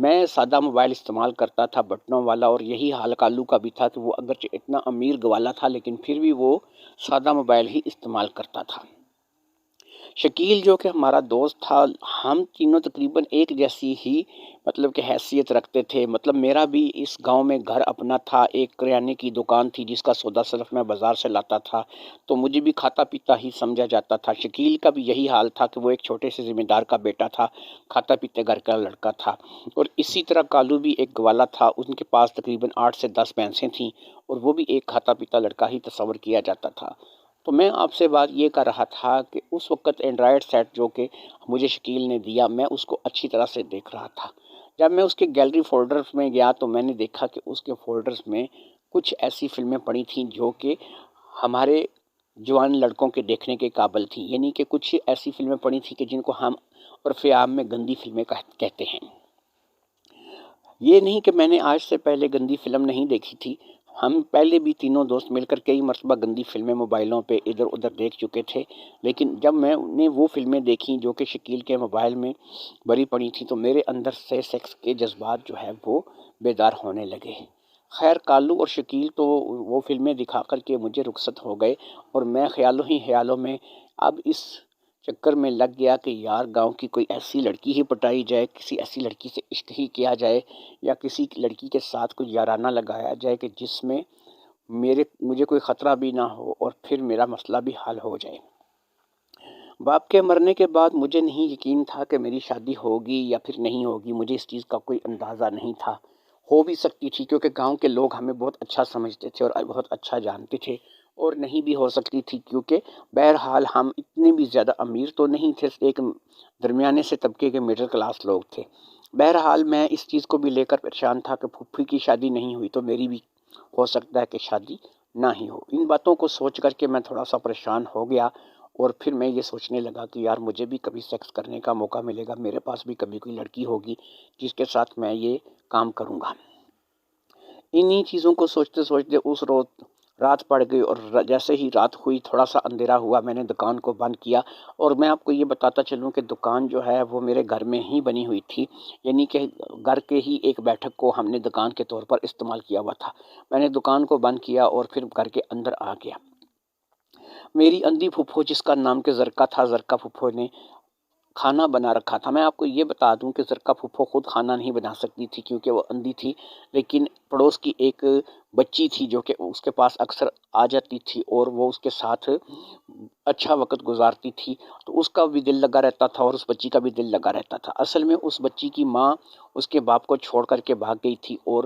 میں سادہ موبائل استعمال کرتا تھا بٹنوں والا، اور یہی حال کالو کا بھی تھا کہ وہ اگرچہ اتنا امیر گوالا تھا لیکن پھر بھی وہ سادہ موبائل ہی استعمال کرتا تھا۔ شکیل جو کہ ہمارا دوست تھا، ہم تینوں تقریباً ایک جیسی ہی کہ حیثیت رکھتے تھے۔ میرا بھی اس گاؤں میں گھر اپنا تھا، ایک کریانے کی دکان تھی جس کا سودا صرف میں بازار سے لاتا تھا، تو مجھے بھی کھاتا پیتا ہی سمجھا جاتا تھا۔ شکیل کا بھی یہی حال تھا کہ وہ ایک چھوٹے سے ذمہ دار کا بیٹا تھا، کھاتا پیتے گھر کا لڑکا تھا۔ اور اسی طرح کالو بھی ایک گوالا تھا، ان کے پاس تقریباً 8 سے 10 بھینسیں تھیں، اور وہ بھی ایک کھاتا پیتا لڑکا ہی تصور کیا جاتا تھا۔ تو میں آپ سے بات یہ کر رہا تھا کہ اس وقت اینڈرائڈ سیٹ جو کہ مجھے شکیل نے دیا، میں اس کو اچھی طرح سے دیکھ رہا تھا۔ جب میں اس کے گیلری فولڈرز میں گیا تو میں نے دیکھا کہ اس کے فولڈرز میں کچھ ایسی فلمیں پڑی تھیں جو کہ ہمارے جوان لڑکوں کے دیکھنے کے قابل تھیں، یعنی کہ کچھ ایسی فلمیں پڑی تھیں کہ جن کو ہم عرف عام میں گندی فلمیں کہتے ہیں۔ یہ نہیں کہ میں نے آج سے پہلے گندی فلم نہیں دیکھی تھی، ہم پہلے بھی تینوں دوست مل کر کئی مرتبہ گندی فلمیں موبائلوں پہ ادھر ادھر دیکھ چکے تھے، لیکن جب میں نے وہ فلمیں دیکھیں جو کہ شکیل کے موبائل میں بھری پڑی تھیں تو میرے اندر سے سیکس کے جذبات جو ہے وہ بیدار ہونے لگے۔ خیر کالو اور شکیل تو وہ فلمیں دکھا کر کے مجھے رخصت ہو گئے، اور میں خیالوں ہی خیالوں میں اب اس چکر میں لگ گیا کہ یار گاؤں کی کوئی ایسی لڑکی ہی پٹائی جائے، کسی ایسی لڑکی سے عشق ہی کیا جائے، یا کسی لڑکی کے ساتھ کوئی یارانہ لگایا جائے کہ جس میں مجھے کوئی خطرہ بھی نہ ہو، اور پھر میرا مسئلہ بھی حل ہو جائے۔ باپ کے مرنے کے بعد مجھے نہیں یقین تھا کہ میری شادی ہوگی یا پھر نہیں ہوگی، مجھے اس چیز کا کوئی اندازہ نہیں تھا۔ ہو بھی سکتی تھی کیونکہ گاؤں کے لوگ ہمیں بہت اچھا سمجھتے تھے اور بہت اچھا جانتے تھے، اور نہیں بھی ہو سکتی تھی کیونکہ بہرحال ہم اتنے بھی زیادہ امیر تو نہیں تھے، ایک درمیانے سے طبقے کے مڈل کلاس لوگ تھے۔ بہرحال میں اس چیز کو بھی لے کر پریشان تھا کہ پھوپھی کی شادی نہیں ہوئی تو میری بھی ہو سکتا ہے کہ شادی نہ ہی ہو۔ ان باتوں کو سوچ کر کے میں تھوڑا سا پریشان ہو گیا، اور پھر میں یہ سوچنے لگا کہ یار مجھے بھی کبھی سیکس کرنے کا موقع ملے گا، میرے پاس بھی کبھی کوئی لڑکی ہوگی جس کے ساتھ میں یہ کام کروں گا۔ انہی چیزوں کو سوچتے سوچتے اس روز رات پڑ گئی، اور جیسے ہی رات ہوئی تھوڑا سا اندھیرا ہوا، میں نے دکان کو بند کیا، اور میں آپ کو یہ بتاتا چلوں کہ دکان جو ہے وہ میرے گھر میں ہی بنی ہوئی تھی، یعنی کہ گھر کے ہی ایک بیٹھک کو ہم نے دکان کے طور پر استعمال کیا ہوا تھا۔ میں نے دکان کو بند کیا اور پھر گھر کے اندر آ گیا۔ میری اندھی پھوپھو جس کا نام کہ زرکا تھا، زرکا پھوپھو نے کھانا بنا رکھا تھا۔ میں آپ کو یہ بتا دوں کہ زرکا پھوپھو خود کھانا نہیں بنا سکتی تھی کیونکہ وہ اندھی تھی، لیکن پڑوس کی ایک بچی تھی جو کہ اس کے پاس اکثر آ جاتی تھی اور وہ اس کے ساتھ اچھا وقت گزارتی تھی، تو اس کا بھی دل لگا رہتا تھا اور اس بچی کا بھی دل لگا رہتا تھا۔ اصل میں اس بچی کی ماں اس کے باپ کو چھوڑ کر کے بھاگ گئی تھی، اور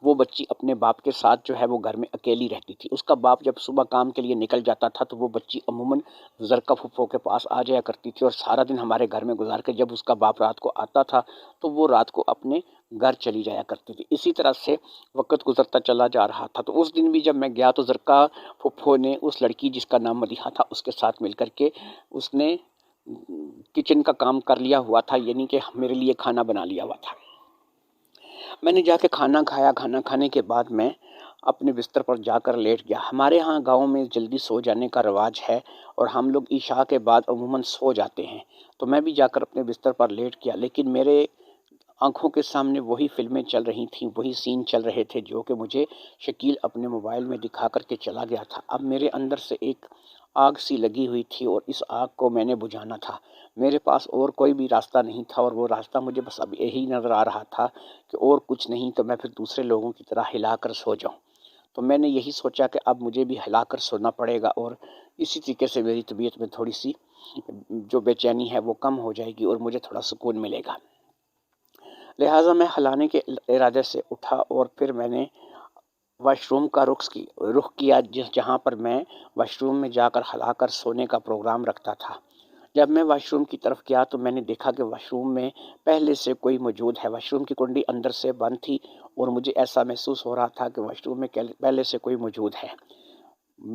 وہ بچی اپنے باپ کے ساتھ جو ہے وہ گھر میں اکیلی رہتی تھی۔ اس کا باپ جب صبح کام کے لیے نکل جاتا تھا تو وہ بچی عموماً زرکا پھوپھو کے پاس آ جایا کرتی تھی، اور سارا دن ہمارے گھر میں گزار کے جب اس کا باپ رات کو آتا تھا تو وہ رات کو اپنے گھر چلی جایا کرتی تھی۔ اسی طرح سے وقت گزرتا چلا جا رہا تھا۔ تو اس دن بھی جب میں گیا تو زرکا پھوپھو نے اس لڑکی جس کا نام مدیحہ تھا اس کے ساتھ مل کر کے اس نے کچن کا کام کر لیا ہوا تھا، یعنی کہ میرے لیے کھانا بنا لیا ہوا تھا۔ میں نے جا کے کھانا کھایا، کھانا کھانے کے بعد میں اپنے بستر پر جا کر لیٹ گیا۔ ہمارے ہاں گاؤں میں جلدی سو جانے کا رواج ہے، اور ہم لوگ عشاء کے بعد عموماً سو جاتے ہیں، تو میں بھی جا کر اپنے بستر پر لیٹ گیا، لیکن میرے آنکھوں کے سامنے وہی فلمیں چل رہی تھیں، وہی سین چل رہے تھے جو کہ مجھے شکیل اپنے موبائل میں دکھا کر کے چلا گیا تھا۔ اب میرے اندر سے ایک آگ سی لگی ہوئی تھی، اور اس آگ کو میں نے بجھانا تھا۔ میرے پاس اور کوئی بھی راستہ نہیں تھا، اور وہ راستہ مجھے بس اب یہی نظر آ رہا تھا کہ اور کچھ نہیں تو میں پھر دوسرے لوگوں کی طرح ہلا کر سو جاؤں۔ تو میں نے یہی سوچا کہ اب مجھے بھی ہلا کر سونا پڑے گا، اور اسی طریقے سے میری طبیعت میں تھوڑی سی جو بے چینی ہے وہ کم ہو جائے گی اور مجھے تھوڑا سکون ملے گا۔ لہٰذا میں ہلانے کے ارادے سے اٹھا، اور پھر میں نے واش روم کا رخ کیا جہاں پر میں واش روم میں جا کر ہلا کر سونے کا پروگرام رکھتا تھا۔ جب میں واش روم کی طرف گیا تو میں نے دیکھا کہ واش روم میں پہلے سے کوئی موجود ہے۔ واش روم کی کنڈی اندر سے بند تھی، اور مجھے ایسا محسوس ہو رہا تھا کہ واش روم میں پہلے سے کوئی موجود ہے۔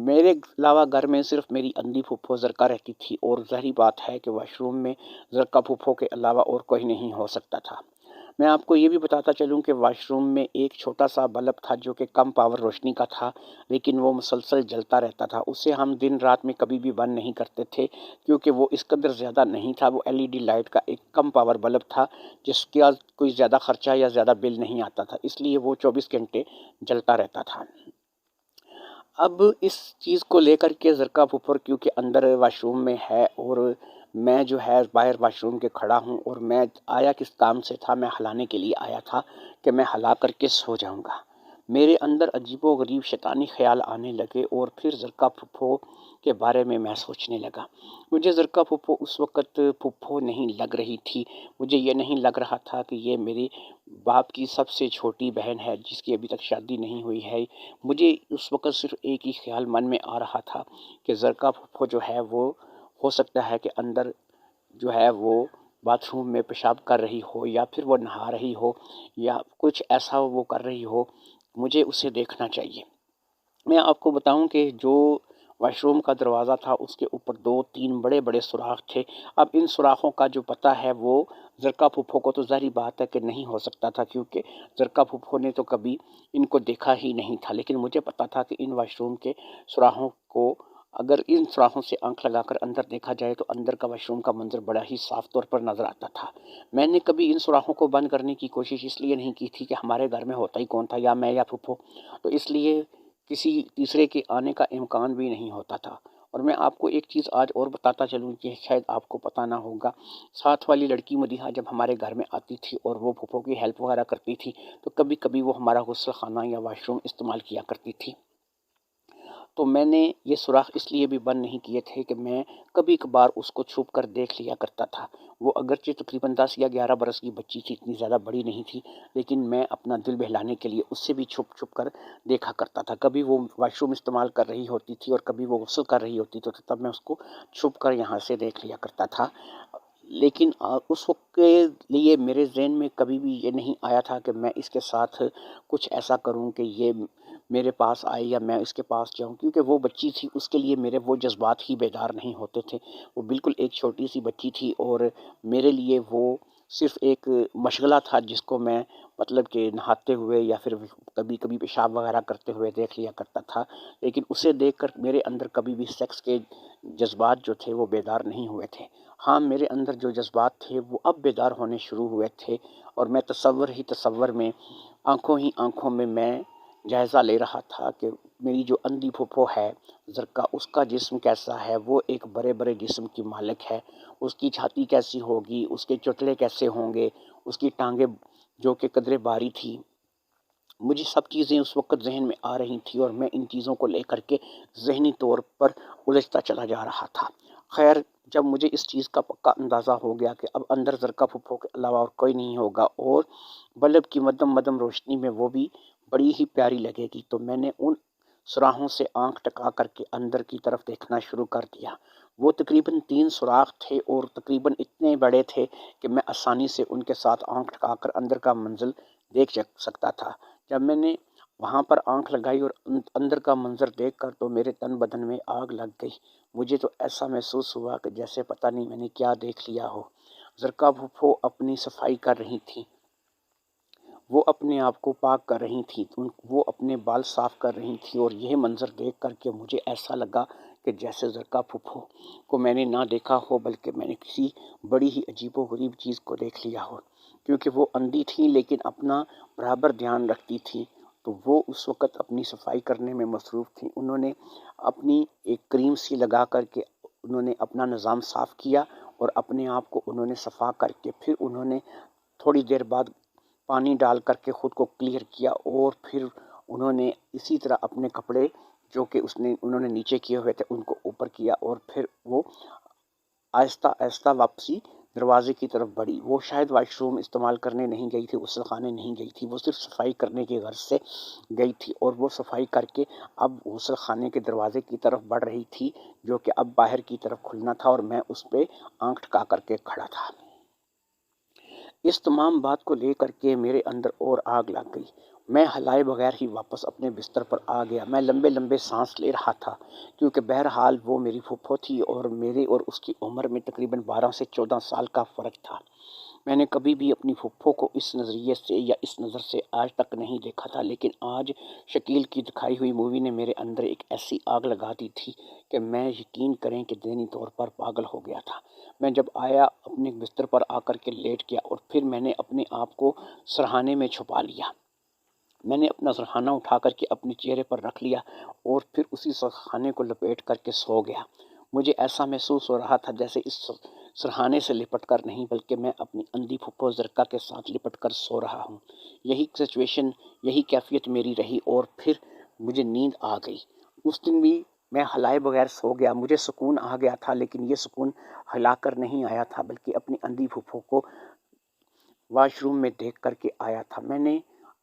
میرے علاوہ گھر میں صرف میری اندھی پھوپھو زرکا رہتی تھی، اور ظاہری بات ہے کہ واش روم میں زرکا پھوپھو کے علاوہ اور کوئی نہیں ہو سکتا تھا۔ میں آپ کو یہ بھی بتاتا چلوں کہ واش روم میں ایک چھوٹا سا بلب تھا جو کہ کم پاور روشنی کا تھا، لیکن وہ مسلسل جلتا رہتا تھا۔ اسے ہم دن رات میں کبھی بھی بند نہیں کرتے تھے کیونکہ وہ اس قدر زیادہ نہیں تھا۔ وہ LED لائٹ کا ایک کم پاور بلب تھا جس کا کوئی زیادہ خرچہ یا زیادہ بل نہیں آتا تھا، اس لیے وہ 24 گھنٹے جلتا رہتا تھا۔ اب اس چیز کو لے کر کے زرکا پھپھر کیونکہ اندر واش روم میں ہے اور میں جو ہے باہر واش روم کے کھڑا ہوں، اور میں آیا کس کام سے تھا، میں ہلانے کے لیے آیا تھا کہ میں ہلا کر کے سو جاؤں گا۔ میرے اندر عجیب و غریب شیطانی خیال آنے لگے اور پھر زرکا پھپھو کے بارے میں سوچنے لگا۔ مجھے زرکا پھپھو اس وقت پھپھو نہیں لگ رہی تھی۔ مجھے یہ نہیں لگ رہا تھا کہ یہ میری باپ کی سب سے چھوٹی بہن ہے جس کی ابھی تک شادی نہیں ہوئی ہے۔ مجھے اس وقت صرف ایک ہی خیال من میں آ رہا تھا کہ زرکا پھپھو جو ہے وہ ہو سکتا ہے کہ اندر جو ہے وہ باتھ روم میں پیشاب کر رہی ہو، یا پھر وہ نہا رہی ہو، یا کچھ ایسا وہ کر رہی ہو۔ مجھے اسے دیکھنا چاہیے۔ میں آپ کو بتاؤں کہ جو واش روم کا دروازہ تھا اس کے اوپر 2-3 بڑے بڑے سوراخ تھے۔ اب ان سوراخوں کا جو پتہ ہے وہ زرکا پھپھو کو تو ظاہری بات ہے کہ نہیں ہو سکتا تھا، کیونکہ زرکا پھپھو نے تو کبھی ان کو دیکھا ہی نہیں تھا، لیکن مجھے پتا تھا کہ ان واش روم کے سوراخوں کو اگر ان سوراخوں سے آنکھ لگا کر اندر دیکھا جائے تو اندر کا واش روم کا منظر بڑا ہی صاف طور پر نظر آتا تھا۔ میں نے کبھی ان سوراخوں کو بند کرنے کی کوشش اس لیے نہیں کی تھی کہ ہمارے گھر میں ہوتا ہی کون تھا، یا میں یا پھپھو، تو اس لیے کسی تیسرے کے آنے کا امکان بھی نہیں ہوتا تھا۔ اور میں آپ کو ایک چیز آج اور بتاتا چلوں کہ شاید آپ کو پتہ نہ ہوگا۔ ساتھ والی لڑکی مدیحہ جب ہمارے گھر میں آتی تھی اور وہ پھپھو کی ہیلپ وغیرہ کرتی تھی تو کبھی کبھی وہ ہمارا غسل خانہ یا واش روم استعمال کیا کرتی تھی۔ تو میں نے یہ سوراخ اس لیے بھی بند نہیں کیے تھے کہ میں کبھی کبھار اس کو چھپ کر دیکھ لیا کرتا تھا۔ وہ اگرچہ تقریباً 10 یا 11 برس کی بچی تھی، اتنی زیادہ بڑی نہیں تھی، لیکن میں اپنا دل بہلانے کے لیے اس سے بھی چھپ چھپ کر دیکھا کرتا تھا۔ کبھی وہ واش روم استعمال کر رہی ہوتی تھی اور کبھی وہ غسل کر رہی ہوتی تھی، تو تب میں اس کو چھپ کر یہاں سے دیکھ لیا کرتا تھا۔ لیکن اس وقت کے لیے میرے ذہن میں کبھی بھی یہ نہیں آیا تھا کہ میں اس کے ساتھ کچھ ایسا کروں کہ یہ میرے پاس آئے یا میں اس کے پاس جاؤں، کیونکہ وہ بچی تھی، اس کے لیے میرے وہ جذبات ہی بیدار نہیں ہوتے تھے۔ وہ بالکل ایک چھوٹی سی بچی تھی اور میرے لیے وہ صرف ایک مشغلہ تھا جس کو میں مطلب کہ نہاتے ہوئے یا پھر کبھی کبھی پیشاب وغیرہ کرتے ہوئے دیکھ لیا کرتا تھا، لیکن اسے دیکھ کر میرے اندر کبھی بھی سیکس کے جذبات جو تھے وہ بیدار نہیں ہوئے تھے۔ ہاں، میرے اندر جو جذبات تھے وہ اب بیدار ہونے شروع ہوئے تھے، اور میں تصور میں آنکھوں ہی آنکھوں میں جائزہ لے رہا تھا کہ میری جو اندھی پھپھو ہے زرکا، اس کا جسم کیسا ہے۔ وہ ایک بڑے بڑے جسم کی مالک ہے، اس کی چھاتی کیسی ہوگی، اس کے چوٹلے کیسے ہوں گے، اس کی ٹانگیں جو کہ قدرے باری تھی۔ مجھے سب چیزیں اس وقت ذہن میں آ رہی تھی اور میں ان چیزوں کو لے کر کے ذہنی طور پر الجھتا چلا جا رہا تھا۔ خیر، جب مجھے اس چیز کا پکا اندازہ ہو گیا کہ اب اندر زرکا پھپھو کے علاوہ اور کوئی نہیں ہوگا اور بلب کی مدم مدم روشنی میں وہ بھی بڑی ہی پیاری لگے گی، تو میں نے ان سوراخوں سے آنکھ ٹکا کر کے اندر کی طرف دیکھنا شروع کر دیا۔ وہ تقریباً 3 سوراخ تھے اور تقریباً اتنے بڑے تھے کہ میں آسانی سے ان کے ساتھ آنکھ ٹکا کر اندر کا منظر دیکھ سکتا تھا۔ جب میں نے وہاں پر آنکھ لگائی اور اندر کا منظر دیکھ کر تو میرے تن بدن میں آگ لگ گئی۔ مجھے تو ایسا محسوس ہوا کہ جیسے پتہ نہیں میں نے کیا دیکھ لیا ہو۔ زرکا پھپھو اپنی صفائی کر رہی تھی، وہ اپنے آپ کو پاک کر رہی تھی، وہ اپنے بال صاف کر رہی تھی، اور یہ منظر دیکھ کر کے مجھے ایسا لگا کہ جیسے زرکا پھپھو کو میں نے نہ دیکھا ہو بلکہ میں نے کسی بڑی ہی عجیب و غریب چیز کو دیکھ لیا ہو، کیونکہ وہ اندھی تھی لیکن اپنا برابر دھیان رکھتی تھی۔ تو وہ اس وقت اپنی صفائی کرنے میں مصروف تھی۔ انہوں نے اپنی ایک کریم سی لگا کر کے انہوں نے اپنا نظام صاف کیا اور اپنے آپ کو انہوں نے صفا کر کے پھر انہوں نے تھوڑی دیر بعد پانی ڈال کر کے خود کو کلیئر کیا، اور پھر انہوں نے اسی طرح اپنے کپڑے جو کہ انہوں نے نیچے کیے ہوئے تھے ان کو اوپر کیا، اور پھر وہ آہستہ آہستہ واپسی دروازے کی طرف بڑھی۔ وہ شاید واش روم استعمال کرنے نہیں گئی تھی، غسل خانے نہیں گئی تھی، وہ صرف صفائی کرنے کی غرض سے گئی تھی، اور وہ صفائی کر کے اب غسل خانے کے دروازے کی طرف بڑھ رہی تھی جو کہ اب باہر کی طرف کھلنا تھا، اور میں اس پہ آنکھ ٹکا کر کے کھڑا تھا۔ اس تمام بات کو لے کر کے میرے اندر اور آگ لگ گئی۔ میں ہلائے بغیر ہی واپس اپنے بستر پر آ گیا۔ میں لمبے لمبے سانس لے رہا تھا کیونکہ بہرحال وہ میری پھپھو تھی اور میرے اور اس کی عمر میں تقریباً 12 سے 14 سال کا فرق تھا۔ میں نے کبھی بھی اپنی پھپھو کو اس نظریے سے یا اس نظر سے آج تک نہیں دیکھا تھا، لیکن آج شکیل کی دکھائی ہوئی مووی نے میرے اندر ایک ایسی آگ لگا دی تھی کہ میں یقین کریں کہ ذہنی طور پر پاگل ہو گیا تھا۔ میں جب آیا اپنے بستر پر آ کر کے لیٹ گیا اور پھر میں نے اپنے آپ کو سرہانے میں چھپا لیا۔ میں نے اپنا سرہانہ اٹھا کر کے اپنے چہرے پر رکھ لیا اور پھر اسی سرہانے کو لپیٹ کر کے سو گیا۔ مجھے ایسا محسوس ہو رہا تھا جیسے اس سرہانے سے لپٹ کر نہیں بلکہ میں اپنی اندھی پھپھو زرکا کے ساتھ لپٹ کر سو رہا ہوں۔ یہی سچویشن، یہی کیفیت میری رہی اور پھر مجھے نیند آ گئی۔ اس دن بھی میں ہلائے بغیر سو گیا۔ مجھے سکون آ گیا تھا، لیکن یہ سکون ہلا کر نہیں آیا تھا بلکہ اپنی اندھی پھپھو کو واش روم میں دیکھ کر کے آیا تھا۔ میں نے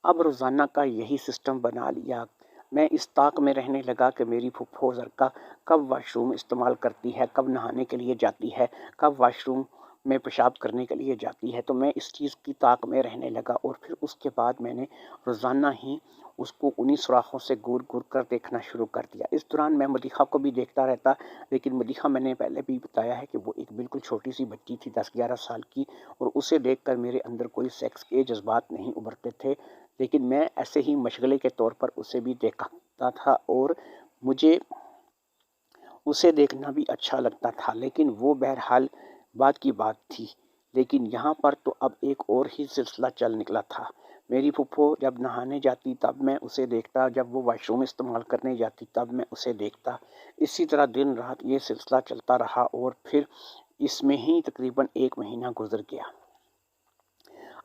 اب روزانہ کا یہی سسٹم بنا لیا۔ میں اس طاق میں رہنے لگا کہ میری پھپھو زرکا کب واش روم استعمال کرتی ہے، کب نہانے کے لیے جاتی ہے، کب واش روم میں پیشاب کرنے کے لیے جاتی ہے۔ تو میں اس چیز کی طاق میں رہنے لگا اور پھر اس کے بعد میں نے روزانہ ہی اس کو انہی سوراخوں سے گور گور کر دیکھنا شروع کر دیا۔ اس دوران میں مدیحہ کو بھی دیکھتا رہتا، لیکن مدیحہ میں نے پہلے بھی بتایا ہے کہ وہ ایک بالکل چھوٹی سی بچی تھی، 10-11 سال کی، اور اسے دیکھ کر میرے اندر کوئی سیکس کے جذبات نہیں ابھرتے تھے، لیکن میں ایسے ہی مشغلے کے طور پر اسے بھی دیکھتا تھا اور مجھے اسے دیکھنا بھی اچھا لگتا تھا، لیکن وہ بہرحال بعد کی بات تھی۔ لیکن یہاں پر تو اب ایک اور ہی سلسلہ چل نکلا تھا۔ میری پھپھو جب نہانے جاتی تب میں اسے دیکھتا، جب وہ واش روم استعمال کرنے جاتی تب میں اسے دیکھتا۔ اسی طرح دن رات یہ سلسلہ چلتا رہا اور پھر اس میں ہی تقریباً 1 مہینہ گزر گیا۔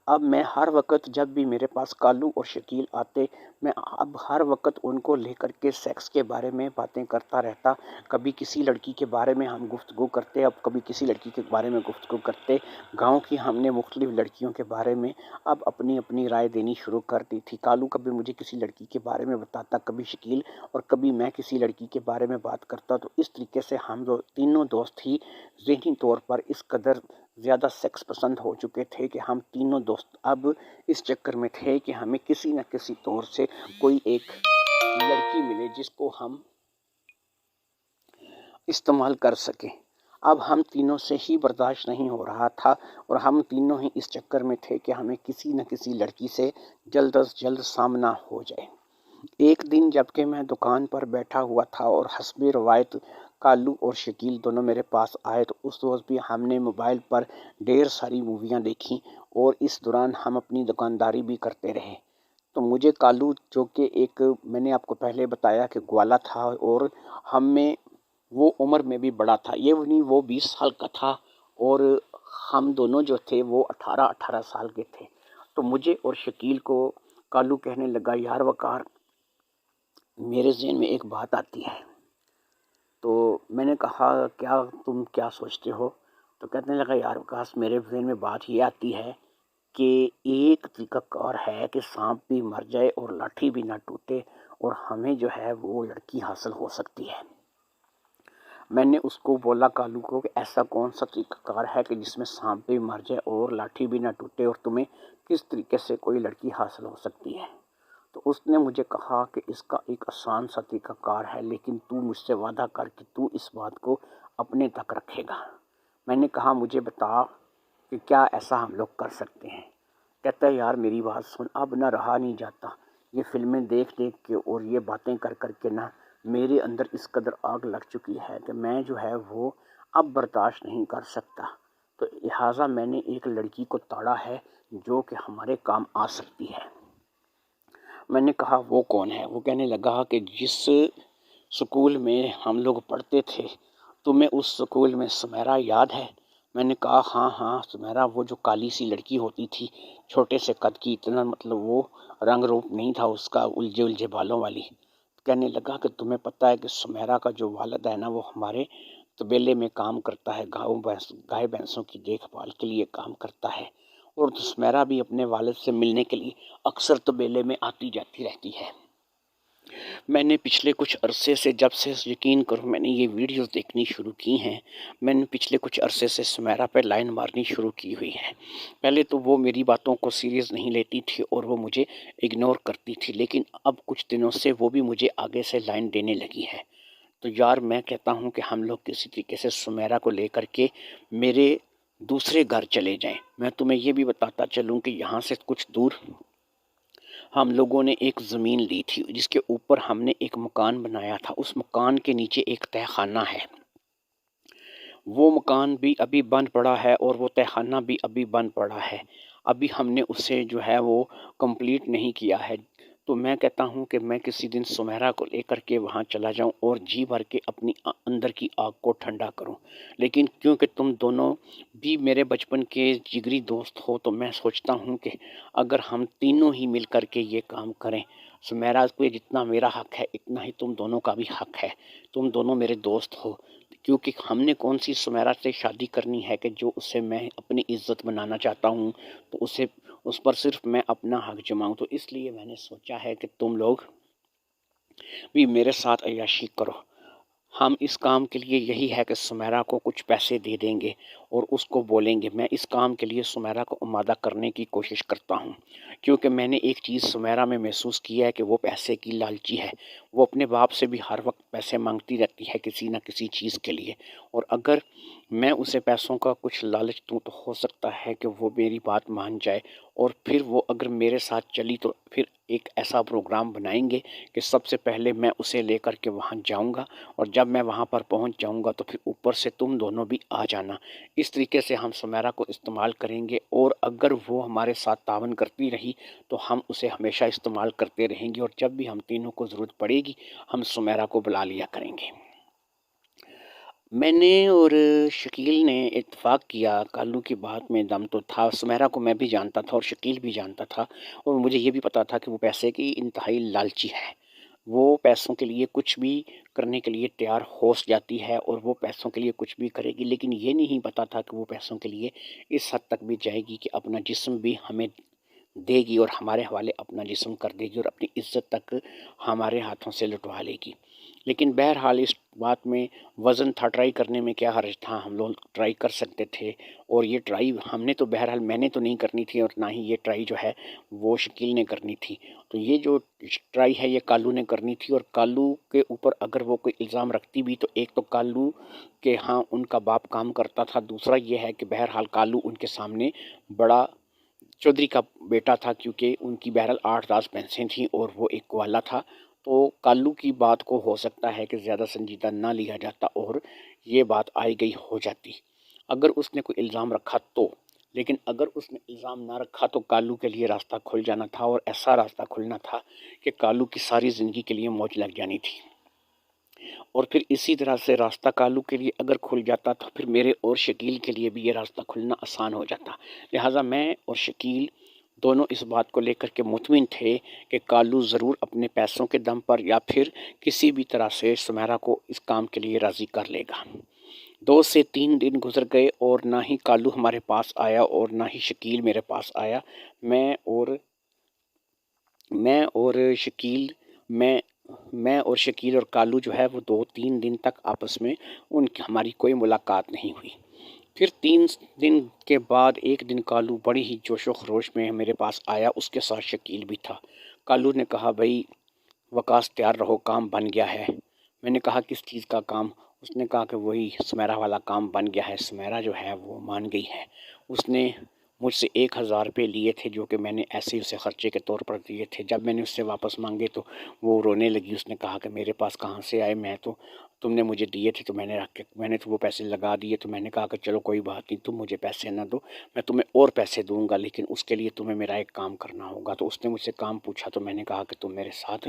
اب میں ہر وقت جب بھی میرے پاس کالو اور شکیل آتے، میں اب ہر وقت ان کو لے کر کے سیکس کے بارے میں باتیں کرتا رہتا۔ کبھی کسی لڑکی کے بارے میں ہم گفتگو کرتے، اب کبھی کسی لڑکی کے بارے میں گفتگو کرتے۔ گاؤں کی ہم نے مختلف لڑکیوں کے بارے میں اب اپنی اپنی رائے دینی شروع کر دی تھی۔ کالو کبھی مجھے کسی لڑکی کے بارے میں بتاتا، کبھی شکیل، اور کبھی میں کسی لڑکی کے بارے میں بات کرتا۔ تو اس طریقے سے ہم تینوں دوست ہی ذہنی طور پر اس قدر زیادہ سیکس پسند ہو چکے تھے کہ ہم تینوں دوست اب اس چکر میں تھے کہ ہمیں کسی نہ کسی طور سے کوئی ایک لڑکی ملے جس کو ہم استعمال کر سکیں۔ اب ہم تینوں سے ہی برداشت نہیں ہو رہا تھا اور ہم تینوں ہی اس چکر میں تھے کہ ہمیں کسی نہ کسی لڑکی سے جلد از جلد سامنا ہو جائے۔ ایک دن جب کہ میں دکان پر بیٹھا ہوا تھا اور حسب روایت کالو اور شکیل دونوں میرے پاس آئے، تو اس روز بھی ہم نے موبائل پر ڈھیر ساری موویاں دیکھیں اور اس دوران ہم اپنی دکانداری بھی کرتے رہے۔ تو مجھے کالو، جو کہ ایک میں نے آپ کو پہلے بتایا کہ گوالا تھا اور ہم میں وہ عمر میں بھی بڑا تھا، یہ نہیں وہ 20 سال کا تھا اور ہم دونوں جو تھے وہ 18 سال کے تھے۔ تو مجھے اور شکیل کو کالو کہنے لگا، یار وقار، میرے ذہن میں ایک بات آتی ہے۔ تو میں نے کہا، کیا تم کیا سوچتے ہو؟ تو کہنے لگا، یار وقاص، میرے ذہن میں بات یہ آتی ہے کہ ایک طریقہ کار ہے کہ سانپ بھی مر جائے اور لاٹھی بھی نہ ٹوٹے اور ہمیں جو ہے وہ لڑکی حاصل ہو سکتی ہے۔ میں نے اس کو بولا، کالو کو، کہ ایسا کون سا طریقہ کار ہے کہ جس میں سانپ بھی مر جائے اور لاٹھی بھی نہ ٹوٹے اور تمہیں کس طریقے سے کوئی لڑکی حاصل ہو سکتی ہے؟ تو اس نے مجھے کہا کہ اس کا ایک آسان سا طریقہ کار ہے، لیکن تو مجھ سے وعدہ کر کہ تو اس بات کو اپنے تک رکھے گا۔ میں نے کہا، مجھے بتا کہ کیا ایسا ہم لوگ کر سکتے ہیں؟ کہتا ہے، یار میری بات سن، اب نہ رہا نہیں جاتا، یہ فلمیں دیکھ دیکھ کے اور یہ باتیں کر کر کے نہ میرے اندر اس قدر آگ لگ چکی ہے کہ میں جو ہے وہ اب برداشت نہیں کر سکتا۔ تو لہٰذا میں نے ایک لڑکی کو تاڑا ہے جو کہ ہمارے کام آ سکتی ہے۔ میں نے کہا، وہ کون ہے؟ وہ کہنے لگا کہ جس سکول میں ہم لوگ پڑھتے تھے، تمہیں اس سکول میں سمیرا یاد ہے؟ میں نے کہا، ہاں ہاں، سمیرا، وہ جو کالی سی لڑکی ہوتی تھی، چھوٹے سے قد کی، اتنا مطلب وہ رنگ روپ نہیں تھا اس کا، الجھے الجھے بالوں والی۔ کہنے لگا کہ تمہیں پتہ ہے کہ سمیرا کا جو والد ہے نا، وہ ہمارے طبیلے میں کام کرتا ہے، گائے بھینسوں کی دیکھ بھال کے لیے کام کرتا ہے، اور سمیرا بھی اپنے والد سے ملنے کے لیے اکثر طبیلے میں آتی جاتی رہتی ہے۔ میں نے پچھلے کچھ عرصے سے، جب سے یقین کرو میں نے یہ ویڈیوز دیکھنی شروع کی ہیں، میں نے پچھلے کچھ عرصے سے سمیرا پہ لائن مارنی شروع کی ہوئی ہے۔ پہلے تو وہ میری باتوں کو سیریس نہیں لیتی تھی اور وہ مجھے اگنور کرتی تھی، لیکن اب کچھ دنوں سے وہ بھی مجھے آگے سے لائن دینے لگی ہے۔ تو یار میں کہتا ہوں کہ ہم لوگ کسی طریقے سے سمیرا کو لے کر کے میرے دوسرے گھر چلے جائیں۔ میں تمہیں یہ بھی بتاتا چلوں کہ یہاں سے کچھ دور ہم لوگوں نے ایک زمین لی تھی جس کے اوپر ہم نے ایک مکان بنایا تھا۔ اس مکان کے نیچے ایک تہہ خانہ ہے، وہ مکان بھی ابھی بند پڑا ہے اور وہ تہہ خانہ بھی ابھی بند پڑا ہے۔ ابھی ہم نے اسے جو ہے وہ کمپلیٹ نہیں کیا ہے۔ تو میں کہتا ہوں کہ میں کسی دن سمیرا کو لے کر کے وہاں چلا جاؤں اور جی بھر کے اپنی اندر کی آگ کو ٹھنڈا کروں، لیکن کیونکہ تم دونوں بھی میرے بچپن کے جگری دوست ہو تو میں سوچتا ہوں کہ اگر ہم تینوں ہی مل کر کے یہ کام کریں، سمیرا کو جتنا میرا حق ہے اتنا ہی تم دونوں کا بھی حق ہے۔ تم دونوں میرے دوست ہو، کیونکہ ہم نے کون سی سمیرا سے شادی کرنی ہے کہ جو اسے میں اپنی عزت بنانا چاہتا ہوں تو اس پر صرف میں اپنا حق جماؤں۔ تو اس لیے میں نے سوچا ہے کہ تم لوگ بھی میرے ساتھ عیاشی کرو۔ ہم اس کام کے لیے یہی ہے کہ سمیرا کو کچھ پیسے دے دیں گے اور اس کو بولیں گے، میں اس کام کے لیے سمیرا کو آمادہ کرنے کی کوشش کرتا ہوں، کیونکہ میں نے ایک چیز سمیرا میں محسوس کیا ہے کہ وہ پیسے کی لالچی ہے۔ وہ اپنے باپ سے بھی ہر وقت پیسے مانگتی رہتی ہے کسی نہ کسی چیز کے لیے، اور اگر میں اسے پیسوں کا کچھ لالچ دوں تو ہو سکتا ہے کہ وہ میری بات مان جائے، اور پھر وہ اگر میرے ساتھ چلی تو پھر ایک ایسا پروگرام بنائیں گے کہ سب سے پہلے میں اسے لے کر کے وہاں جاؤں گا، اور جب میں وہاں پر پہنچ جاؤں گا تو پھر اوپر سے تم دونوں بھی آ جانا۔ اس طریقے سے ہم سمیرا کو استعمال کریں گے، اور اگر وہ ہمارے ساتھ تعاون کرتی رہی تو ہم اسے ہمیشہ استعمال کرتے رہیں گے، اور جب بھی ہم تینوں کو ضرورت پڑے گی ہم سمیرا کو بلا لیا کریں گے۔ میں نے اور شکیل نے اتفاق کیا، کالو کی بات میں دم تو تھا، سمیرا کو میں بھی جانتا تھا اور شکیل بھی جانتا تھا، اور مجھے یہ بھی پتا تھا کہ وہ پیسے کی انتہائی لالچی ہے۔ وہ پیسوں کے لیے کچھ بھی کرنے کے لیے تیار ہو جاتی ہے، اور وہ پیسوں کے لیے کچھ بھی کرے گی، لیکن یہ نہیں پتا تھا کہ وہ پیسوں کے لیے اس حد تک بھی جائے گی کہ اپنا جسم بھی ہمیں دے گی اور ہمارے حوالے اپنا جسم کر دے گی اور اپنی عزت تک ہمارے ہاتھوں سے لٹوا لے گی۔ لیکن بہرحال اس بات میں وزن تھا، ٹرائی کرنے میں کیا حرج تھا، ہم لوگ ٹرائی کر سکتے تھے، اور یہ ٹرائی ہم نے تو بہرحال میں نے تو نہیں کرنی تھی، اور نہ ہی یہ ٹرائی جو ہے وہ شکیل نے کرنی تھی۔ تو یہ جو ٹرائی ہے یہ کالو نے کرنی تھی، اور کالو کے اوپر اگر وہ کوئی الزام رکھتی بھی تو ایک تو کالو کے ہاں ان کا باپ کام کرتا تھا، دوسرا یہ ہے کہ بہرحال کالو ان کے سامنے بڑا چودھری کا بیٹا تھا، کیونکہ ان کی بہرحال 8-10 بھینسیں تھیں اور وہ ایک گوالا تھا، تو کالو کی بات کو ہو سکتا ہے کہ زیادہ سنجیدہ نہ لیا جاتا اور یہ بات آئی گئی ہو جاتی اگر اس نے کوئی الزام رکھا تو۔ لیکن اگر اس نے الزام نہ رکھا تو کالو کے لیے راستہ کھل جانا تھا، اور ایسا راستہ کھلنا تھا کہ کالو کی ساری زندگی کے لیے موج لگ جانی تھی، اور پھر اسی طرح سے راستہ کالو کے لیے اگر کھل جاتا تو پھر میرے اور شکیل کے لیے بھی یہ راستہ کھلنا آسان ہو جاتا۔ لہٰذا میں اور شکیل دونوں اس بات کو لے کر کے مطمئن تھے کہ کالو ضرور اپنے پیسوں کے دم پر یا پھر کسی بھی طرح سے سمیرا کو اس کام کے لیے راضی کر لے گا۔ 2 سے 3 دن گزر گئے اور نہ ہی کالو ہمارے پاس آیا اور نہ ہی شکیل میرے پاس آیا۔ میں اور شکیل اور کالو جو ہے وہ 2-3 دن تک آپس میں ہماری کوئی ملاقات نہیں ہوئی۔ پھر 3 دن کے بعد ایک دن کالو بڑی ہی جوش و خروش میں میرے پاس آیا، اس کے ساتھ شکیل بھی تھا۔ کالو نے کہا، بھائی وقاص تیار رہو، کام بن گیا ہے۔ میں نے کہا کس چیز کا کام؟ اس نے کہا کہ وہی سمیرا والا کام بن گیا ہے، سمیرا جو ہے وہ مان گئی ہے۔ اس نے مجھ سے 1000 روپے لیے تھے جو کہ میں نے ایسے ہی اسے خرچے کے طور پر دیے تھے۔ جب میں نے اس سے واپس مانگے تو وہ رونے لگی، اس نے کہا کہ میرے پاس کہاں سے آئے، میں تو تم نے مجھے دیے تھے تو میں نے تو وہ پیسے لگا دیے۔ تو میں نے کہا کہ چلو کوئی بات نہیں، تم مجھے پیسے نہ دو، میں تمہیں اور پیسے دوں گا، لیکن اس کے لیے تمہیں میرا ایک کام کرنا ہوگا۔ تو اس نے مجھ سے کام پوچھا تو میں نے کہا کہ تم میرے ساتھ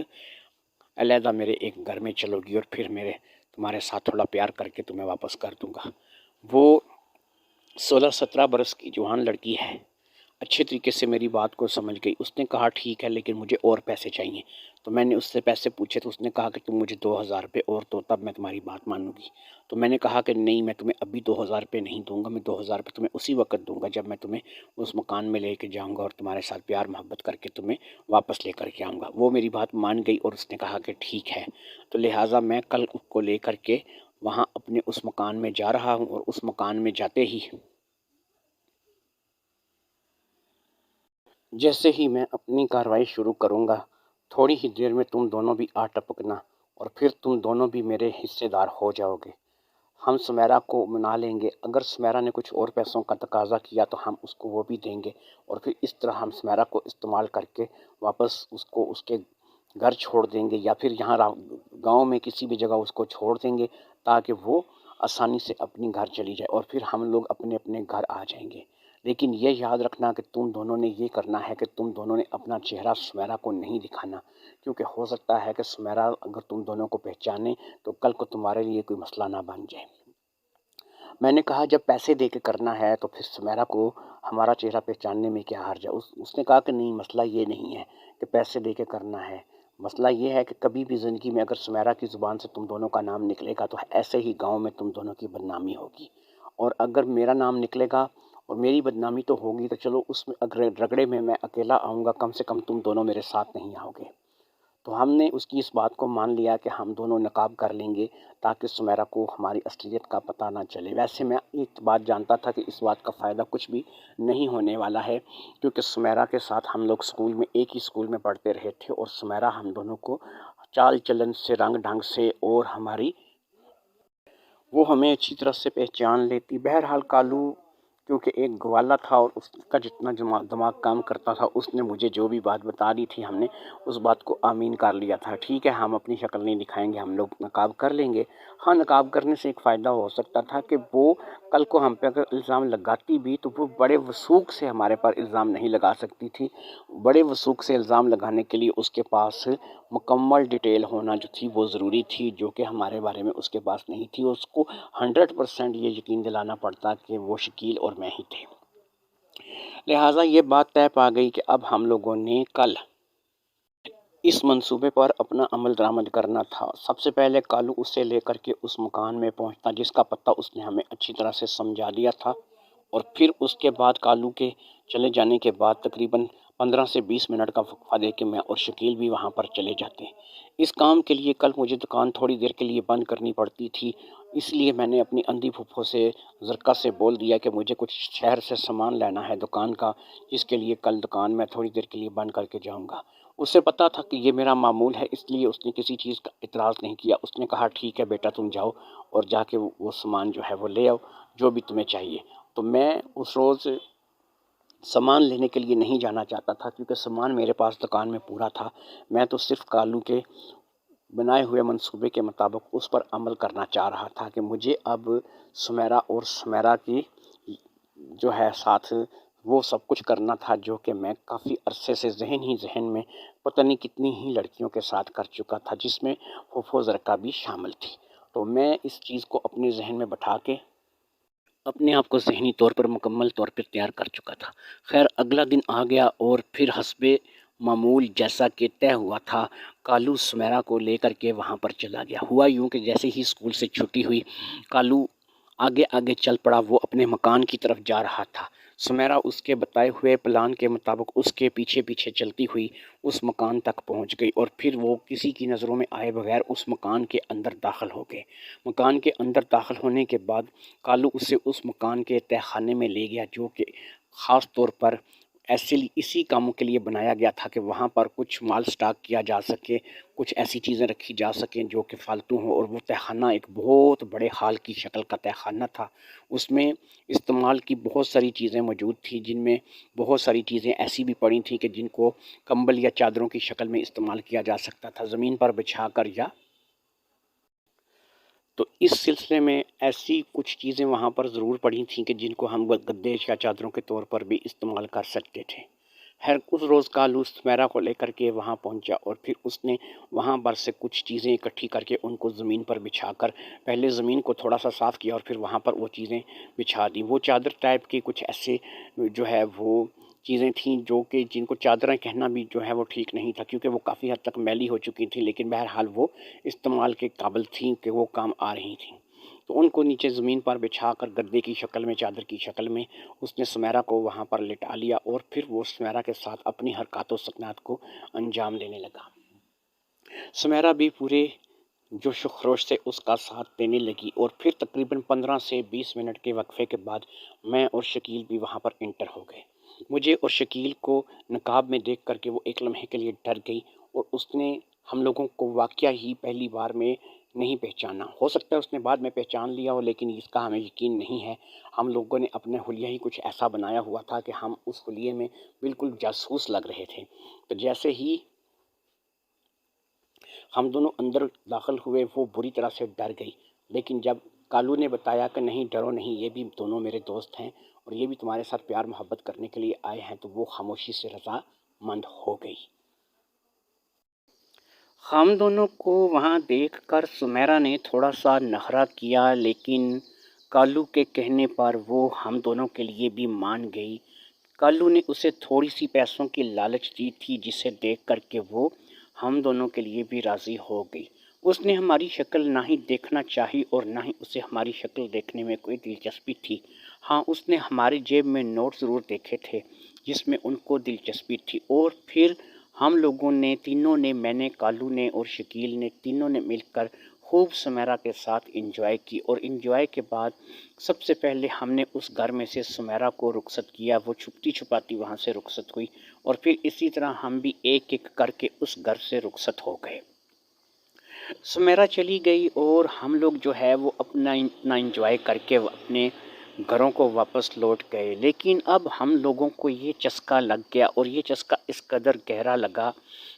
علیحدہ میرے ایک گھر میں چلو گی اور پھر تمہارے ساتھ تھوڑا پیار کر کے تمہیں واپس کر دوں گا۔ وہ 16-17 برس کی جوان لڑکی ہے، اچھے طریقے سے میری بات کو سمجھ گئی۔ اس نے کہا ٹھیک ہے لیکن مجھے اور پیسے چاہیے۔ تو میں نے اس سے پیسے پوچھے تو اس نے کہا کہ تم مجھے 2000 روپے اور دو تب میں تمہاری بات مانوں گی۔ تو میں نے کہا کہ نہیں، میں تمہیں ابھی 2000 روپے نہیں دوں گا، میں 2000 روپے تمہیں اسی وقت دوں گا جب میں تمہیں اس مکان میں لے کے جاؤں گا اور تمہارے ساتھ پیار محبت کر کے تمہیں واپس لے کر کے آؤں گا۔ وہ میری بات مان گئی اور اس نے کہا کہ ٹھیک ہے۔ تو لہٰذا میں کل اس کو لے کر کے وہاں اپنے اس مکان میں جا رہا ہوں، اور اس مکان میں جاتے ہی جیسے ہی میں اپنی کارروائی شروع کروں گا تھوڑی ہی دیر میں تم دونوں بھی آ ٹپکنا، اور پھر تم دونوں بھی میرے حصے دار ہو جاؤ گے۔ ہم سمیرہ کو منا لیں گے، اگر سمیرہ نے کچھ اور پیسوں کا تقاضا کیا تو ہم اس کو وہ بھی دیں گے، اور پھر اس طرح ہم سمیرہ کو استعمال کر کے واپس اس کو اس کے گھر چھوڑ دیں گے، یا پھر یہاں گاؤں میں کسی بھی جگہ اس کو چھوڑ دیں گے تاکہ وہ آسانی سے اپنی گھر چلی جائے، اور پھر ہم لوگ اپنے اپنے گھر آ جائیں گے۔ لیکن یہ یاد رکھنا کہ تم دونوں نے یہ کرنا ہے کہ تم دونوں نے اپنا چہرہ سمیرہ کو نہیں دکھانا، کیونکہ ہو سکتا ہے کہ سمیرہ اگر تم دونوں کو پہچانے تو کل کو تمہارے لیے کوئی مسئلہ نہ بن جائے۔ میں نے کہا جب پیسے دے کے کرنا ہے تو پھر سمیرہ کو ہمارا چہرہ پہچاننے میں کیا حرج ہے؟ اس نے کہا کہ نہیں، مسئلہ یہ نہیں ہے کہ پیسے دے کے کرنا ہے، مسئلہ یہ ہے کہ کبھی بھی زندگی میں اگر سمیرہ کی زبان سے تم دونوں کا نام نکلے گا تو ایسے ہی گاؤں میں تم دونوں کی بدنامی ہوگی، اور اگر میرا نام نکلے گا اور میری بدنامی تو ہوگی تو چلو اس میں اگر رگڑے میں اکیلا آؤں گا، کم سے کم تم دونوں میرے ساتھ نہیں آؤ گے۔ تو ہم نے اس کی اس بات کو مان لیا کہ ہم دونوں نقاب کر لیں گے تاکہ سمیرہ کو ہماری اصلیت کا پتہ نہ چلے۔ ویسے میں ایک بات جانتا تھا کہ اس بات کا فائدہ کچھ بھی نہیں ہونے والا ہے، کیونکہ سمیرہ کے ساتھ ہم لوگ اسکول میں ایک ہی اسکول میں پڑھتے رہے تھے، اور سمیرہ ہم دونوں کو چال چلن سے، رنگ ڈھنگ سے، اور وہ ہمیں اچھی طرح سے پہچان لیتی۔ بہرحال کالو کیونکہ ایک گوالا تھا اور اس کا جتنا دماغ کام کرتا تھا، اس نے مجھے جو بھی بات بتا دی تھی، ہم نے اس بات کو آمین کر لیا تھا۔ ٹھیک ہے، ہم اپنی شکل نہیں دکھائیں گے، ہم لوگ نقاب کر لیں گے۔ ہاں، نقاب کرنے سے ایک فائدہ ہو سکتا تھا کہ وہ کل کو ہم پہ اگر الزام لگاتی بھی تو وہ بڑے وثوق سے ہمارے پر الزام نہیں لگا سکتی تھی۔ بڑے وثوق سے الزام لگانے کے لیے اس کے پاس مکمل ڈیٹیل ہونا جو تھی وہ ضروری تھی، جو کہ ہمارے بارے میں اس کے پاس نہیں تھی۔ اس کو 100% یہ یقین دلانا پڑتا کہ وہ شکیل اور میں ہی تھے۔ لہٰذا یہ بات طے پا گئی کہ اب ہم لوگوں نے کل اس منصوبے پر اپنا عمل درآمد کرنا تھا۔ سب سے پہلے کالو اسے لے کر کے اس مکان میں پہنچتا جس کا پتہ اس نے ہمیں اچھی طرح سے سمجھا دیا تھا، اور پھر اس کے بعد کالو کے چلے جانے کے بعد تقریباً 15 سے 20 منٹ کا وقفہ دے کے میں اور شکیل بھی وہاں پر چلے جاتے۔ اس کام کے لیے کل مجھے دکان تھوڑی دیر کے لیے بند کرنی پڑتی تھی، اس لیے میں نے اپنی اندھی پھپھو سے زرکا سے بول دیا کہ مجھے کچھ شہر سے سامان لینا ہے دکان کا، جس کے لیے کل دکان میں تھوڑی دیر کے لیے بند کر کے جاؤں گا۔ اسے پتا تھا کہ یہ میرا معمول ہے، اس لیے اس نے کسی چیز کا اعتراض نہیں کیا۔ اس نے کہا ٹھیک ہے بیٹا، تم جاؤ اور جا کے وہ سامان جو ہے وہ لے آؤ جو بھی تمہیں چاہیے۔ تو میں اس روز سامان لینے کے لیے نہیں جانا چاہتا تھا، کیونکہ سامان میرے پاس دکان میں پورا تھا۔ میں تو صرف کالو کے بنائے ہوئے منصوبے کے مطابق اس پر عمل کرنا چاہ رہا تھا کہ مجھے اب سمیرہ اور سمیرہ کی جو ہے ساتھ وہ سب کچھ کرنا تھا جو کہ میں کافی عرصے سے ذہن میں پتہ نہیں کتنی ہی لڑکیوں کے ساتھ کر چکا تھا، جس میں پھوپھو زرکا بھی شامل تھی۔ تو میں اس چیز کو اپنے ذہن میں بٹھا کے اپنے آپ کو ذہنی طور پر مکمل طور پر تیار کر چکا تھا۔ خیر، اگلا دن آ گیا اور پھر حسب معمول جیسا کہ طے ہوا تھا، کالو سمیرہ کو لے کر کے وہاں پر چلا گیا۔ ہوا یوں کہ جیسے ہی اسکول سے چھٹی ہوئی، کالو آگے آگے چل پڑا، وہ اپنے مکان کی طرف جا رہا تھا۔ سمیرہ اس کے بتائے ہوئے پلان کے مطابق اس کے پیچھے پیچھے چلتی ہوئی اس مکان تک پہنچ گئی، اور پھر وہ کسی کی نظروں میں آئے بغیر اس مکان کے اندر داخل ہو گئے۔ مکان کے اندر داخل ہونے کے بعد کالو اسے اس مکان کے تہہ خانے میں لے گیا، جو کہ خاص طور پر اسی کاموں کے لیے بنایا گیا تھا کہ وہاں پر کچھ مال سٹاک کیا جا سکے، کچھ ایسی چیزیں رکھی جا سکیں جو کہ فالتو ہوں، اور وہ تہہ خانہ ایک بہت بڑے ہال کی شکل کا تہہ خانہ تھا۔ اس میں استعمال کی بہت ساری چیزیں موجود تھیں، جن میں بہت ساری چیزیں ایسی بھی پڑی تھیں کہ جن کو کمبل یا چادروں کی شکل میں استعمال کیا جا سکتا تھا، زمین پر بچھا کر یا تو اس سلسلے میں ایسی کچھ چیزیں وہاں پر ضرور پڑی تھیں کہ جن کو ہم گدے یا چادروں کے طور پر بھی استعمال کر سکتے تھے۔ خیر، اس روز کالو سمیرہ کو لے کر کے وہاں پہنچا، اور پھر اس نے وہاں پر سے کچھ چیزیں اکٹھی کر کے ان کو زمین پر بچھا کر پہلے زمین کو تھوڑا سا صاف کیا، اور پھر وہاں پر وہ چیزیں بچھا دیں۔ وہ چادر ٹائپ کی کچھ ایسے جو ہے وہ چیزیں تھیں جو کہ جن کو چادریں کہنا بھی جو ہے وہ ٹھیک نہیں تھا، کیونکہ وہ کافی حد تک میلی ہو چکی تھیں، لیکن بہرحال وہ استعمال کے قابل تھیں کہ وہ کام آ رہی تھیں۔ تو ان کو نیچے زمین پر بچھا کر گدے کی شکل میں، چادر کی شکل میں اس نے سمیرہ کو وہاں پر لٹا لیا، اور پھر وہ سمیرہ کے ساتھ اپنی حرکات و سکنات کو انجام دینے لگا۔ سمیرہ بھی پورے جوش و خروش سے اس کا ساتھ دینے لگی، اور پھر تقریباً 15 سے 20 منٹ کے وقفے کے بعد میں اور شکیل بھی وہاں پر انٹر ہو گئے۔ مجھے اور شکیل کو نقاب میں دیکھ کر کے وہ ایک لمحے کے لیے ڈر گئی، اور اس نے ہم لوگوں کو واقعہ ہی پہلی بار میں نہیں پہچانا۔ ہو سکتا ہے اس نے بعد میں پہچان لیا ہو، لیکن اس کا ہمیں یقین نہیں ہے۔ ہم لوگوں نے اپنا حلیہ ہی کچھ ایسا بنایا ہوا تھا کہ ہم اس حلیے میں بالکل جاسوس لگ رہے تھے۔ تو جیسے ہی ہم دونوں اندر داخل ہوئے وہ بری طرح سے ڈر گئی، لیکن جب کالو نے بتایا کہ نہیں ڈرو نہیں، یہ بھی دونوں میرے دوست ہیں اور یہ بھی تمہارے ساتھ پیار محبت کرنے کے لیے آئے ہیں، تو وہ خاموشی سے رضا مند ہو گئی۔ ہم دونوں کو وہاں دیکھ کر سمیرا نے تھوڑا سا نخرہ کیا، لیکن کالو کے کہنے پر وہ ہم دونوں کے لیے بھی مان گئی۔ کالو نے اسے تھوڑی سی پیسوں کی لالچ دی تھی، جسے دیکھ کر کے وہ ہم دونوں کے لیے بھی راضی ہو گئی۔ اس نے ہماری شکل نہ ہی دیکھنا چاہی اور نہ ہی اسے ہماری شکل دیکھنے میں کوئی دلچسپی تھی۔ ہاں، اس نے ہماری جیب میں نوٹ ضرور دیکھے تھے جس میں ان کو دلچسپی تھی، اور پھر ہم لوگوں نے تینوں نے، میں نے، کالو نے اور شکیل نے، تینوں نے مل کر خوب سمیرا کے ساتھ انجوائے کی، اور انجوائے کے بعد سب سے پہلے ہم نے اس گھر میں سے سمیرا کو رخصت کیا۔ وہ چھپتی چھپاتی وہاں سے رخصت ہوئی اور پھر اسی طرح ہم بھی ایک ایک کر کے اس گھر سے رخصت ہو گئے۔ سمیرا چلی گئی اور ہم لوگ جو ہے وہ اپنا انجوائے کر کے اپنے گھروں کو واپس لوٹ گئے، لیکن اب ہم لوگوں کو یہ چسکا لگ گیا، اور یہ چسکا اس قدر گہرا لگا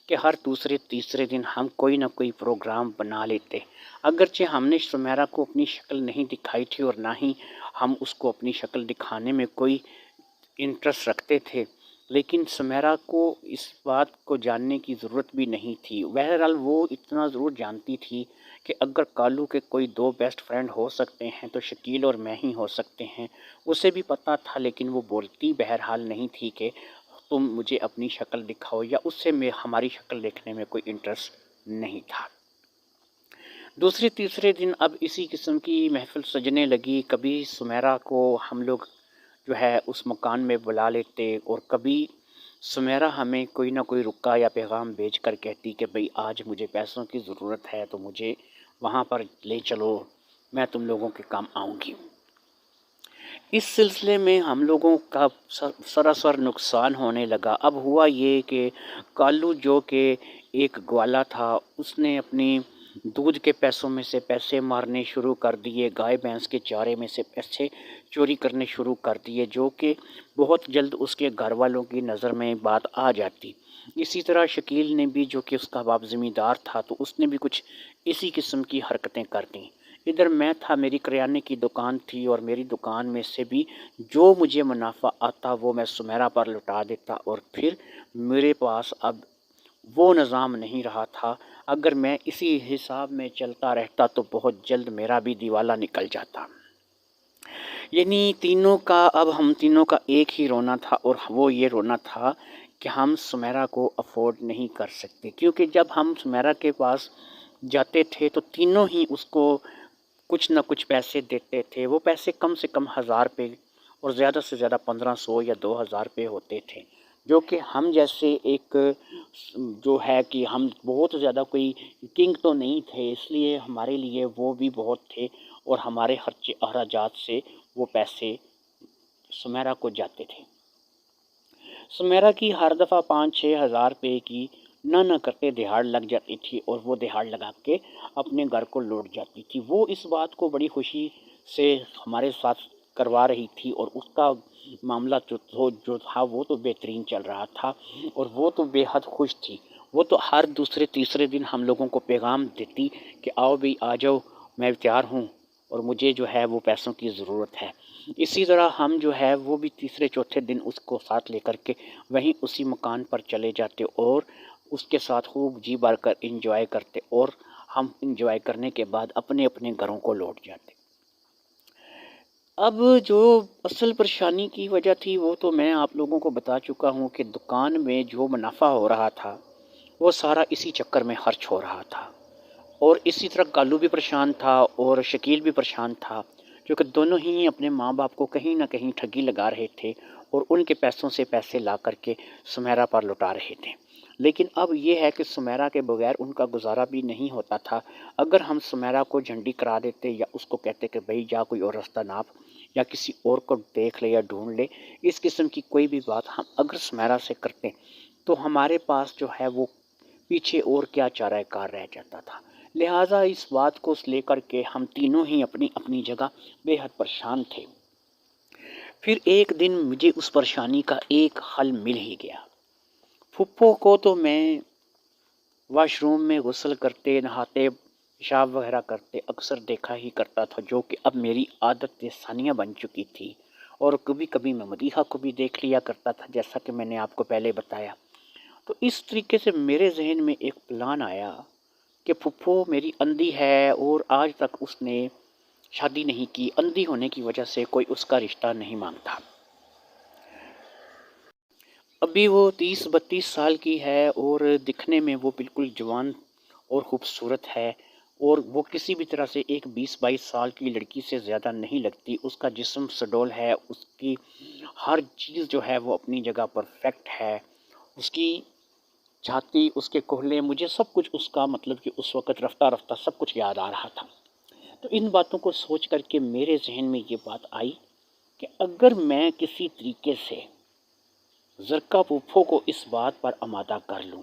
کہ ہر دوسرے تیسرے دن ہم کوئی نہ کوئی پروگرام بنا لیتے۔ اگرچہ ہم نے سمیرا کو اپنی شکل نہیں دکھائی تھی اور نہ ہی ہم اس کو اپنی شکل دکھانے میں کوئی انٹرسٹ رکھتے تھے، لیکن سمیرا کو اس بات کو جاننے کی ضرورت بھی نہیں تھی۔ بہرحال وہ اتنا ضرور جانتی تھی کہ اگر کالو کے کوئی دو بیسٹ فرینڈ ہو سکتے ہیں تو شکیل اور میں ہی ہو سکتے ہیں۔ اسے بھی پتہ تھا، لیکن وہ بولتی بہرحال نہیں تھی کہ تم مجھے اپنی شکل دکھاؤ، یا اس سے ہماری شکل دیکھنے میں کوئی انٹرسٹ نہیں تھا۔ دوسرے تیسرے دن اب اسی قسم کی محفل سجنے لگی۔ کبھی سمیرا کو ہم لوگ جو ہے اس مکان میں بلا لیتے، اور کبھی سمیرا ہمیں کوئی نہ کوئی رکا یا پیغام بھیج کر کہتی کہ بھئی آج مجھے پیسوں کی ضرورت ہے تو مجھے وہاں پر لے چلو، میں تم لوگوں کے کام آؤں گی۔ اس سلسلے میں ہم لوگوں کا سراسر نقصان ہونے لگا۔ اب ہوا یہ کہ کالو جو کہ ایک گوالا تھا، اس نے اپنی دودھ کے پیسوں میں سے پیسے مارنے شروع کر دیے، گائے بھینس کے چارے میں سے پیسے چوری کرنے شروع کر دیے، جو کہ بہت جلد اس کے گھر والوں کی نظر میں بات آ جاتی۔ اسی طرح شکیل نے بھی، جو کہ اس کا باپ زمیندار تھا، تو اس نے بھی کچھ اسی قسم کی حرکتیں کر دیں۔ ادھر میں تھا، میری کریانے کی دکان تھی، اور میری دکان میں سے بھی جو مجھے منافع آتا وہ میں سمیرا پر لٹا دیتا، اور پھر میرے پاس اب وہ نظام نہیں رہا تھا۔ اگر میں اسی حساب میں چلتا رہتا تو بہت جلد میرا بھی دیوالا نکل جاتا۔ یعنی ہم تینوں کا ایک ہی رونا تھا، اور وہ یہ رونا تھا کہ ہم سمیرا کو افورڈ نہیں کر سکتے، کیونکہ جب ہم سمیرا کے پاس جاتے تھے تو تینوں ہی اس کو کچھ نہ کچھ پیسے دیتے تھے۔ وہ پیسے کم سے کم 1000 روپے اور زیادہ سے زیادہ 1500 یا 2000 روپے ہوتے تھے، جو کہ ہم جیسے ایک جو ہے کہ ہم بہت زیادہ کوئی کنگ تو نہیں تھے، اس لیے ہمارے لیے وہ بھی بہت تھے، اور ہمارے خرچے اخراجات سے وہ پیسے سمیرا کو جاتے تھے۔ سمیرا کی ہر دفعہ 5-6 ہزار روپے کی نہ کرتے دہاڑ لگ جاتی تھی، اور وہ دہاڑ لگا کے اپنے گھر کو لوٹ جاتی تھی۔ وہ اس بات کو بڑی خوشی سے ہمارے ساتھ کروا رہی تھی، اور اس کا معاملہ جو تھا وہ تو بہترین چل رہا تھا، اور وہ تو بے حد خوش تھی۔ وہ تو ہر دوسرے تیسرے دن ہم لوگوں کو پیغام دیتی کہ آؤ بھی آ جاؤ، میں تیار ہوں اور مجھے جو ہے وہ پیسوں کی ضرورت ہے۔ اسی طرح ہم جو ہے وہ بھی تیسرے چوتھے دن اس کو ساتھ لے کر کے وہیں اسی مکان پر چلے جاتے، اور اس کے ساتھ خوب جی بھر کر انجوائے کرتے، اور ہم انجوائے کرنے کے بعد اپنے اپنے گھروں کو لوٹ جاتے۔ اب جو اصل پریشانی کی وجہ تھی وہ تو میں آپ لوگوں کو بتا چکا ہوں کہ دکان میں جو منافع ہو رہا تھا وہ سارا اسی چکر میں خرچ ہو رہا تھا، اور اسی طرح کالو بھی پریشان تھا اور شکیل بھی پریشان تھا، کیونکہ دونوں ہی اپنے ماں باپ کو کہیں نہ کہیں ٹھگی لگا رہے تھے، اور ان کے پیسوں سے پیسے لا کر کے سمیرا پر لٹا رہے تھے۔ لیکن اب یہ ہے کہ سمیرا کے بغیر ان کا گزارا بھی نہیں ہوتا تھا۔ اگر ہم سمیرا کو جھنڈی کرا دیتے، یا اس کو کہتے کہ بھئی جا کوئی اور راستہ ناپ، یا کسی اور کو دیکھ لے یا ڈھونڈ لے، اس قسم کی کوئی بھی بات ہم اگر سمیرا سے کرتے تو ہمارے پاس جو ہے وہ پیچھے اور کیا چارہ کار رہ جاتا تھا۔ لہٰذا اس بات کو لے کر کے ہم تینوں ہی اپنی اپنی جگہ بے حد پریشان تھے۔ پھر ایک دن مجھے اس پریشانی کا ایک حل مل ہی گیا۔ پھپھو کو تو میں واش روم میں غسل کرتے، نہاتے، پیشاب وغیرہ کرتے اکثر دیکھا ہی کرتا تھا، جو کہ اب میری عادت ثانیہ بن چکی تھی، اور کبھی کبھی میں مدیحہ کو بھی دیکھ لیا کرتا تھا، جیسا کہ میں نے آپ کو پہلے بتایا۔ تو اس طریقے سے میرے ذہن میں ایک پلان آیا کہ پھپھو میری اندھی ہے اور آج تک اس نے شادی نہیں کی، اندھی ہونے کی وجہ سے کوئی اس کا رشتہ نہیں مانگتا۔ ابھی وہ 30-32 سال کی ہے اور دکھنے میں وہ بالکل جوان اور خوبصورت ہے، اور وہ کسی بھی طرح سے ایک 20-22 سال کی لڑکی سے زیادہ نہیں لگتی۔ اس کا جسم سڈول ہے، اس کی ہر چیز جو ہے وہ اپنی جگہ پرفیکٹ ہے، اس کی چھاتی، اس کے کوہلے، مجھے سب کچھ اس کا مطلب کہ اس وقت رفتہ رفتہ سب کچھ یاد آ رہا تھا۔ تو ان باتوں کو سوچ کر کے میرے ذہن میں یہ بات آئی کہ اگر میں کسی طریقے سے زرکا پھپھو کو اس بات پر آمادہ کر لوں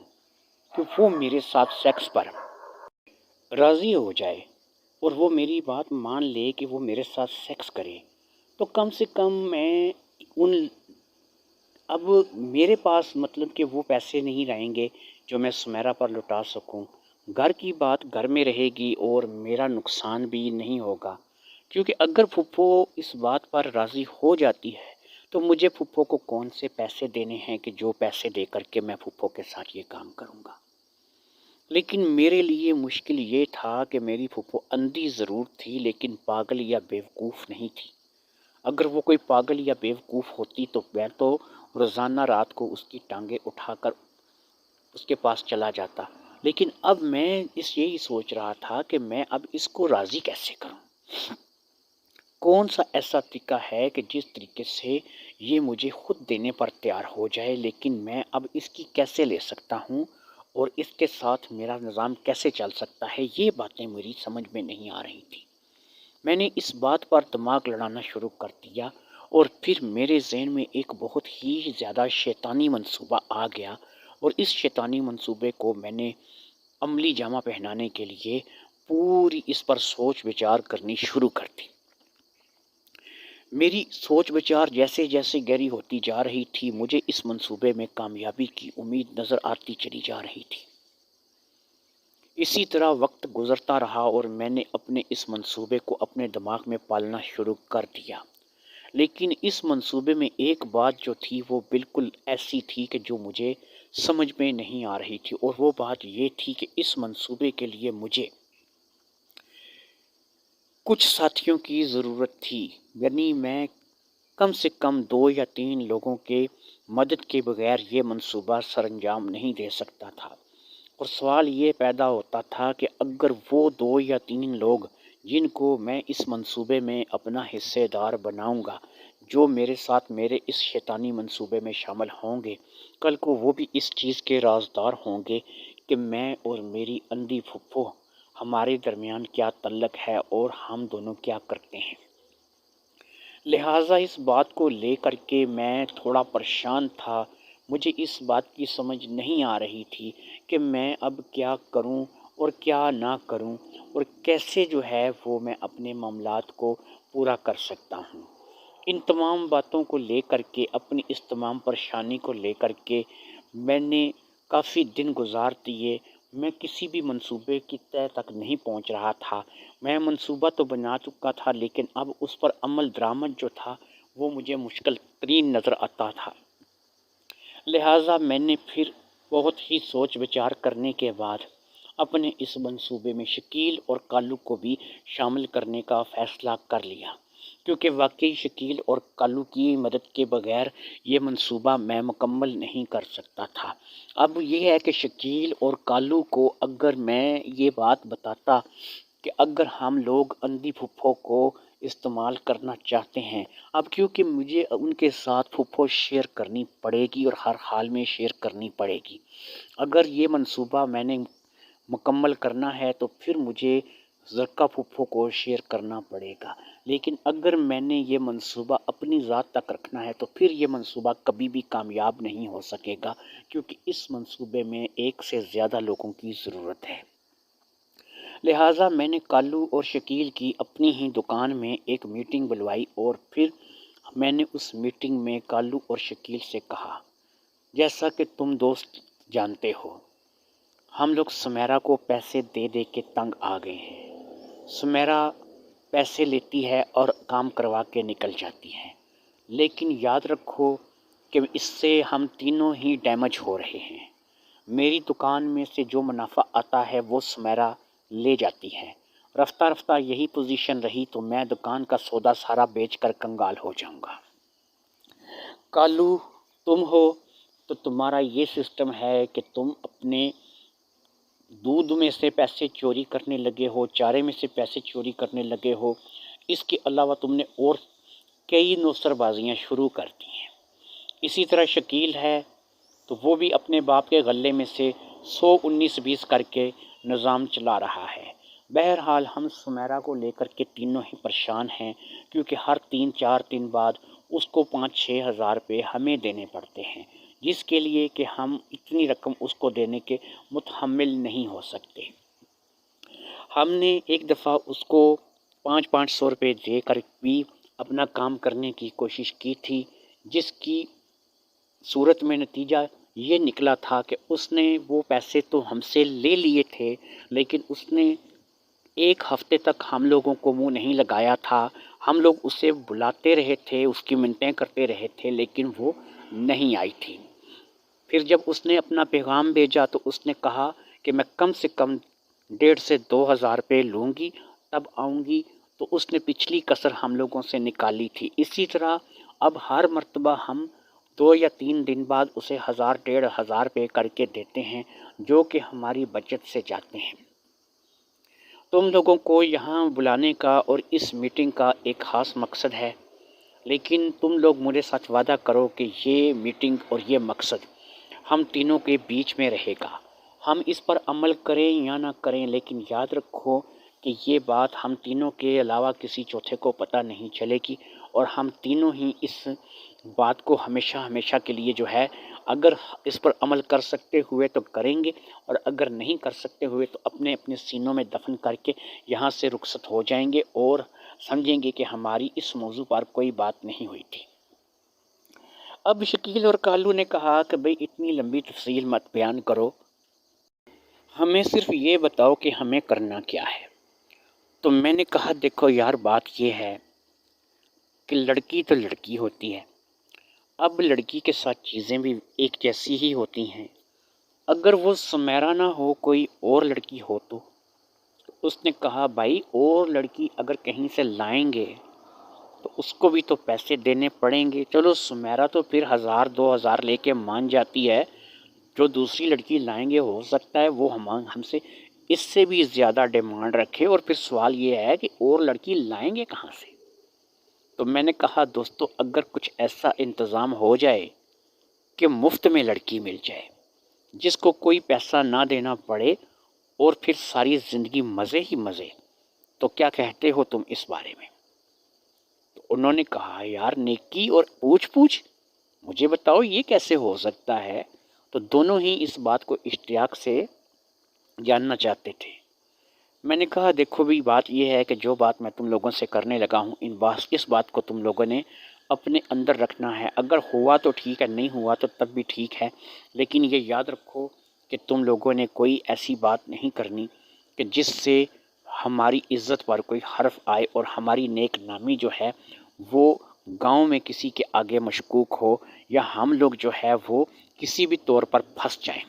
کہ وہ میرے ساتھ سیکس پر راضی ہو جائے اور وہ میری بات مان لے کہ وہ میرے ساتھ سیکس کرے، تو کم سے کم میں ان اب میرے پاس مطلب کہ وہ پیسے نہیں رہیں گے جو میں سمیرا پر لٹا سکوں، گھر کی بات گھر میں رہے گی اور میرا نقصان بھی نہیں ہوگا، کیونکہ اگر پھپھو اس بات پر راضی ہو جاتی ہے تو مجھے پھپھو کو کون سے پیسے دینے ہیں کہ جو پیسے دے کر کے میں پھپھو کے ساتھ یہ کام کروں گا۔ لیکن میرے لیے مشکل یہ تھا کہ میری پھپھو اندھی ضرور تھی لیکن پاگل یا بیوقوف نہیں تھی۔ اگر وہ کوئی پاگل یا بیوقوف ہوتی تو میں تو روزانہ رات کو اس کی ٹانگیں اٹھا کر اس کے پاس چلا جاتا، لیکن اب میں یہی سوچ رہا تھا کہ میں اب اس کو راضی کیسے کروں، کون سا ایسا طریقہ ہے کہ جس طریقے سے یہ مجھے خود دینے پر تیار ہو جائے، لیکن میں اب اس کی کیسے لے سکتا ہوں اور اس کے ساتھ میرا نظام کیسے چل سکتا ہے، یہ باتیں میری سمجھ میں نہیں آ رہی تھی۔ میں نے اس بات پر دماغ لڑانا شروع کر دیا اور پھر میرے ذہن میں ایک بہت ہی زیادہ شیطانی منصوبہ آ گیا، اور اس شیطانی منصوبے کو میں نے عملی جامہ پہنانے کے لیے پوری اس پر سوچ بچار کرنی شروع کر دی۔ میری سوچ بچار جیسے جیسے گہری ہوتی جا رہی تھی، مجھے اس منصوبے میں کامیابی کی امید نظر آتی چلی جا رہی تھی۔ اسی طرح وقت گزرتا رہا اور میں نے اپنے اس منصوبے کو اپنے دماغ میں پالنا شروع کر دیا، لیکن اس منصوبے میں ایک بات جو تھی وہ بالکل ایسی تھی کہ جو مجھے سمجھ میں نہیں آ رہی تھی، اور وہ بات یہ تھی کہ اس منصوبے کے لیے مجھے کچھ ساتھیوں کی ضرورت تھی، یعنی میں کم سے کم 2 یا 3 لوگوں کے مدد کے بغیر یہ منصوبہ سر انجام نہیں دے سکتا تھا، اور سوال یہ پیدا ہوتا تھا کہ اگر وہ 2 یا 3 لوگ جن کو میں اس منصوبے میں اپنا حصے دار بناؤں گا، جو میرے ساتھ میرے اس شیطانی منصوبے میں شامل ہوں گے، کل کو وہ بھی اس چیز کے رازدار ہوں گے کہ میں اور میری اندھی پھپھو ہمارے درمیان کیا تعلق ہے اور ہم دونوں کیا کرتے ہیں۔ لہٰذا اس بات کو لے کر کے میں تھوڑا پریشان تھا، مجھے اس بات کی سمجھ نہیں آ رہی تھی کہ میں اب کیا کروں اور کیا نہ کروں، اور کیسے جو ہے وہ میں اپنے معاملات کو پورا کر سکتا ہوں۔ ان تمام باتوں کو لے کر کے، اپنی اس تمام پریشانی کو لے کر کے میں نے کافی دن گزار دیے، میں کسی بھی منصوبے کی تہہ تک نہیں پہنچ رہا تھا۔ میں منصوبہ تو بنا چکا تھا لیکن اب اس پر عمل درآمد جو تھا وہ مجھے مشکل ترین نظر آتا تھا۔ لہٰذا میں نے پھر بہت ہی سوچ بچار کرنے کے بعد اپنے اس منصوبے میں شکیل اور کالو کو بھی شامل کرنے کا فیصلہ کر لیا، کیونکہ واقعی شکیل اور کالو کی مدد کے بغیر یہ منصوبہ میں مکمل نہیں کر سکتا تھا۔ اب یہ ہے کہ شکیل اور کالو کو اگر میں یہ بات بتاتا کہ اگر ہم لوگ اندھی پھپھو کو استعمال کرنا چاہتے ہیں، اب کیونکہ مجھے ان کے ساتھ پھپھو شیئر کرنی پڑے گی اور ہر حال میں شیئر کرنی پڑے گی، اگر یہ منصوبہ میں نے مکمل کرنا ہے تو پھر مجھے زرکا پھپھو کو شیئر کرنا پڑے گا، لیکن اگر میں نے یہ منصوبہ اپنی ذات تک رکھنا ہے تو پھر یہ منصوبہ کبھی بھی کامیاب نہیں ہو سکے گا، کیونکہ اس منصوبے میں ایک سے زیادہ لوگوں کی ضرورت ہے۔ لہٰذا میں نے کالو اور شکیل کی اپنی ہی دکان میں ایک میٹنگ بلوائی اور پھر میں نے اس میٹنگ میں کالو اور شکیل سے کہا، جیسا کہ تم دوست جانتے ہو، ہم لوگ سمیرا کو پیسے دے دے کے تنگ آ گئے ہیں۔ سمیرا پیسے لیتی ہے اور کام کروا کے نکل جاتی ہے، لیکن یاد رکھو کہ اس سے ہم تینوں ہی ڈیمیج ہو رہے ہیں۔ میری دکان میں سے جو منافع آتا ہے وہ سمیرا لے جاتی ہے۔ رفتہ رفتہ یہی پوزیشن رہی تو میں دکان کا سودا سارا بیچ کر کنگال ہو جاؤں گا۔ کالو تم ہو تو تمہارا یہ سسٹم ہے کہ تم اپنے دودھ میں سے پیسے چوری کرنے لگے ہو، چارے میں سے پیسے چوری کرنے لگے ہو۔ اس کے علاوہ تم نے اور کئی نوسر بازیاں شروع کر دی ہیں۔ اسی طرح شکیل ہے تو وہ بھی اپنے باپ کے غلے میں سے 100 19 20 کر کے نظام چلا رہا ہے۔ بہرحال ہم سمیرا کو لے کر کے تینوں ہی پریشان ہیں، کیونکہ ہر 3-4 دن بعد اس کو 5-6 ہزار روپے ہمیں دینے پڑتے ہیں، جس کے لیے کہ ہم اتنی رقم اس کو دینے کے متحمل نہیں ہو سکتے۔ ہم نے ایک دفعہ اس کو 500 روپے دے کر بھی اپنا کام کرنے کی کوشش کی تھی، جس کی صورت میں نتیجہ یہ نکلا تھا کہ اس نے وہ پیسے تو ہم سے لے لیے تھے، لیکن اس نے ایک ہفتے تک ہم لوگوں کو منہ نہیں لگایا تھا۔ ہم لوگ اسے بلاتے رہے تھے، اس کی منتیں کرتے رہے تھے، لیکن وہ نہیں آئی تھی۔ پھر جب اس نے اپنا پیغام بھیجا تو اس نے کہا کہ میں کم سے کم 1.5 سے 2 ہزار روپے لوں گی، تب آؤں گی۔ تو اس نے پچھلی کسر ہم لوگوں سے نکالی تھی۔ اسی طرح اب ہر مرتبہ ہم 2 یا 3 دن بعد اسے 1000 1.5 ہزار روپے کر کے دیتے ہیں، جو کہ ہماری بچت سے جاتے ہیں۔ تم لوگوں کو یہاں بلانے کا اور اس میٹنگ کا ایک خاص مقصد ہے، لیکن تم لوگ میرے ساتھ وعدہ کرو کہ یہ میٹنگ اور یہ مقصد ہم تینوں کے بیچ میں رہے گا۔ ہم اس پر عمل کریں یا نہ کریں، لیکن یاد رکھو کہ یہ بات ہم تینوں کے علاوہ کسی چوتھے کو پتہ نہیں چلے گی، اور ہم تینوں ہی اس بات کو ہمیشہ ہمیشہ کے لیے جو ہے، اگر اس پر عمل کر سکتے ہوئے تو کریں گے، اور اگر نہیں کر سکتے ہوئے تو اپنے اپنے سینوں میں دفن کر کے یہاں سے رخصت ہو جائیں گے اور سمجھیں گے کہ ہماری اس موضوع پر کوئی بات نہیں ہوئی تھی۔ اب شکیل اور کالو نے کہا کہ بھئی اتنی لمبی تفصیل مت بیان کرو، ہمیں صرف یہ بتاؤ کہ ہمیں کرنا کیا ہے۔ تو میں نے کہا دیکھو یار، بات یہ ہے کہ لڑکی تو لڑکی ہوتی ہے، اب لڑکی کے ساتھ چیزیں بھی ایک جیسی ہی ہوتی ہیں۔ اگر وہ سمیرا نہ ہو، کوئی اور لڑکی ہو تو اس نے کہا بھائی اور لڑکی اگر کہیں سے لائیں گے تو اس کو بھی تو پیسے دینے پڑیں گے۔ چلو سمیرا تو پھر 1000 2000 لے کے مان جاتی ہے، جو دوسری لڑکی لائیں گے ہو سکتا ہے وہ ہم سے اس سے بھی زیادہ ڈیمانڈ رکھے، اور پھر سوال یہ ہے کہ اور لڑکی لائیں گے کہاں سے؟ تو میں نے کہا دوستو، اگر کچھ ایسا انتظام ہو جائے کہ مفت میں لڑکی مل جائے، جس کو کوئی پیسہ نہ دینا پڑے، اور پھر ساری زندگی مزے ہی مزے، تو کیا کہتے ہو تم اس بارے میں؟ تو انہوں نے کہا یار، نیکی اور پوچھ پوچھ، مجھے بتاؤ یہ کیسے ہو سکتا ہے؟ تو دونوں ہی اس بات کو اشتیاق سے جاننا چاہتے تھے۔ میں نے کہا دیکھو بھی، بات یہ ہے کہ جو بات میں تم لوگوں سے کرنے لگا ہوں، اس بات کو تم لوگوں نے اپنے اندر رکھنا ہے۔ اگر ہوا تو ٹھیک ہے، نہیں ہوا تو تب بھی ٹھیک ہے، لیکن یہ یاد رکھو کہ تم لوگوں نے کوئی ایسی بات نہیں کرنی کہ جس سے ہماری عزت پر کوئی حرف آئے اور ہماری نیک نامی جو ہے وہ گاؤں میں کسی کے آگے مشکوک ہو، یا ہم لوگ جو ہے وہ کسی بھی طور پر پھنس جائیں۔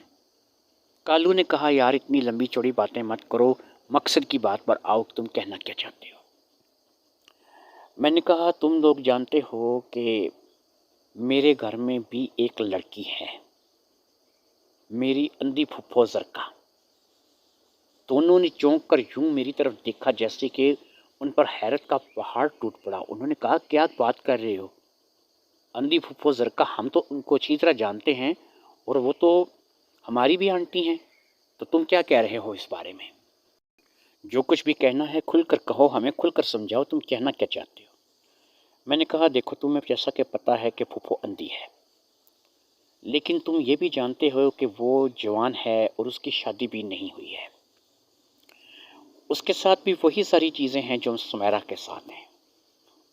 کالو نے کہا یار اتنی لمبی چوڑی باتیں مت کرو، مقصد کی بات پر آؤ، تم کہنا کیا چاہتے ہو؟ میں نے کہا تم لوگ جانتے ہو کہ میرے گھر میں بھی ایک لڑکی ہے، میری اندھی پھپھو زرکا۔ دونوں نے چونک کر یوں میری طرف دیکھا جیسے کہ ان پر حیرت کا پہاڑ ٹوٹ پڑا۔ انہوں نے کہا کیا بات کر رہے ہو؟ اندھی پھپھو زرکا، ہم تو ان کو اچھی طرح جانتے ہیں، اور وہ تو ہماری بھی آنٹی ہیں، تو تم کیا کہہ رہے ہو اس بارے میں؟ جو کچھ بھی کہنا ہے کھل کر کہو، ہمیں کھل کر سمجھاؤ، تم کہنا کیا چاہتے ہو؟ میں نے کہا دیکھو تمہیں جیسا کہ پتہ ہے کہ پھپھو اندھی ہے، لیکن تم یہ بھی جانتے ہو کہ وہ جوان ہے اور اس کی شادی بھی نہیں ہوئی ہے۔ اس کے ساتھ بھی وہی ساری چیزیں ہیں جو سمیرہ کے ساتھ ہیں،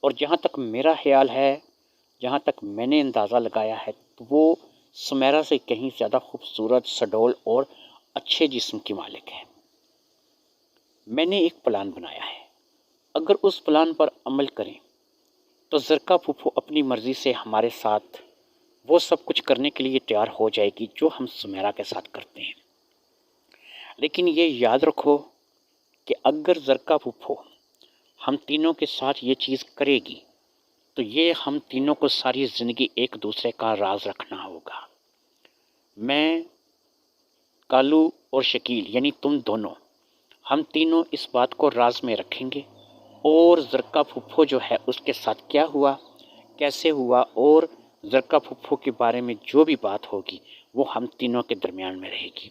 اور جہاں تک میرا خیال ہے، جہاں تک میں نے اندازہ لگایا ہے، تو وہ سمیرہ سے کہیں زیادہ خوبصورت، سڈول اور اچھے جسم کی مالک ہے۔ میں نے ایک پلان بنایا ہے، اگر اس پلان پر عمل کریں تو زرکا پھوپھو اپنی مرضی سے ہمارے ساتھ وہ سب کچھ کرنے کے لیے تیار ہو جائے گی جو ہم سمیرہ کے ساتھ کرتے ہیں۔ لیکن یہ یاد رکھو کہ اگر زرکا پھوپھو ہم تینوں کے ساتھ یہ چیز کرے گی تو یہ ہم تینوں کو ساری زندگی ایک دوسرے کا راز رکھنا ہوگا۔ میں، کالو اور شکیل یعنی تم دونوں، ہم تینوں اس بات کو راز میں رکھیں گے، اور زرکا پھوپھو جو ہے اس کے ساتھ کیا ہوا، کیسے ہوا، اور زرکا پھوپھو کے بارے میں جو بھی بات ہوگی وہ ہم تینوں کے درمیان میں رہے گی۔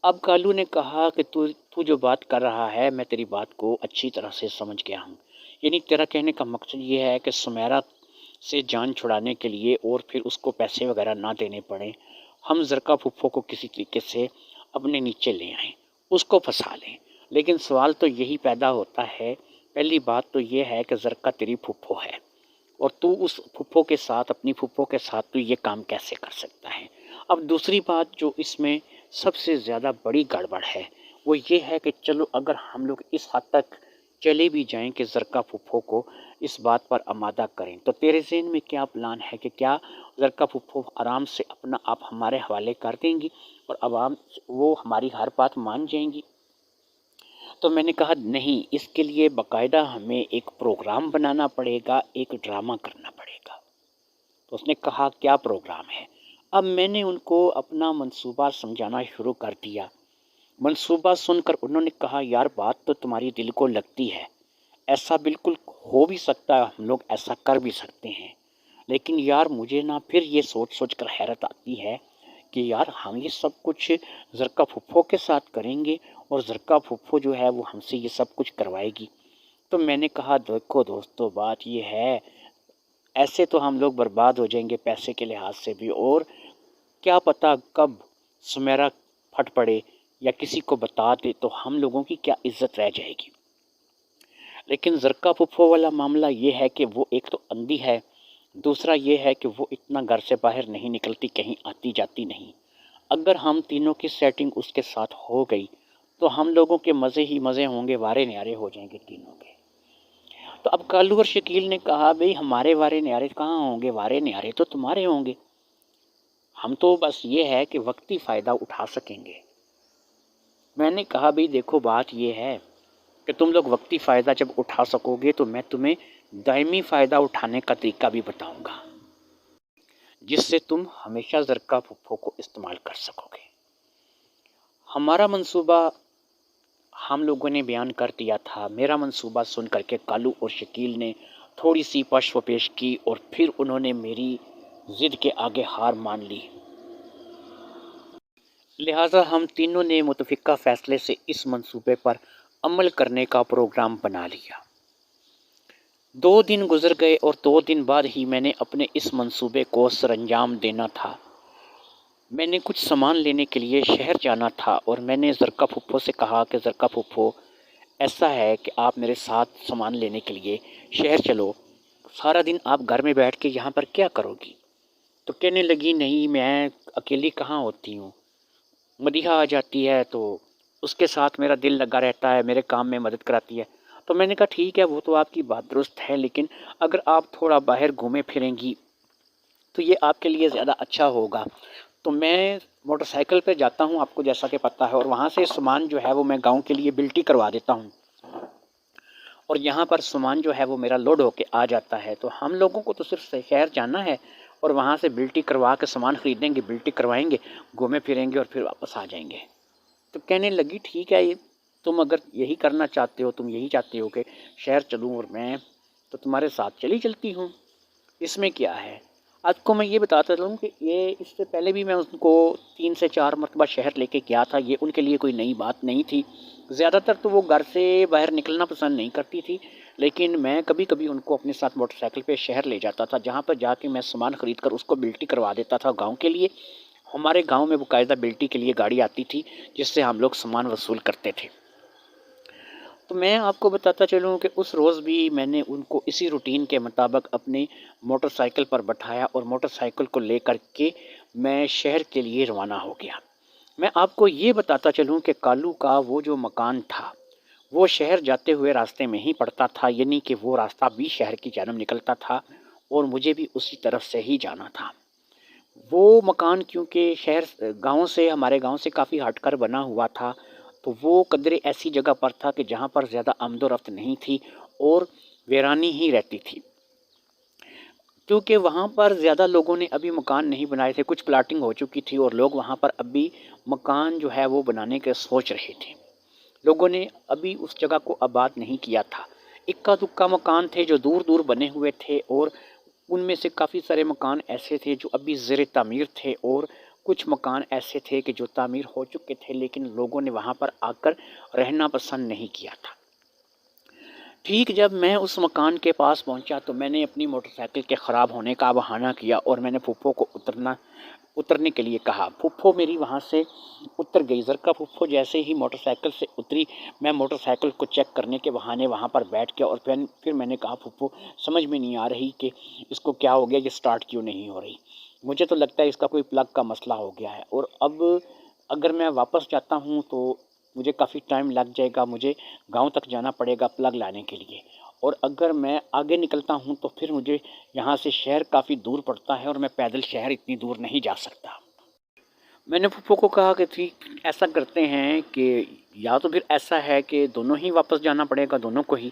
اب کالو نے کہا کہ تو جو بات کر رہا ہے میں تیری بات کو اچھی طرح سے سمجھ گیا ہوں، یعنی تیرا کہنے کا مقصد یہ ہے کہ سمیرہ سے جان چھڑانے کے لیے اور پھر اس کو پیسے وغیرہ نہ دینے پڑیں، ہم زرکا پھوپھو کو کسی طریقے سے اپنے نیچے لے آئیں، اس کو پھنسا لیں۔ لیکن سوال تو یہی پیدا ہوتا ہے، پہلی بات تو یہ ہے کہ زرکا تیری پھوپھو ہے، اور تو اس پھوپھو کے ساتھ، اپنی پھوپھو کے ساتھ تو یہ کام کیسے کر سکتا ہے؟ اب دوسری بات جو اس میں سب سے زیادہ بڑی گڑبڑ ہے وہ یہ ہے کہ چلو اگر ہم لوگ اس حد تک چلے بھی جائیں کہ زرکا پھوپھو کو اس بات پر آمادہ کریں، تو تیرے ذہن میں کیا پلان ہے کہ کیا زرکا پھوپھو آرام سے اپنا آپ ہمارے حوالے کر دیں گی اور عوام وہ ہماری ہر بات مان جائیں گی؟ تو میں نے کہا نہیں، اس کے لیے باقاعدہ ہمیں ایک پروگرام بنانا پڑے گا، ایک ڈرامہ کرنا پڑے گا۔ تو اس نے کہا کیا پروگرام ہے؟ اب میں نے ان کو اپنا منصوبہ سمجھانا شروع کر دیا۔ منصوبہ سن کر انہوں نے کہا یار بات تو تمہاری دل کو لگتی ہے، ایسا بالکل ہو بھی سکتا ہے، ہم لوگ ایسا کر بھی سکتے ہیں، لیکن یار مجھے نا پھر یہ سوچ سوچ کر حیرت آتی ہے کہ یار ہم یہ سب کچھ زرکا پھوپھو کے ساتھ کریں گے اور زرکا پھوپھو جو ہے وہ ہم سے یہ سب کچھ کروائے گی۔ تو میں نے کہا دیکھو دوستو، بات یہ ہے، ایسے تو ہم لوگ برباد ہو جائیں گے پیسے کے لحاظ سے بھی، اور کیا پتہ کب سمیرہ پھٹ پڑے یا کسی کو بتا دے تو ہم لوگوں کی کیا عزت رہ جائے گی۔ لیکن زرکا پھوپھو والا معاملہ یہ ہے کہ وہ ایک تو اندھی ہے، دوسرا یہ ہے کہ وہ اتنا گھر سے باہر نہیں نکلتی، کہیں آتی جاتی نہیں۔ اگر ہم تینوں کی سیٹنگ اس کے ساتھ ہو گئی تو ہم لوگوں کے مزے ہی مزے ہوں گے، وارے نیارے ہو جائیں گے تینوں کے۔ تو اب کالو اور شکیل نے کہا بھئی ہمارے وارے نیارے کہاں ہوں گے، وارے نیارے تو تمہارے ہوں گے، ہم تو بس یہ ہے کہ وقتی فائدہ اٹھا سکیں گے۔ میں نے کہا بھئی دیکھو بات یہ ہے کہ تم لوگ وقتی فائدہ جب اٹھا سکو گے تو میں تمہیں دائمی فائدہ اٹھانے کا طریقہ بھی بتاؤں گا، جس سے تم ہمیشہ زرکا پھوپھو کو استعمال کر سکو گے۔ ہمارا منصوبہ ہم لوگوں نے بیان کر دیا تھا۔ میرا منصوبہ سن کر کے کالو اور شکیل نے تھوڑی سی پش و پیش کی اور پھر انہوں نے میری ضد کے آگے ہار مان لی، لہٰذا ہم تینوں نے متفقہ فیصلے سے اس منصوبے پر عمل کرنے کا پروگرام بنا لیا۔ 2 دن گزر گئے اور 2 دن بعد ہی میں نے اپنے اس منصوبے کو سر انجام دینا تھا۔ میں نے کچھ سامان لینے کے لیے شہر جانا تھا اور میں نے زرکا پھوپھو سے کہا کہ زرکا پھوپھو ایسا ہے کہ آپ میرے ساتھ سامان لینے کے لیے شہر چلو، سارا دن آپ گھر میں بیٹھ کے یہاں پر کیا کرو گی؟ تو کہنے لگی نہیں میں اکیلی کہاں ہوتی ہوں، مدیحہ آ جاتی ہے تو اس کے ساتھ میرا دل لگا رہتا ہے، میرے کام میں مدد کراتی ہے۔ تو میں نے کہا ٹھیک ہے وہ تو آپ کی بات درست ہے، لیکن اگر آپ تھوڑا باہر گھومیں پھریں گی تو یہ آپ کے لیے زیادہ اچھا ہوگا۔ تو میں موٹر سائیکل پہ جاتا ہوں، آپ کو جیسا کہ پتہ ہے، اور وہاں سے سامان جو ہے وہ میں گاؤں کے لیے بلٹی کروا دیتا ہوں، اور یہاں پر سامان جو ہے وہ میرا لوڈ ہو کے آ جاتا ہے۔ تو ہم لوگوں کو تو صرف شہر جانا ہے اور وہاں سے بلٹی کروا کے سامان خریدیں گے، بلٹی کروائیں گے، گھومیں پھریں گے اور پھر واپس آ جائیں گے۔ تو کہنے لگی ٹھیک ہے، تم اگر یہی کرنا چاہتے ہو، تم یہی چاہتے ہو کہ شہر چلوں اور میں تو تمہارے ساتھ چلتی ہوں، اس میں کیا ہے۔ آپ کو میں یہ بتاتا چلوں کہ یہ اس سے پہلے بھی میں ان کو 3 سے 4 مرتبہ شہر لے کے گیا تھا، یہ ان کے لیے کوئی نئی بات نہیں تھی۔ زیادہ تر تو وہ گھر سے باہر نکلنا پسند نہیں کرتی تھی، لیکن میں کبھی کبھی ان کو اپنے ساتھ موٹر سائیکل پہ شہر لے جاتا تھا، جہاں پر جا کے میں سامان خرید کر اس کو بلٹی کروا دیتا تھا گاؤں کے لیے۔ ہمارے گاؤں میں باقاعدہ بلٹی کے لیے گاڑی آتی تھی جس سے ہم لوگ سامان وصول کرتے تھے۔ تو میں آپ کو بتاتا چلوں کہ اس روز بھی میں نے ان کو اسی روٹین کے مطابق اپنی موٹر سائیکل پر بٹھایا اور موٹر سائیکل کو لے کر کے میں شہر کے لیے روانہ ہو گیا۔ میں آپ کو یہ بتاتا چلوں کہ کالو کا وہ جو مکان تھا وہ شہر جاتے ہوئے راستے میں ہی پڑتا تھا، یعنی کہ وہ راستہ بھی شہر کی جانب نکلتا تھا اور مجھے بھی اسی طرف سے ہی جانا تھا۔ وہ مکان کیونکہ گاؤں سے ہمارے گاؤں سے کافی ہٹ کر بنا ہوا تھا، تو وہ قدرے ایسی جگہ پر تھا کہ جہاں پر زیادہ آمد و رفت نہیں تھی اور ویرانی ہی رہتی تھی، کیونکہ وہاں پر زیادہ لوگوں نے ابھی مکان نہیں بنائے تھے، کچھ پلاٹنگ ہو چکی تھی اور لوگ وہاں پر ابھی مکان جو ہے وہ بنانے کے سوچ رہے تھے۔ لوگوں نے ابھی اس جگہ کو آباد نہیں کیا تھا، اکا دکا مکان تھے جو دور دور بنے ہوئے تھے اور ان میں سے کافی سارے مکان ایسے تھے جو ابھی زیر تعمیر تھے اور کچھ مکان ایسے تھے کہ جو تعمیر ہو چکے تھے لیکن لوگوں نے وہاں پر آ کر رہنا پسند نہیں کیا تھا۔ ٹھیک جب میں اس مکان کے پاس پہنچا تو میں نے اپنی موٹر سائیکل کے خراب ہونے کا بہانہ کیا اور میں نے پھپھو کو اترنے کے لیے کہا۔ پھپھو میری وہاں سے اتر گئی۔ زرکا پھپھو جیسے ہی موٹر سائیکل سے اتری، میں موٹر سائیکل کو چیک کرنے کے بہانے وہاں پر بیٹھ گیا اور پھر میں نے کہا پھپھو سمجھ میں نہیں آ رہی کہ اس کو کیا ہو گیا، یہ سٹارٹ کیوں نہیں ہو رہی؟ مجھے تو لگتا ہے اس کا کوئی پلگ کا مسئلہ ہو گیا ہے اور اب اگر میں واپس جاتا ہوں تو مجھے کافی ٹائم لگ جائے گا، مجھے گاؤں تک جانا پڑے گا پلگ لانے کے لیے، اور اگر میں آگے نکلتا ہوں تو پھر مجھے یہاں سے شہر کافی دور پڑتا ہے اور میں پیدل شہر اتنی دور نہیں جا سکتا۔ میں نے پھپھو کو کہا کہ ٹھیک ایسا کرتے ہیں کہ یا تو پھر ایسا ہے کہ دونوں ہی واپس جانا پڑے گا، دونوں کو ہی،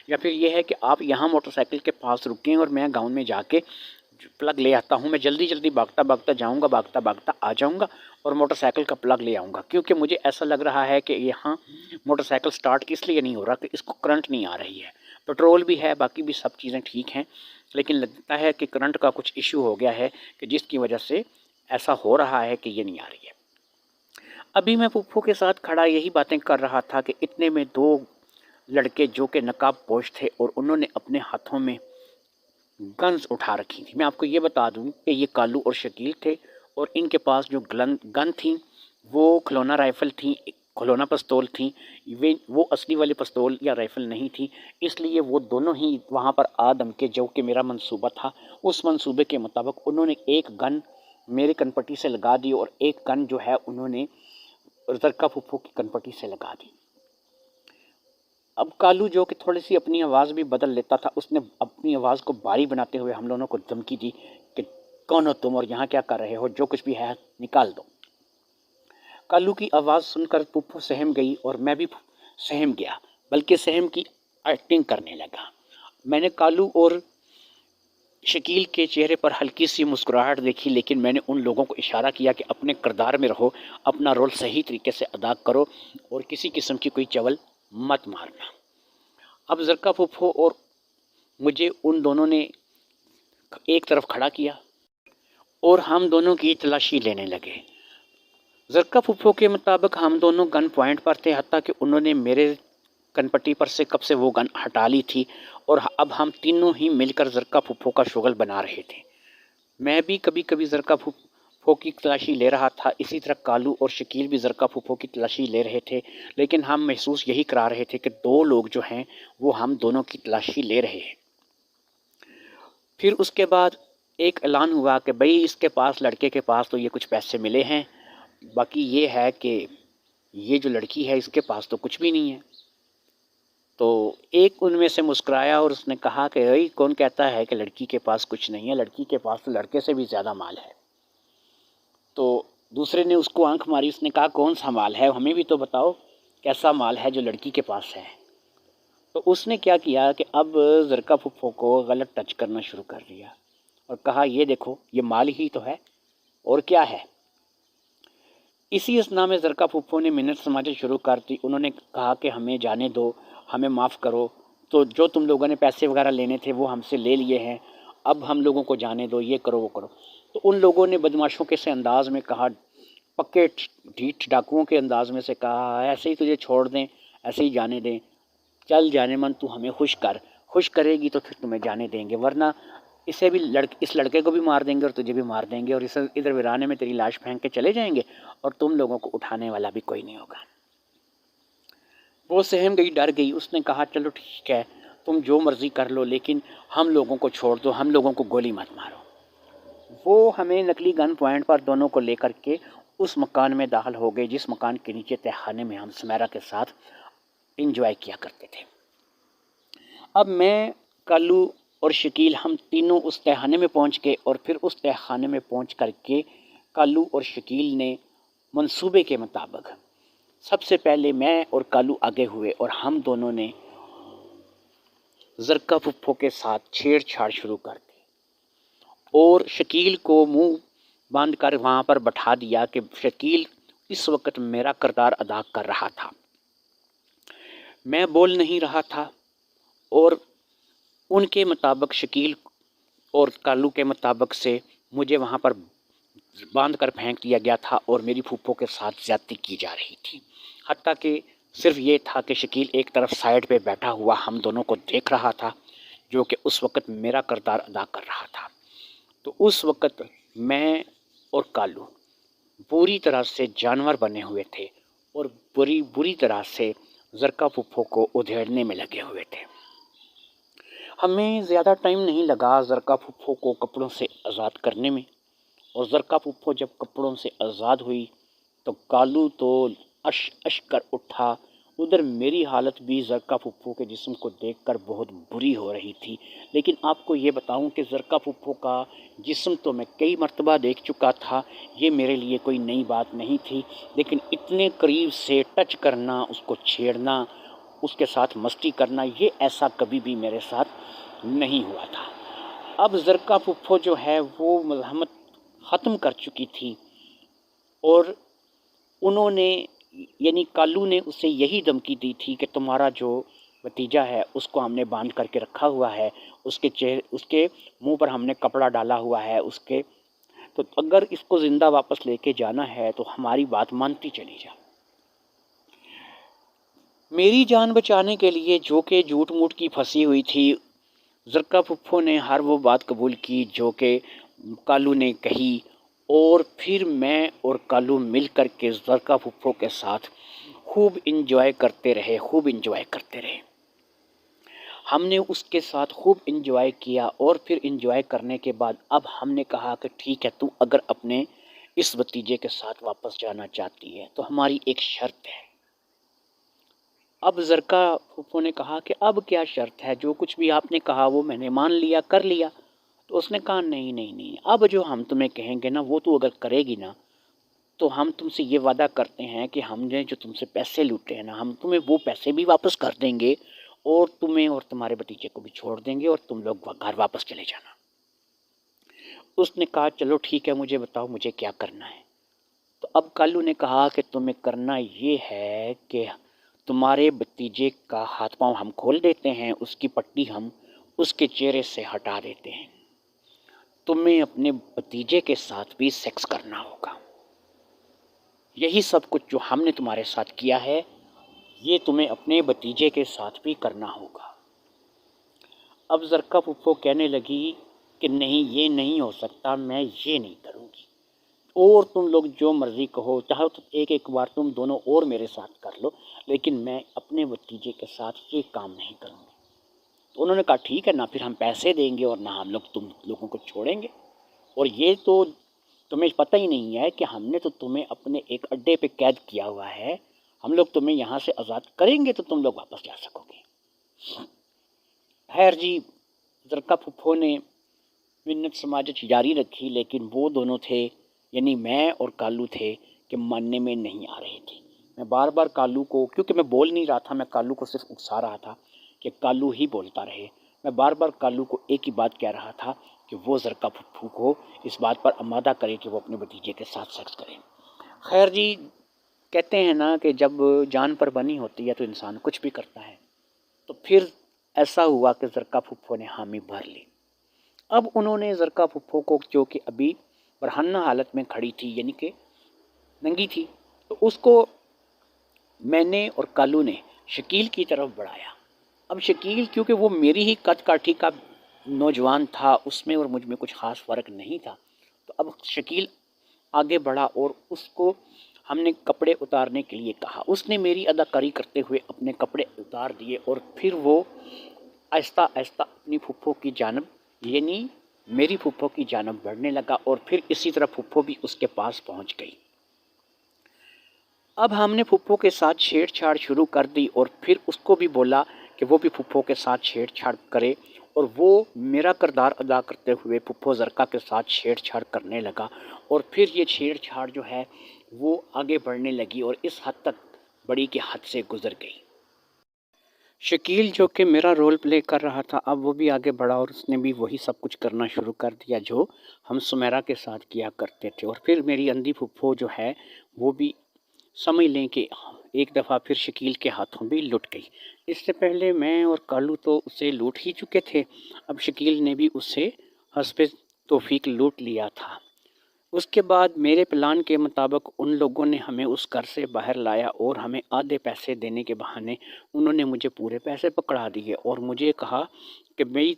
یا پھر یہ ہے کہ آپ یہاں موٹر سائیکل کے پاس رکیں اور میں گاؤں میں جا کے پلگ لے آتا ہوں۔ میں جلدی جلدی بھاگتا بھاگتا جاؤں گا، بھاگتا بھاگتا آ جاؤں گا اور موٹر سائیکل کا پلگ لے آؤں گا، کیونکہ مجھے ایسا لگ رہا ہے کہ یہاں موٹر سائیکل سٹارٹ اس لیے نہیں ہو رہا کہ اس کو کرنٹ نہیں آ رہی ہے۔ پیٹرول بھی ہے، باقی بھی سب چیزیں ٹھیک ہیں، لیکن لگتا ہے کہ کرنٹ کا کچھ ایشو ہو گیا ہے کہ جس کی وجہ سے ایسا ہو رہا ہے کہ یہ نہیں آ رہی ہے۔ ابھی میں پھپھو کے ساتھ کھڑا یہی باتیں کر رہا تھا کہ اتنے میں دو لڑکے جو کہ نقاب پوش تھے اور انہوں نے اپنے ہاتھوں میں گنز اٹھا رکھی تھی۔ میں آپ کو یہ بتا دوں کہ یہ کالو اور شکیل تھے اور ان کے پاس جو گن تھیں وہ کھلونا رائفل تھیں، کھلونا پستول تھیں، وہ اصلی والی پستول یا رائفل نہیں تھی، اس لیے وہ دونوں ہی وہاں پر آدم کے جو کہ میرا منصوبہ تھا اس منصوبے کے مطابق انہوں نے ایک گن میرے کن پٹی سے لگا دی اور ایک گن جو ہے انہوں نے زرکا پھپھو کی کن پٹی سے لگا دی۔ اب کالو جو کہ تھوڑی سی اپنی آواز بھی بدل لیتا تھا، اس نے اپنی آواز کو بھاری بناتے ہوئے ہم دونوں کو دھمکی دی کہ کون ہو تم اور یہاں کیا کر رہے ہو، جو کچھ بھی ہے نکال دو۔ کالو کی آواز سن کر پھپھو سہم گئی اور میں بھی سہم گیا، بلکہ سہم کی ایکٹنگ کرنے لگا۔ میں نے کالو اور شکیل کے چہرے پر ہلکی سی مسکراہٹ دیکھی، لیکن میں نے ان لوگوں کو اشارہ کیا کہ اپنے کردار میں رہو، اپنا رول صحیح طریقے سے ادا کرو اور کسی قسم کی کوئی چول مت مارنا۔ اب زرکا پھپھو اور مجھے ان دونوں نے ایک طرف کھڑا کیا اور ہم دونوں کی تلاشی لینے لگے۔ زرکا پھپھو کے مطابق ہم دونوں گن پوائنٹ پر تھے، حتیٰ کہ انہوں نے میرے کن پٹی پر سے کب سے وہ گن ہٹا لی تھی اور اب ہم تینوں ہی مل کر زرکا پھپھو کا شغل بنا رہے تھے۔ میں بھی کبھی کبھی زرکا پھپھو کی تلاشی لے رہا تھا، اسی طرح کالو اور شکیل بھی زرکا پھپھو کی تلاشی لے رہے تھے، لیکن ہم محسوس یہی کرا رہے تھے کہ دو لوگ جو ہیں وہ ہم دونوں کی تلاشی لے رہے ہیں۔ پھر اس کے بعد ایک اعلان ہوا کہ بھئی اس کے پاس، لڑکے کے پاس تو یہ کچھ پیسے ملے ہیں، باقی یہ ہے کہ یہ جو لڑکی ہے اس کے پاس تو کچھ بھی نہیں ہے۔ تو ایک ان میں سے مسکرایا اور اس نے کہا کہ بھئی کون کہتا ہے کہ لڑکی کے پاس کچھ نہیں ہے، لڑکی کے پاس تو لڑکے سے بھی زیادہ مال ہے۔ تو دوسرے نے اس کو آنکھ ماری، اس نے کہا کون سا مال ہے، ہمیں بھی تو بتاؤ کیسا مال ہے جو لڑکی کے پاس ہے۔ تو اس نے کیا کیا کہ اب زرکا پھپھو کو غلط ٹچ کرنا شروع کر دیا اور کہا یہ دیکھو یہ مال ہی تو ہے اور کیا ہے۔ اسی اسنا میں زرکا پھپھو نے منت سماجی شروع کر دی۔ انہوں نے کہا کہ ہمیں جانے دو، ہمیں معاف کرو، تو جو تم لوگوں نے پیسے وغیرہ لینے تھے وہ ہم سے لے لیے ہیں، اب ہم لوگوں کو جانے دو، یہ کرو وہ کرو۔ تو ان لوگوں نے بدمعاشوں کے سے انداز میں کہا، پکے ڈھیٹ ڈاکوؤں کے انداز میں سے کہا ایسے ہی تجھے چھوڑ دیں، ایسے ہی جانے دیں، چل جانے من تو ہمیں خوش کرے گی تو پھر تمہیں جانے دیں گے، ورنہ اسے بھی اس لڑکے کو بھی مار دیں گے اور تجھے بھی مار دیں گے اور ادھر ویرانے میں تیری لاش پھینک کے چلے جائیں گے اور تم لوگوں کو اٹھانے والا بھی کوئی نہیں ہوگا۔ وہ سہم گئی، ڈر گئی، اس نے کہا چلو ٹھیک ہے تم جو مرضی کر لو لیکن ہم لوگوں کو چھوڑ دو، ہم لوگوں کو گولی مت مارو۔ وہ ہمیں نکلی گن پوائنٹ پر دونوں کو لے کر کے اس مکان میں داخل ہو گئے جس مکان کے نیچے تہہ خانے میں ہم سمیرا کے ساتھ انجوائے کیا کرتے تھے۔ اب میں، کالو اور شکیل ہم تینوں اس تہہ خانے میں پہنچ گئے، اور پھر اس تہہ خانے میں پہنچ کر کے کالو اور شکیل نے منصوبے کے مطابق سب سے پہلے میں اور کالو آگے ہوئے اور ہم دونوں نے زرکا پھپھو کے ساتھ چھیڑ چھاڑ شروع کر دی اور شکیل کو منہ باندھ کر وہاں پر بٹھا دیا کہ شکیل اس وقت میرا کردار ادا کر رہا تھا۔ میں بول نہیں رہا تھا اور ان کے مطابق شکیل اور کالو کے مطابق سے مجھے وہاں پر باندھ کر پھینک دیا گیا تھا اور میری پھوپھو کے ساتھ زیادتی کی جا رہی تھی، حتیٰ کہ صرف یہ تھا کہ شکیل ایک طرف سائڈ پہ بیٹھا ہوا ہم دونوں کو دیکھ رہا تھا، جو کہ اس وقت میرا کردار ادا کر رہا تھا۔ تو اس وقت میں اور کالو بری طرح سے جانور بنے ہوئے تھے اور بری طرح سے زرکا پھپھو کو ادھیڑنے میں لگے ہوئے تھے۔ ہمیں زیادہ ٹائم نہیں لگا زرکا پھپھو کو کپڑوں سے آزاد کرنے میں، اور زرکا پھپھو جب کپڑوں سے آزاد ہوئی تو کالو تو اش اش کر اٹھا۔ ادھر میری حالت بھی زرکا پھپھو کے جسم کو دیکھ کر بہت بری ہو رہی تھی، لیکن آپ کو یہ بتاؤں کہ زرکا پھپھو کا جسم تو میں کئی مرتبہ دیکھ چکا تھا، یہ میرے لیے کوئی نئی بات نہیں تھی، لیکن اتنے قریب سے ٹچ کرنا، اس کو چھیڑنا، اس کے ساتھ مستی کرنا، یہ ایسا کبھی بھی میرے ساتھ نہیں ہوا تھا۔ اب زرکا پھپھو جو ہے وہ مزاحمت ختم کر چکی تھی، اور انہوں نے یعنی کالو نے اسے یہی دھمکی دی تھی کہ تمہارا جو بھتیجا ہے اس کو ہم نے باندھ کر کے رکھا ہوا ہے، اس کے منہ پر ہم نے کپڑا ڈالا ہوا ہے، تو اگر اس کو زندہ واپس لے کے جانا ہے تو ہماری بات مانتی چلی جا۔ میری جان بچانے کے لیے جو کہ جھوٹ موٹ کی پھنسی ہوئی تھی، زرکا پھپھو نے ہر وہ بات قبول کی جو کہ کالو نے کہی، اور پھر میں اور کالو مل کر کے زرکا پھپھو کے ساتھ خوب انجوائے کرتے رہے۔ ہم نے اس کے ساتھ خوب انجوائے کیا، اور پھر انجوائے کرنے کے بعد اب ہم نے کہا کہ ٹھیک ہے تو اگر اپنے اس بھتیجے کے ساتھ واپس جانا چاہتی ہے تو ہماری ایک شرط ہے۔ اب زرکا پھپھو نے کہا کہ اب کیا شرط ہے؟ جو کچھ بھی آپ نے کہا وہ میں نے مان لیا، کر لیا۔ تو اس نے کہا نہیں، اب جو ہم تمہیں کہیں گے نا وہ تو اگر کرے گی نا تو ہم تم سے یہ وعدہ کرتے ہیں کہ ہم نے جو تم سے پیسے لوٹے ہیں نا، ہم تمہیں وہ پیسے بھی واپس کر دیں گے، اور تمہیں اور تمہارے بھتیجے کو بھی چھوڑ دیں گے، اور تم لوگ گھر واپس چلے جانا۔ اس نے کہا چلو ٹھیک ہے، مجھے بتاؤ مجھے کیا کرنا ہے۔ تو اب کالو نے کہا کہ تمہیں کرنا یہ ہے کہ تمہارے بھتیجے کا ہاتھ پاؤں ہم کھول دیتے ہیں، اس کی پٹی ہم اس کے چہرے سے ہٹا دیتے ہیں، تمہیں اپنے بھتیجے کے ساتھ بھی سیکس کرنا ہوگا۔ یہی سب کچھ جو ہم نے تمہارے ساتھ کیا ہے یہ تمہیں اپنے بھتیجے کے ساتھ بھی کرنا ہوگا۔ اب زرکا پھپھو کہنے لگی کہ نہیں، یہ نہیں ہو سکتا، میں یہ نہیں کروں گی، اور تم لوگ جو مرضی کہو، چاہو تو ایک بار تم دونوں اور میرے ساتھ کر لو، لیکن میں اپنے بھتیجے کے ساتھ یہ کام نہیں کروں گی۔ تو انہوں نے کہا ٹھیک ہے، نہ پھر ہم پیسے دیں گے اور نہ ہم لوگ تم لوگوں کو چھوڑیں گے، اور یہ تو تمہیں پتہ ہی نہیں ہے کہ ہم نے تو تمہیں اپنے ایک اڈے پہ قید کیا ہوا ہے، ہم لوگ تمہیں یہاں سے آزاد کریں گے تو تم لوگ واپس جا سکو گے۔ خیر جی، زرکا پھپھو نے منت سماجت جاری رکھی، لیکن وہ دونوں تھے یعنی میں اور کالو تھے کہ ماننے میں نہیں آ رہے تھے۔ میں بار بار کالو کو، کیونکہ میں بول نہیں رہا تھا، میں کالو کو صرف اکسا رہا تھا کہ کالو ہی بولتا رہے، میں بار بار کالو کو ایک ہی بات کہہ رہا تھا کہ وہ زرکا پھپھو کو اس بات پر آمادہ کرے کہ وہ اپنے بھتیجے کے ساتھ سیکس کرے۔ خیر جی، کہتے ہیں نا کہ جب جان پر بنی ہوتی ہے تو انسان کچھ بھی کرتا ہے، تو پھر ایسا ہوا کہ زرکا پھپھو نے حامی بھر لی۔ اب انہوں نے زرکا پھپھو کو، جو کہ ابھی برہنہ حالت میں کھڑی تھی یعنی کہ ننگی تھی، تو اس کو میں نے اور کالو نے شکیل کی طرف بڑھایا۔ اب شکیل کیونکہ وہ میری ہی قد کاٹھی کا نوجوان تھا، اس میں اور مجھ میں کچھ خاص فرق نہیں تھا، تو اب شکیل آگے بڑھا اور اس کو ہم نے کپڑے اتارنے کے لیے کہا، اس نے میری اداکاری کرتے ہوئے اپنے کپڑے اتار دیے اور پھر وہ آہستہ آہستہ اپنی پھپھو کی جانب یعنی میری پھپھو کی جانب بڑھنے لگا اور پھر اسی طرح پھپھو بھی اس کے پاس پہنچ گئی۔ اب ہم نے پھپھو کے ساتھ چھیڑ چھاڑ شروع کر دی اور پھر اس کو بھی بولا کہ وہ بھی پھپھو کے ساتھ چھیڑ چھاڑ کرے، اور وہ میرا کردار ادا کرتے ہوئے پھپھو زرکا کے ساتھ چھیڑ چھاڑ کرنے لگا، اور پھر یہ چھیڑ چھاڑ جو ہے وہ آگے بڑھنے لگی اور اس حد تک بڑی کے حد سے گزر گئی۔ شکیل جو کہ میرا رول پلے کر رہا تھا، اب وہ بھی آگے بڑھا اور اس نے بھی وہی سب کچھ کرنا شروع کر دیا جو ہم سمیرا کے ساتھ کیا کرتے تھے، اور پھر میری اندھی پھپھو جو ہے وہ بھی سمجھ لیں کہ ایک دفعہ پھر شکیل کے ہاتھوں بھی لٹ گئی۔ اس سے پہلے میں اور کالو تو اسے لوٹ ہی چکے تھے، اب شکیل نے بھی اسے حسب توفیق لوٹ لیا تھا۔ اس کے بعد میرے پلان کے مطابق ان لوگوں نے ہمیں اس گھر سے باہر لایا اور ہمیں آدھے پیسے دینے کے بہانے انہوں نے مجھے پورے پیسے پکڑا دیے اور مجھے کہا کہ بھئی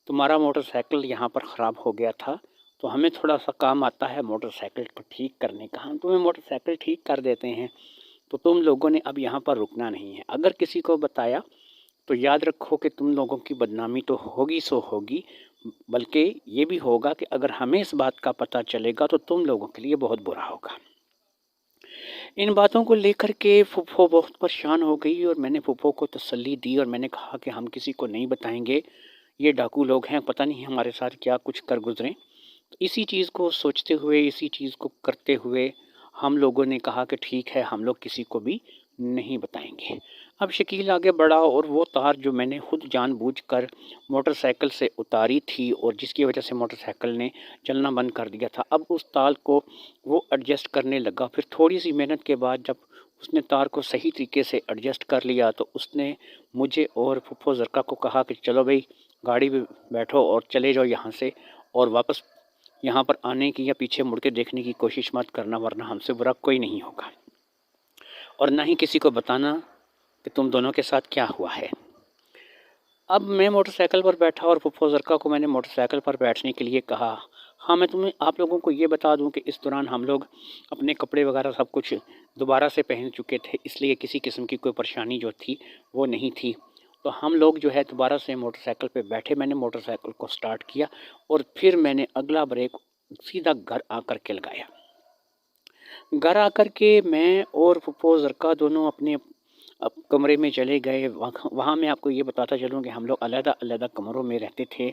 تمہارا موٹر سائیکل یہاں پر خراب ہو گیا تھا تو ہمیں تھوڑا سا کام آتا ہے موٹر سائیکل کو ٹھیک کرنے کا، ہم تمہیں موٹر سائیکل ٹھیک کر دیتے ہیں، تو تم لوگوں نے اب یہاں پر رکنا نہیں ہے۔ اگر کسی کو بتایا تو یاد رکھو کہ تم لوگوں کی بدنامی تو ہوگی سو ہوگی، بلکہ یہ بھی ہوگا کہ اگر ہمیں اس بات کا پتہ چلے گا تو تم لوگوں کے لیے بہت برا ہوگا۔ ان باتوں کو لے کر کے پھپھو بہت پریشان ہو گئی اور میں نے پھپھو کو تسلی دی اور میں نے کہا کہ ہم کسی کو نہیں بتائیں گے، یہ ڈاکو لوگ ہیں، پتہ نہیں ہمارے ساتھ کیا کچھ کر گزریں۔ اسی چیز کو سوچتے ہوئے، اسی چیز کو کرتے ہوئے ہم لوگوں نے کہا کہ ٹھیک ہے ہم لوگ کسی کو بھی نہیں بتائیں گے۔ اب شکیل آگے بڑھا اور وہ تار جو میں نے خود جان بوجھ کر موٹر سائیکل سے اتاری تھی اور جس کی وجہ سے موٹر سائیکل نے چلنا بند کر دیا تھا، اب اس تار کو وہ ایڈجسٹ کرنے لگا۔ پھر تھوڑی سی محنت کے بعد جب اس نے تار کو صحیح طریقے سے ایڈجسٹ کر لیا تو اس نے مجھے اور پھپھو زرکا کو کہا کہ چلو بھئی گاڑی میں بیٹھو اور چلے جاؤ یہاں سے، اور واپس یہاں پر آنے کی یا پیچھے مڑ کے دیکھنے کی کوشش مت کرنا ورنہ ہم سے برا کوئی نہیں ہوگا، اور نہ ہی کسی کو بتانا کہ تم دونوں کے ساتھ کیا ہوا ہے۔ اب میں موٹر سائیکل پر بیٹھا اور پھپھو زرکا کو میں نے موٹر سائیکل پر بیٹھنے کے لیے کہا۔ ہاں میں آپ لوگوں کو یہ بتا دوں کہ اس دوران ہم لوگ اپنے کپڑے وغیرہ سب کچھ دوبارہ سے پہن چکے تھے، اس لیے کسی قسم کی کوئی پریشانی جو تھی وہ نہیں تھی۔ تو ہم لوگ جو ہے دوبارہ سے موٹر سائیکل پہ بیٹھے، میں نے موٹر سائیکل کو سٹارٹ کیا اور پھر میں نے اگلا بریک سیدھا گھر آ کر کے لگایا۔ گھر آ کر کے میں اور پھپھو زرکا دونوں اپنے کمرے میں چلے گئے۔ وہاں میں آپ کو یہ بتاتا چلوں کہ ہم لوگ علیحدہ علیحدہ کمروں میں رہتے تھے۔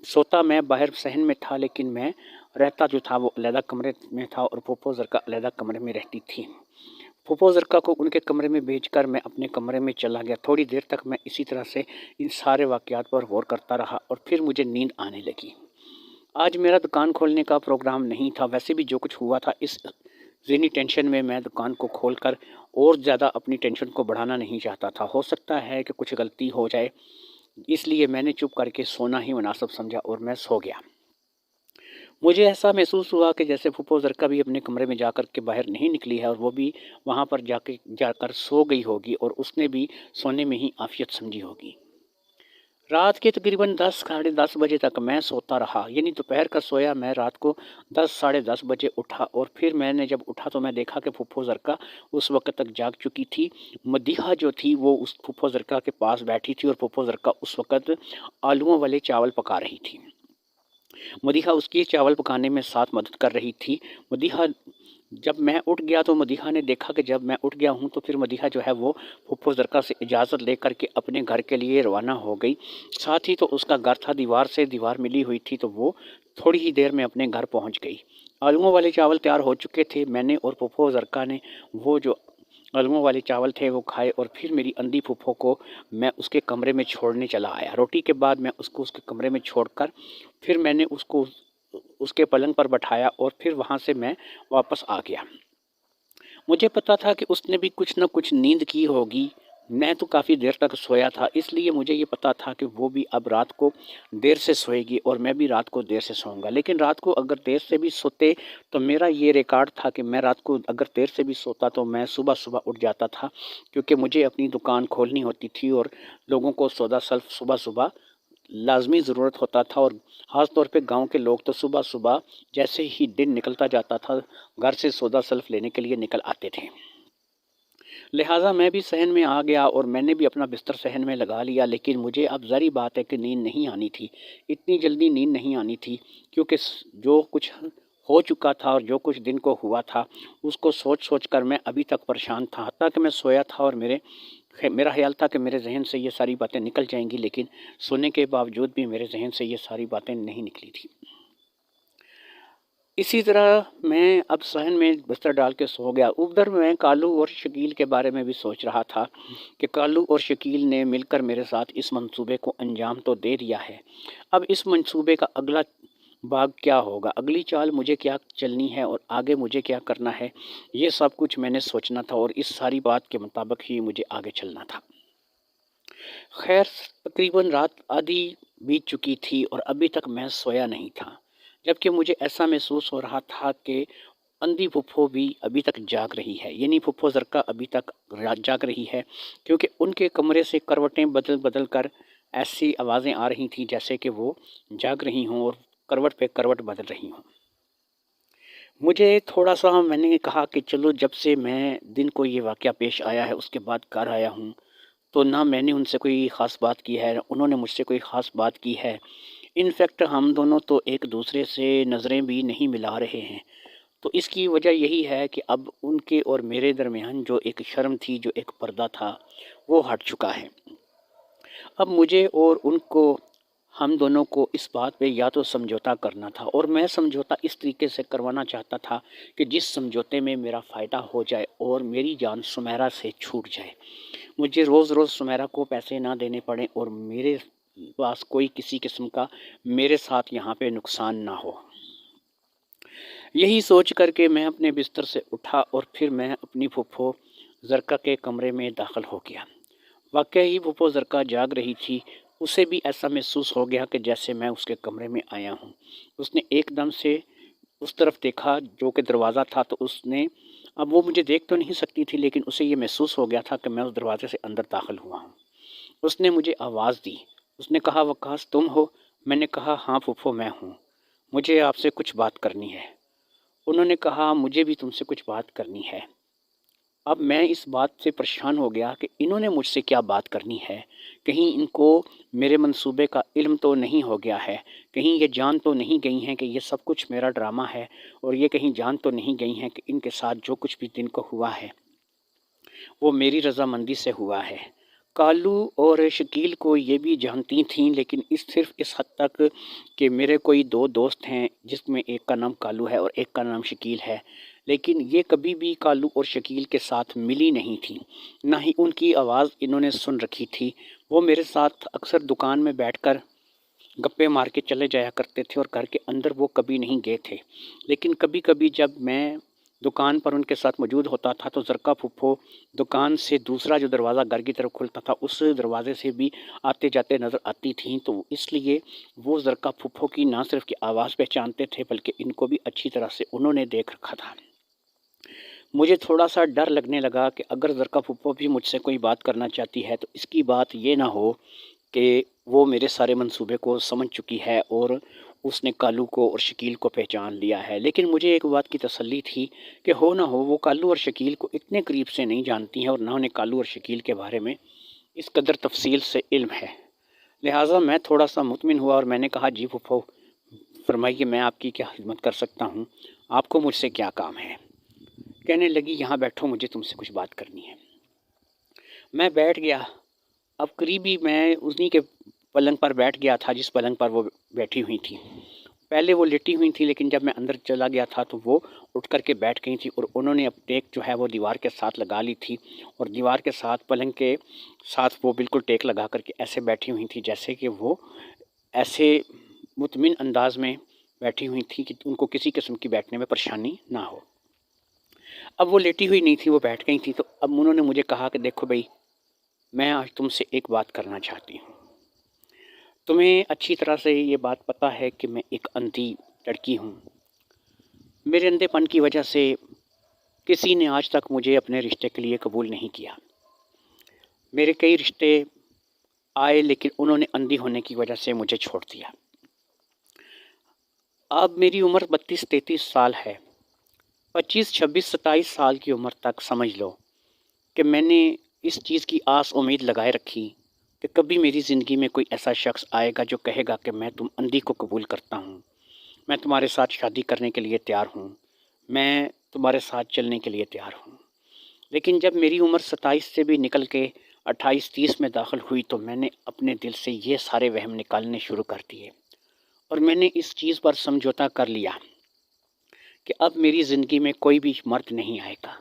سوتا میں باہر صحن میں تھا لیکن میں رہتا جو تھا وہ علیحدہ کمرے میں تھا اور پھپھو زرکا علیحدہ کمرے میں رہتی تھی۔ پھپھو زرکا کو ان کے کمرے میں بھیج کر میں اپنے کمرے میں چلا گیا۔ تھوڑی دیر تک میں اسی طرح سے ان سارے واقعات پر غور کرتا رہا اور پھر مجھے نیند آنے لگی۔ آج میرا دکان کھولنے کا پروگرام نہیں تھا، ویسے بھی جو کچھ ہوا تھا اس ذہنی ٹینشن میں دکان کو کھول کر اور زیادہ اپنی ٹینشن کو بڑھانا نہیں چاہتا تھا۔ ہو سکتا ہے کہ کچھ غلطی ہو جائے، اس لیے میں نے چپ کر کے سونا ہی مناسب سمجھا اور میں سو گیا۔ مجھے ایسا محسوس ہوا کہ جیسے پھپھو زرکا بھی اپنے کمرے میں جا کر کے باہر نہیں نکلی ہے اور وہ بھی وہاں پر جا کر سو گئی ہوگی اور اس نے بھی سونے میں ہی عافیت سمجھی ہوگی۔ رات کے تقریباً 10 ساڑھے 10 بجے تک میں سوتا رہا، یعنی دوپہر کا سویا میں رات کو 10 ساڑھے 10 بجے اٹھا اور پھر میں نے جب اٹھا تو میں دیکھا کہ پھپھو زرکا اس وقت تک جاگ چکی تھی۔ مدیحہ جو تھی وہ اس پھپھو زرکا کے پاس بیٹھی تھی اور پھپھو زرکا اس وقت آلوؤں والے چاول پکا رہی تھی۔ مدیحہ اس کی چاول پکانے میں ساتھ مدد کر رہی تھی۔ مدیحہ جب میں اٹھ گیا تو مدیحہ نے دیکھا کہ جب میں اٹھ گیا ہوں تو پھر مدیحہ جو ہے وہ پھپھو زرکا سے اجازت لے کر کے اپنے گھر کے لیے روانہ ہو گئی۔ ساتھ ہی تو اس کا گھر تھا دیوار سے دیوار ملی ہوئی تھی، تو وہ تھوڑی ہی دیر میں اپنے گھر پہنچ گئی۔ آلوؤں والے چاول تیار ہو چکے تھے، میں نے اور پھپھو زرکا نے وہ جو آلوؤں والے چاول تھے وہ کھائے اور پھر میری اندھی پھپھو کو میں اس کے کمرے میں چھوڑنے چلا آیا۔ روٹی کے بعد میں اس کو اس کے کمرے میں چھوڑ کر پھر میں نے اس کو اس کے پلنگ پر بٹھایا اور پھر وہاں سے میں واپس آ گیا۔ مجھے پتا تھا کہ اس نے بھی کچھ نہ کچھ نیند کی ہوگی، میں تو کافی دیر تک سویا تھا، اس لیے مجھے یہ پتا تھا کہ وہ بھی اب رات کو دیر سے سوئے گی اور میں بھی رات کو دیر سے سوؤں گا۔ لیکن رات کو اگر دیر سے بھی سوتے تو میرا یہ ریکارڈ تھا کہ میں رات کو اگر دیر سے بھی سوتا تو میں صبح صبح اٹھ جاتا تھا، کیونکہ مجھے اپنی دکان کھولنی ہوتی تھی اور لوگوں کو سودا سلف صبح صبح لازمی ضرورت ہوتا تھا، اور خاص طور پہ گاؤں کے لوگ تو صبح صبح جیسے ہی دن نکلتا جاتا تھا گھر سے سودا سلف لینے کے لیے نکل آتے تھے۔ لہٰذا میں بھی صحن میں آ گیا اور میں نے بھی اپنا بستر صحن میں لگا لیا، لیکن مجھے اب ظاہری بات ہے کہ نیند نہیں آنی تھی، اتنی جلدی نیند نہیں آنی تھی، کیونکہ جو کچھ ہو چکا تھا اور جو کچھ دن کو ہوا تھا اس کو سوچ سوچ کر میں ابھی تک پریشان تھا، حتیٰ کہ میں سویا تھا اور میرا خیال تھا کہ میرے ذہن سے یہ ساری باتیں نکل جائیں گی، لیکن سونے کے باوجود بھی میرے ذہن سے یہ ساری باتیں نہیں نکلی تھی۔ اسی طرح میں اب صحن میں بستر ڈال کے سو گیا۔ ادھر میں کالو اور شکیل کے بارے میں بھی سوچ رہا تھا کہ کالو اور شکیل نے مل کر میرے ساتھ اس منصوبے کو انجام تو دے دیا ہے، اب اس منصوبے کا اگلا باغ کیا ہوگا، اگلی چال مجھے کیا چلنی ہے اور آگے مجھے کیا کرنا ہے، یہ سب کچھ میں نے سوچنا تھا اور اس ساری بات کے مطابق ہی مجھے آگے چلنا تھا۔ خیر، تقریباً رات آدھی بیت چکی تھی اور ابھی تک میں سویا نہیں تھا، جبکہ مجھے ایسا محسوس ہو رہا تھا کہ اندھی پھپھو بھی ابھی تک جاگ رہی ہے، یعنی پھپھو زرکا ابھی تک جاگ رہی ہے، کیونکہ ان کے کمرے سے کروٹیں بدل بدل کر ایسی آوازیں آ رہی تھیں جیسے کہ وہ جاگ رہی ہوں اور کروٹ پہ کروٹ بدل رہی ہوں۔ مجھے تھوڑا سا، میں نے کہا کہ چلو، جب سے میں دن کو یہ واقعہ پیش آیا ہے اس کے بعد گھر آیا ہوں تو نہ میں نے ان سے کوئی خاص بات کی ہے، انہوں نے مجھ سے کوئی خاص بات کی ہے، انفیکٹ ہم دونوں تو ایک دوسرے سے نظریں بھی نہیں ملا رہے ہیں، تو اس کی وجہ یہی ہے کہ اب ان کے اور میرے درمیان جو ایک شرم تھی، جو ایک پردہ تھا، وہ ہٹ چکا ہے۔ اب مجھے اور ان کو، ہم دونوں کو اس بات پہ یا تو سمجھوتا کرنا تھا، اور میں سمجھوتا اس طریقے سے کروانا چاہتا تھا کہ جس سمجھوتے میں میرا فائدہ ہو جائے اور میری جان سمیرا سے چھوٹ جائے، مجھے روز روز سمیرا کو پیسے نہ دینے پڑیں اور میرے پاس کوئی کسی قسم کا میرے ساتھ یہاں پہ نقصان نہ ہو۔ یہی سوچ کر کے میں اپنے بستر سے اٹھا اور پھر میں اپنی پھپھو زرکا کے کمرے میں داخل ہو گیا۔ واقعی پھپھو زرکا جاگ رہی تھی، اسے بھی ایسا محسوس ہو گیا کہ جیسے میں اس کے کمرے میں آیا ہوں۔ اس نے ایک دم سے اس طرف دیکھا جو کہ دروازہ تھا، تو اس نے، اب وہ مجھے دیکھ تو نہیں سکتی تھی لیکن اسے یہ محسوس ہو گیا تھا کہ میں اس دروازے سے اندر داخل ہوا ہوں۔ اس نے مجھے آواز دی، اس نے کہا، وقاص تم ہو؟ میں نے کہا، ہاں پھپھو میں ہوں، مجھے آپ سے کچھ بات کرنی ہے۔ انہوں نے کہا، مجھے بھی تم سے کچھ بات کرنی ہے۔ اب میں اس بات سے پریشان ہو گیا کہ انہوں نے مجھ سے کیا بات کرنی ہے، کہیں ان کو میرے منصوبے کا علم تو نہیں ہو گیا ہے، کہیں یہ جان تو نہیں گئی ہیں کہ یہ سب کچھ میرا ڈرامہ ہے، اور یہ کہیں جان تو نہیں گئی ہیں کہ ان کے ساتھ جو کچھ بھی دن کو ہوا ہے وہ میری رضامندی سے ہوا ہے۔ کالو اور شکیل کو یہ بھی جانتی تھیں، لیکن صرف اس حد تک کہ میرے کوئی دو دوست ہیں جس میں ایک کا نام کالو ہے اور ایک کا نام شکیل ہے، لیکن یہ کبھی بھی کالو اور شکیل کے ساتھ ملی نہیں تھی، نہ ہی ان کی آواز انہوں نے سن رکھی تھی۔ وہ میرے ساتھ اکثر دکان میں بیٹھ کر گپے مار کے چلے جایا کرتے تھے اور گھر کے اندر وہ کبھی نہیں گئے تھے، لیکن کبھی کبھی جب میں دکان پر ان کے ساتھ موجود ہوتا تھا تو زرکا پھپھو دکان سے دوسرا جو دروازہ گھر کی طرف کھلتا تھا اس دروازے سے بھی آتے جاتے نظر آتی تھیں، تو اس لیے وہ زرکا پھپھو کی نہ صرف کی آواز پہچانتے تھے بلکہ ان کو بھی اچھی طرح سے انہوں نے دیکھ رکھا تھا۔ مجھے تھوڑا سا ڈر لگنے لگا کہ اگر زرکا پھپھو بھی مجھ سے کوئی بات کرنا چاہتی ہے تو اس کی بات یہ نہ ہو کہ وہ میرے سارے منصوبے کو سمجھ چکی ہے اور اس نے کالو کو اور شکیل کو پہچان لیا ہے، لیکن مجھے ایک بات کی تسلی تھی کہ ہو نہ ہو وہ کالو اور شکیل کو اتنے قریب سے نہیں جانتی ہیں اور نہ انہیں کالو اور شکیل کے بارے میں اس قدر تفصیل سے علم ہے۔ لہٰذا میں تھوڑا سا مطمئن ہوا اور میں نے کہا، جی پھپھو فرمائیے، میں آپ کی کیا خدمت کر سکتا ہوں، آپ کو مجھ سے کیا کام ہے؟ کہنے لگی، یہاں بیٹھو، مجھے تم سے کچھ بات کرنی ہے۔ میں بیٹھ گیا۔ اب قریبی میں انہی کے پلنگ پر بیٹھ گیا تھا جس پلنگ پر وہ بیٹھی ہوئی تھی۔ پہلے وہ لیٹی ہوئی تھی لیکن جب میں اندر چلا گیا تھا تو وہ اٹھ کر کے بیٹھ گئی تھی اور انہوں نے اب ٹیک جو ہے وہ دیوار کے ساتھ لگا لی تھی، اور دیوار کے ساتھ، پلنگ کے ساتھ وہ بالکل ٹیک لگا کر کے ایسے بیٹھی ہوئی تھی جیسے کہ وہ ایسے مطمئن انداز میں بیٹھی ہوئی تھی کہ ان کو کسی قسم کی بیٹھنے میں پریشانی نہ ہو۔ اب وہ لیٹی ہوئی نہیں تھی، وہ بیٹھ گئی تھی، تو اب انہوں نے مجھے کہا کہ دیکھو بھائی، میں آج تم سے ایک بات کرنا چاہتی ہوں۔ تمہیں اچھی طرح سے یہ بات پتہ ہے کہ میں ایک اندھی لڑکی ہوں۔ میرے اندھے پن کی وجہ سے کسی نے آج تک مجھے اپنے رشتے کے لیے قبول نہیں کیا۔ میرے کئی رشتے آئے لیکن انہوں نے اندھی ہونے کی وجہ سے مجھے چھوڑ دیا۔ اب میری عمر 32-33 سال ہے۔ 25, 26, 27 سال کی عمر تک سمجھ لو کہ میں نے اس چیز کی آس امید لگائے رکھی کہ کبھی میری زندگی میں کوئی ایسا شخص آئے گا جو کہے گا کہ میں تم اندھی کو قبول کرتا ہوں، میں تمہارے ساتھ شادی کرنے کے لیے تیار ہوں، میں تمہارے ساتھ چلنے کے لیے تیار ہوں۔ لیکن جب میری عمر 27 سے بھی نکل کے 28-30 میں داخل ہوئی تو میں نے اپنے دل سے یہ سارے وہم نکالنے شروع کر دیے، اور میں نے اس چیز پر سمجھوتا کر لیا کہ اب میری زندگی میں کوئی بھی مرد نہیں آئے گا،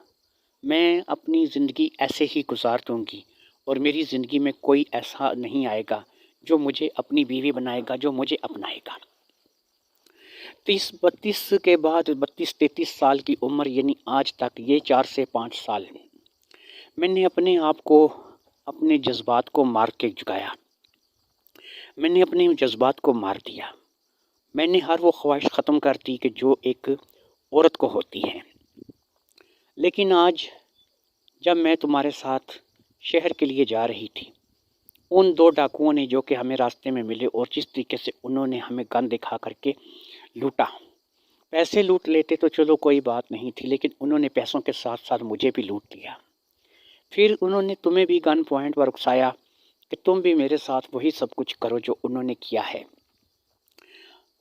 میں اپنی زندگی ایسے ہی گزار دوں گی، اور میری زندگی میں کوئی ایسا نہیں آئے گا جو مجھے اپنی بیوی بنائے گا، جو مجھے اپنائے گا۔ 32 کے بعد 32-33 سال کی عمر یعنی آج تک یہ 4 سے 5 سال میں نے اپنے آپ کو، اپنے جذبات کو مار کے جگایا، میں نے اپنے جذبات کو مار دیا، میں نے ہر وہ خواہش ختم کر دی کہ جو ایک عورت کو ہوتی ہے۔ لیکن آج جب میں تمہارے ساتھ شہر کے لیے جا رہی تھی، ان 2 ڈاکوؤں نے جو کہ ہمیں راستے میں ملے اور جس طریقے سے انہوں نے ہمیں گن دکھا کر کے لوٹا، پیسے لوٹ لیتے تو چلو کوئی بات نہیں تھی، لیکن انہوں نے پیسوں کے ساتھ ساتھ مجھے بھی لوٹ لیا۔ پھر انہوں نے تمہیں بھی گن پوائنٹ پر اکسایا کہ تم بھی میرے ساتھ وہی سب کچھ کرو جو انہوں نے کیا ہے۔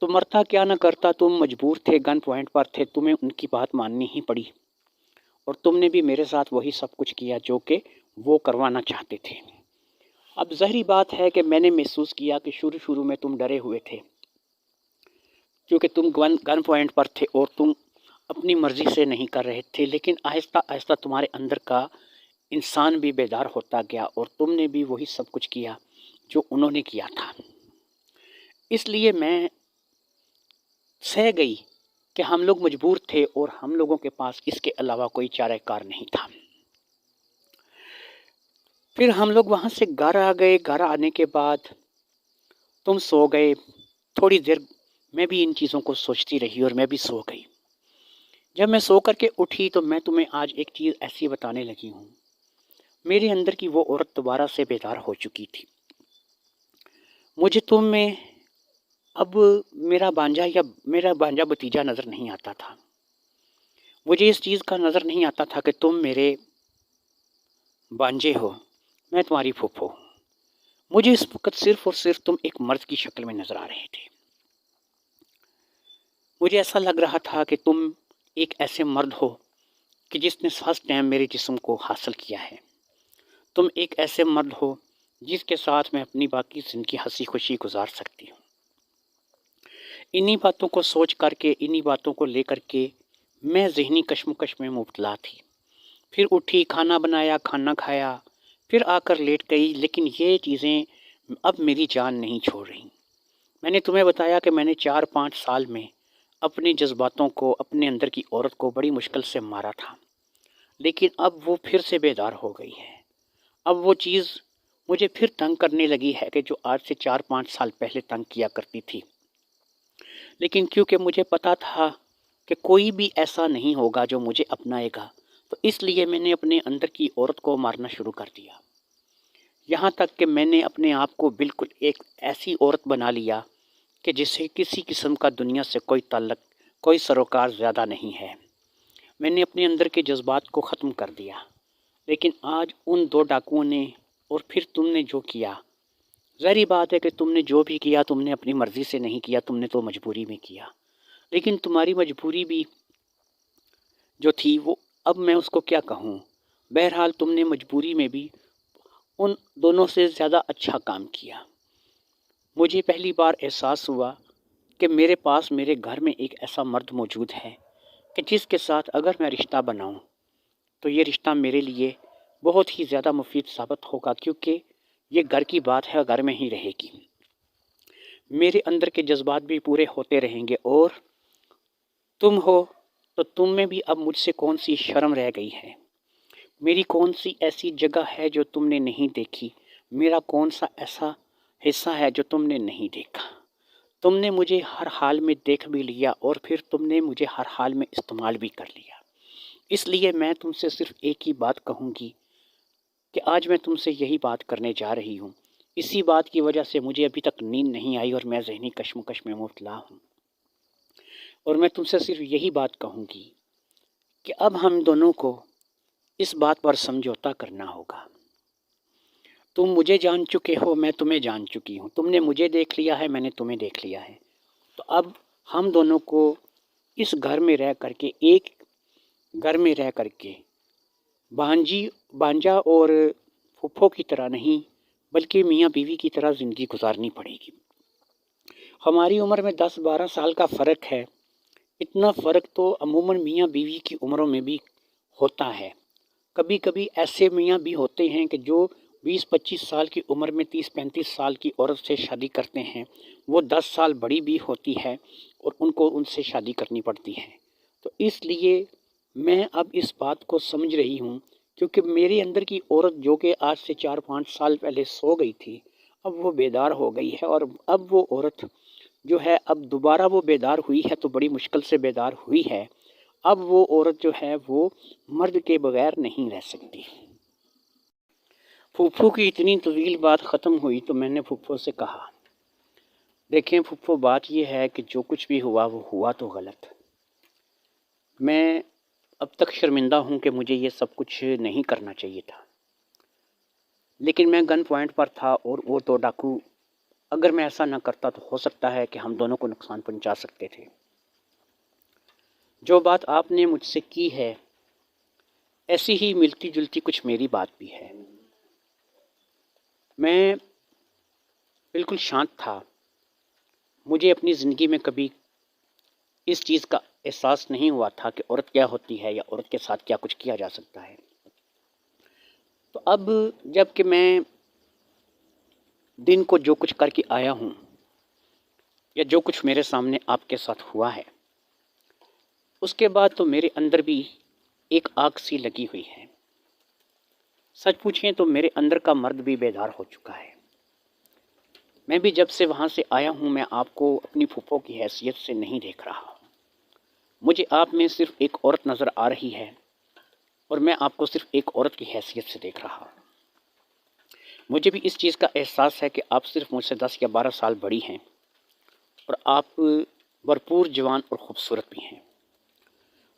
تو مرتا کیا نہ کرتا، تم مجبور تھے، گن پوائنٹ پر تھے، تمہیں ان کی بات ماننی ہی پڑی، اور تم نے بھی میرے ساتھ وہی سب کچھ کیا جو کہ وہ کروانا چاہتے تھے۔ اب ظاہری بات ہے کہ میں نے محسوس کیا کہ شروع میں تم ڈرے ہوئے تھے، کیونکہ تم گن پوائنٹ پر تھے اور تم اپنی مرضی سے نہیں کر رہے تھے، لیکن آہستہ آہستہ تمہارے اندر کا انسان بھی بیدار ہوتا گیا اور تم نے بھی وہی سب کچھ کیا جو انہوں نے کیا تھا۔ اس لیے میں سہ گئی کہ ہم لوگ مجبور تھے اور ہم لوگوں کے پاس اس کے علاوہ کوئی چارہ کار نہیں تھا۔ پھر ہم لوگ وہاں سے گھر آ گئے۔ گھر آنے کے بعد تم سو گئے، تھوڑی دیر میں بھی ان چیزوں کو سوچتی رہی اور میں بھی سو گئی۔ جب میں سو کر کے اٹھی تو میں تمہیں آج ایک چیز ایسی بتانے لگی ہوں، میرے اندر کی وہ عورت دوبارہ سے بیدار ہو چکی تھی۔ مجھے تم میں اب میرا بانجا بھتیجا نظر نہیں آتا تھا، مجھے اس چیز کا نظر نہیں آتا تھا کہ تم میرے بانجے ہو، میں تمہاری پھوپھو ہوں۔ مجھے اس وقت صرف اور صرف تم ایک مرد کی شکل میں نظر آ رہے تھے۔ مجھے ایسا لگ رہا تھا کہ تم ایک ایسے مرد ہو کہ جس نے فرسٹ ٹائم میرے جسم کو حاصل کیا ہے۔ تم ایک ایسے مرد ہو جس کے ساتھ میں اپنی باقی زندگی ہنسی خوشی گزار سکتی ہوں۔ انہی باتوں کو سوچ کر کے، انہی باتوں کو لے کر کے میں ذہنی کشمکش میں مبتلا تھی۔ پھر اٹھی، کھانا بنایا، کھانا کھایا، پھر آ کر لیٹ گئی، لیکن یہ چیزیں اب میری جان نہیں چھوڑ رہی۔ میں نے تمہیں بتایا کہ میں نے 4-5 سال میں اپنے جذباتوں کو، اپنے اندر کی عورت کو بڑی مشکل سے مارا تھا، لیکن اب وہ پھر سے بیدار ہو گئی ہے۔ اب وہ چیز مجھے پھر تنگ کرنے لگی ہے کہ جو آج سے 4-5 سال پہلے تنگ کیا کرتی تھی، لیکن کیونکہ مجھے پتا تھا کہ کوئی بھی ایسا نہیں ہوگا جو مجھے اپنائے گا، تو اس لیے میں نے اپنے اندر کی عورت کو مارنا شروع کر دیا، یہاں تک کہ میں نے اپنے آپ کو بالکل ایک ایسی عورت بنا لیا کہ جسے کسی قسم کا دنیا سے کوئی تعلق، کوئی سروکار زیادہ نہیں ہے۔ میں نے اپنے اندر کے جذبات کو ختم کر دیا، لیکن آج ان 2 ڈاکوؤں نے اور پھر تم نے جو کیا، ظاہری بات ہے کہ تم نے جو بھی کیا تم نے اپنی مرضی سے نہیں کیا، تم نے تو مجبوری میں کیا، لیکن تمہاری مجبوری بھی جو تھی وہ اب میں اس کو کیا کہوں، بہرحال تم نے مجبوری میں بھی ان دونوں سے زیادہ اچھا کام کیا۔ مجھے پہلی بار احساس ہوا کہ میرے پاس میرے گھر میں ایک ایسا مرد موجود ہے کہ جس کے ساتھ اگر میں رشتہ بناؤں تو یہ رشتہ میرے لیے بہت ہی زیادہ مفید ثابت ہوگا، کیونکہ یہ گھر کی بات ہے، گھر میں ہی رہے گی، میرے اندر کے جذبات بھی پورے ہوتے رہیں گے، اور تم ہو تو تم میں بھی اب مجھ سے کون سی شرم رہ گئی ہے، میری کون سی ایسی جگہ ہے جو تم نے نہیں دیکھی، میرا کون سا ایسا حصہ ہے جو تم نے نہیں دیکھا۔ تم نے مجھے ہر حال میں دیکھ بھی لیا اور پھر تم نے مجھے ہر حال میں استعمال بھی کر لیا۔ اس لیے میں تم سے صرف ایک ہی بات کہوں گی کہ آج میں تم سے یہی بات کرنے جا رہی ہوں اسی بات کی وجہ سے مجھے ابھی تک نیند نہیں آئی اور میں ذہنی کشمکش میں مبتلا ہوں، اور میں تم سے صرف یہی بات کہوں گی کہ اب ہم دونوں کو اس بات پر سمجھوتا کرنا ہوگا۔ تم مجھے جان چکے ہو، میں تمہیں جان چکی ہوں، تم نے مجھے دیکھ لیا ہے، میں نے تمہیں دیکھ لیا ہے، تو اب ہم دونوں کو اس گھر میں رہ کر کے، ایک گھر میں رہ کر کے بانجا اور پھپھو کی طرح نہیں بلکہ میاں بیوی کی طرح زندگی گزارنی پڑے گی۔ ہماری عمر میں 10-12 سال کا فرق ہے، اتنا فرق تو عموماً میاں بیوی کی عمروں میں بھی ہوتا ہے۔ کبھی کبھی ایسے میاں بھی ہوتے ہیں کہ جو 20-25 سال کی عمر میں 30-35 سال کی عورت سے شادی کرتے ہیں، وہ 10 سال بڑی بھی ہوتی ہے اور ان کو ان سے شادی کرنی پڑتی ہے۔ تو اس لیے میں اب اس بات کو سمجھ رہی ہوں، کیونکہ میرے اندر کی عورت جو کہ آج سے 4-5 سال پہلے سو گئی تھی، اب وہ بیدار ہو گئی ہے، اور اب وہ عورت جو ہے اب دوبارہ وہ بیدار ہوئی ہے تو بڑی مشکل سے بیدار ہوئی ہے۔ اب وہ عورت جو ہے وہ مرد کے بغیر نہیں رہ سکتی۔ پھوپھو کی اتنی طویل بات ختم ہوئی تو میں نے پھوپھو سے کہا، دیکھیں پھوپھو، بات یہ ہے کہ جو کچھ بھی ہوا وہ ہوا تو غلط۔ میں اب تک شرمندہ ہوں کہ مجھے یہ سب کچھ نہیں کرنا چاہیے تھا، لیکن میں گن پوائنٹ پر تھا اور وہ دو ڈاکو، اگر میں ایسا نہ کرتا تو ہو سکتا ہے کہ ہم دونوں کو نقصان پہنچا سکتے تھے۔ جو بات آپ نے مجھ سے کی ہے، ایسی ہی ملتی جلتی کچھ میری بات بھی ہے۔ میں بالکل شانت تھا، مجھے اپنی زندگی میں کبھی اس چیز کا احساس نہیں ہوا تھا کہ عورت کیا ہوتی ہے یا عورت کے ساتھ کیا کچھ کیا جا سکتا ہے۔ تو اب جب کہ میں دن کو جو کچھ کر کے آیا ہوں، یا جو کچھ میرے سامنے آپ کے ساتھ ہوا ہے، اس کے بعد تو میرے اندر بھی ایک آگ سی لگی ہوئی ہے۔ سچ پوچھیں تو میرے اندر کا مرد بھی بیدار ہو چکا ہے۔ میں بھی جب سے وہاں سے آیا ہوں، میں آپ کو اپنی پھوپھو کی حیثیت سے نہیں دیکھ رہا ہوں۔ مجھے آپ میں صرف ایک عورت نظر آ رہی ہے، اور میں آپ کو صرف ایک عورت کی حیثیت سے دیکھ رہا ہوں۔ مجھے بھی اس چیز کا احساس ہے کہ آپ صرف مجھ سے 10 یا 12 سال بڑی ہیں، اور آپ بھرپور جوان اور خوبصورت بھی ہیں۔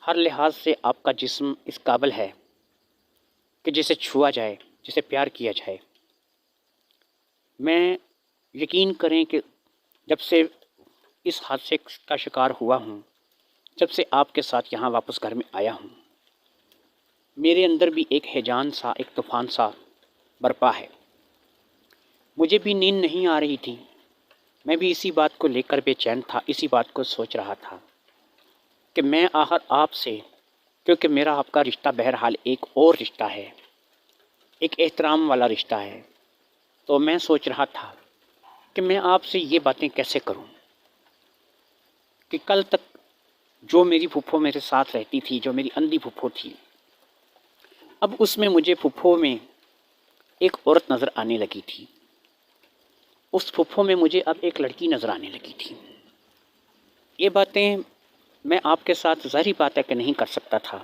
ہر لحاظ سے آپ کا جسم اس قابل ہے کہ جسے چھوا جائے، جسے پیار کیا جائے۔ میں یقین کریں کہ جب سے اس حادثے کا شکار ہوا ہوں، جب سے آپ کے ساتھ یہاں واپس گھر میں آیا ہوں، میرے اندر بھی ایک ہیجان سا، ایک طوفان سا برپا ہے۔ مجھے بھی نیند نہیں آ رہی تھی، میں بھی اسی بات کو لے کر بے چین تھا، اسی بات کو سوچ رہا تھا کہ میں آخر آپ سے، کیونکہ میرا آپ کا رشتہ بہرحال ایک اور رشتہ ہے، ایک احترام والا رشتہ ہے، تو میں سوچ رہا تھا کہ میں آپ سے یہ باتیں کیسے کروں کہ کل تک جو میری پھوپھو میرے ساتھ رہتی تھی، جو میری اندھی پھوپھو تھی، اب اس میں مجھے پھوپھو میں ایک عورت نظر آنے لگی تھی، اس پھوپھو میں مجھے اب ایک لڑکی نظر آنے لگی تھی۔ یہ باتیں میں آپ کے ساتھ ظاہری بات ہے کہ نہیں کر سکتا تھا۔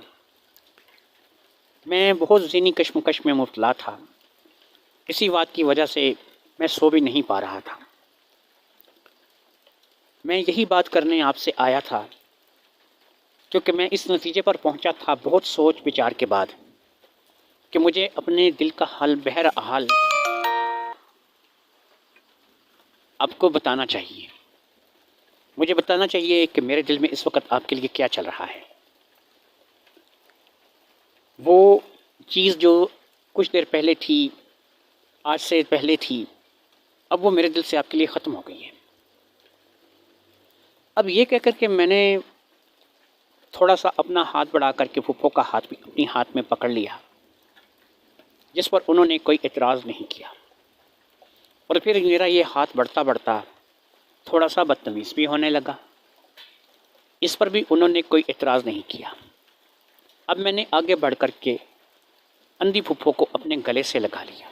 میں بہت ذہنی کشمکش میں مبتلا تھا، اسی بات کی وجہ سے میں سو بھی نہیں پا رہا تھا۔ میں یہی بات کرنے آپ سے آیا تھا، کیونکہ میں اس نتیجے پر پہنچا تھا بہت سوچ بچار کے بعد کہ مجھے اپنے دل کا حال بہرحال آپ کو بتانا چاہیے۔ مجھے بتانا چاہیے کہ میرے دل میں اس وقت آپ کے لیے کیا چل رہا ہے۔ وہ چیز جو کچھ دیر پہلے تھی، آج سے پہلے تھی، اب وہ میرے دل سے آپ کے لیے ختم ہو گئی ہے۔ اب یہ کہہ کر کے میں نے تھوڑا سا اپنا ہاتھ بڑھا کر کے پھوپھو کا ہاتھ بھی اپنی ہاتھ میں پکڑ لیا، جس پر انہوں نے کوئی اعتراض نہیں کیا، اور پھر میرا یہ ہاتھ بڑھتا بڑھتا تھوڑا سا بدتمیز بھی ہونے لگا، اس پر بھی انہوں نے کوئی اعتراض نہیں کیا۔ اب میں نے آگے بڑھ کر کے اندھی پھوپھو کو اپنے گلے سے لگا لیا۔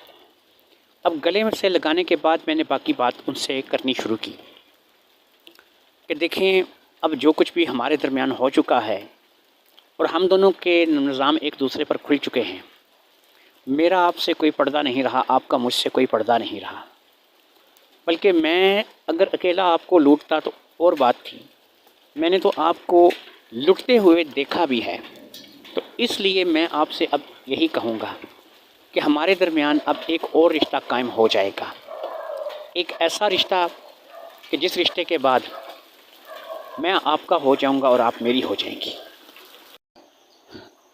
اب گلے سے لگانے کے بعد میں نے باقی بات ان سے کرنی شروع کی کہ دیکھیں، اب جو کچھ بھی ہمارے درمیان ہو چکا ہے اور ہم دونوں کے نظام ایک دوسرے پر کھل چکے ہیں، میرا آپ سے کوئی پردہ نہیں رہا، آپ کا مجھ سے کوئی پردہ نہیں رہا۔ بلکہ میں اگر اکیلا آپ کو لوٹتا تو اور بات تھی، میں نے تو آپ کو لٹتے ہوئے دیکھا بھی ہے۔ تو اس لیے میں آپ سے اب یہی کہوں گا کہ ہمارے درمیان اب ایک اور رشتہ قائم ہو جائے گا، ایک ایسا رشتہ کہ جس رشتے کے بعد میں آپ کا ہو جاؤں گا اور آپ میری ہو جائیں گی۔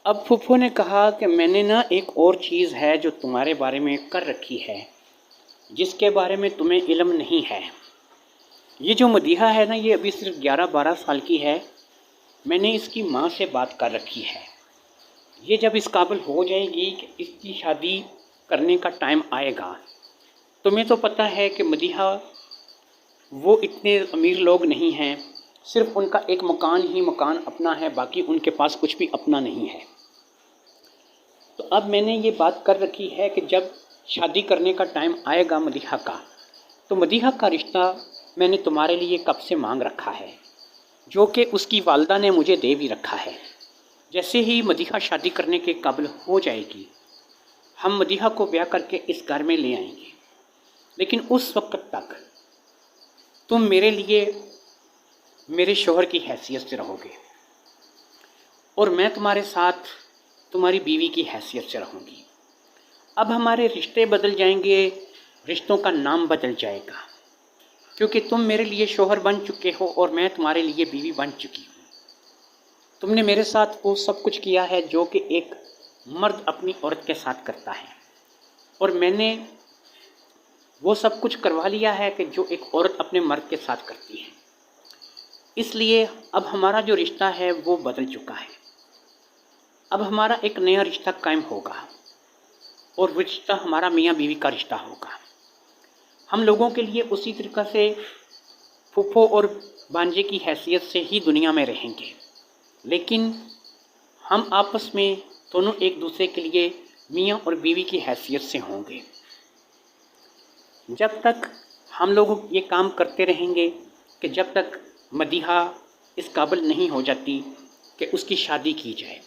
اب پھپھو نے کہا کہ میں نے نا ایک اور چیز ہے جو تمہارے بارے میں کر رکھی ہے، جس کے بارے میں تمہیں علم نہیں ہے۔ یہ جو مدیحہ ہے نا، یہ ابھی صرف 11-12 سال کی ہے۔ میں نے اس کی ماں سے بات کر رکھی ہے، یہ جب اس قابل ہو جائے گی کہ اس کی شادی کرنے کا ٹائم آئے گا، تمہیں تو پتہ ہے کہ مدیحہ وہ اتنے امیر لوگ نہیں ہیں، صرف ان کا ایک مکان ہی مکان اپنا ہے، باقی ان کے پاس کچھ بھی اپنا نہیں ہے۔ تو اب میں نے یہ بات کر رکھی ہے کہ جب شادی کرنے کا ٹائم آئے گا مدیحہ کا، تو مدیحہ کا رشتہ میں نے تمہارے لیے کب سے مانگ رکھا ہے، جو کہ اس کی والدہ نے مجھے دے بھی رکھا ہے۔ جیسے ہی مدیحہ شادی کرنے کے قابل ہو جائے گی، ہم مدیحہ کو بیاہ کر کے اس گھر میں لے آئیں گے، لیکن اس وقت تک تم میرے لیے میرے شوہر کی حیثیت سے رہو گے، اور میں تمہارے ساتھ تمہاری بیوی کی حیثیت سے رہوں گی۔ اب ہمارے رشتے بدل جائیں گے، رشتوں کا نام بدل جائے گا، کیونکہ تم میرے لیے شوہر بن چکے ہو اور میں تمہارے لیے بیوی بن چکی ہوں۔ تم نے میرے ساتھ وہ سب کچھ کیا ہے جو کہ ایک مرد اپنی عورت کے ساتھ کرتا ہے، اور میں نے وہ سب کچھ کروا لیا ہے کہ جو ایک عورت اپنے مرد کے ساتھ کرتی ہے۔ اس لیے اب ہمارا جو رشتہ ہے وہ بدل چکا ہے، اب ہمارا ایک نیا رشتہ قائم ہوگا، اور وہ رشتہ ہمارا میاں بیوی کا رشتہ ہوگا۔ ہم لوگوں کے لیے اسی طریقہ سے پھپھو اور بانجے کی حیثیت سے ہی دنیا میں رہیں گے، لیکن ہم آپس میں دونوں ایک دوسرے کے لیے میاں اور بیوی کی حیثیت سے ہوں گے۔ جب تک ہم لوگ یہ کام کرتے رہیں گے کہ جب تک مدیحہ اس قابل نہیں ہو جاتی کہ اس کی شادی کی جائے،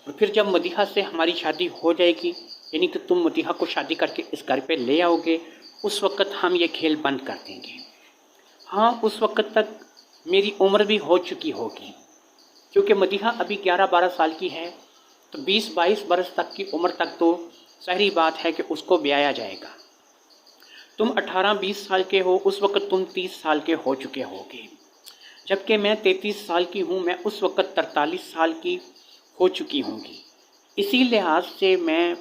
اور پھر جب مدیحہ سے ہماری شادی ہو جائے گی، یعنی کہ تم مدیحہ کو شادی کر کے اس گھر پہ لے آؤ گے، اس وقت ہم یہ کھیل بند کر دیں گے۔ ہاں، اس وقت تک میری عمر بھی ہو چکی ہوگی، کیونکہ مدیحہ ابھی 11-12 سال کی ہے، تو 20-22 برس تک کی عمر تک تو ظاہری بات ہے کہ اس کو بیایا جائے گا۔ تم 18-20 سال کے ہو، اس وقت تم 30 سال کے ہو چکے ہوگے، جبکہ میں 33 سال کی ہوں، میں اس وقت 43 سال کی ہو چکی ہوں گی۔ اسی لحاظ سے میں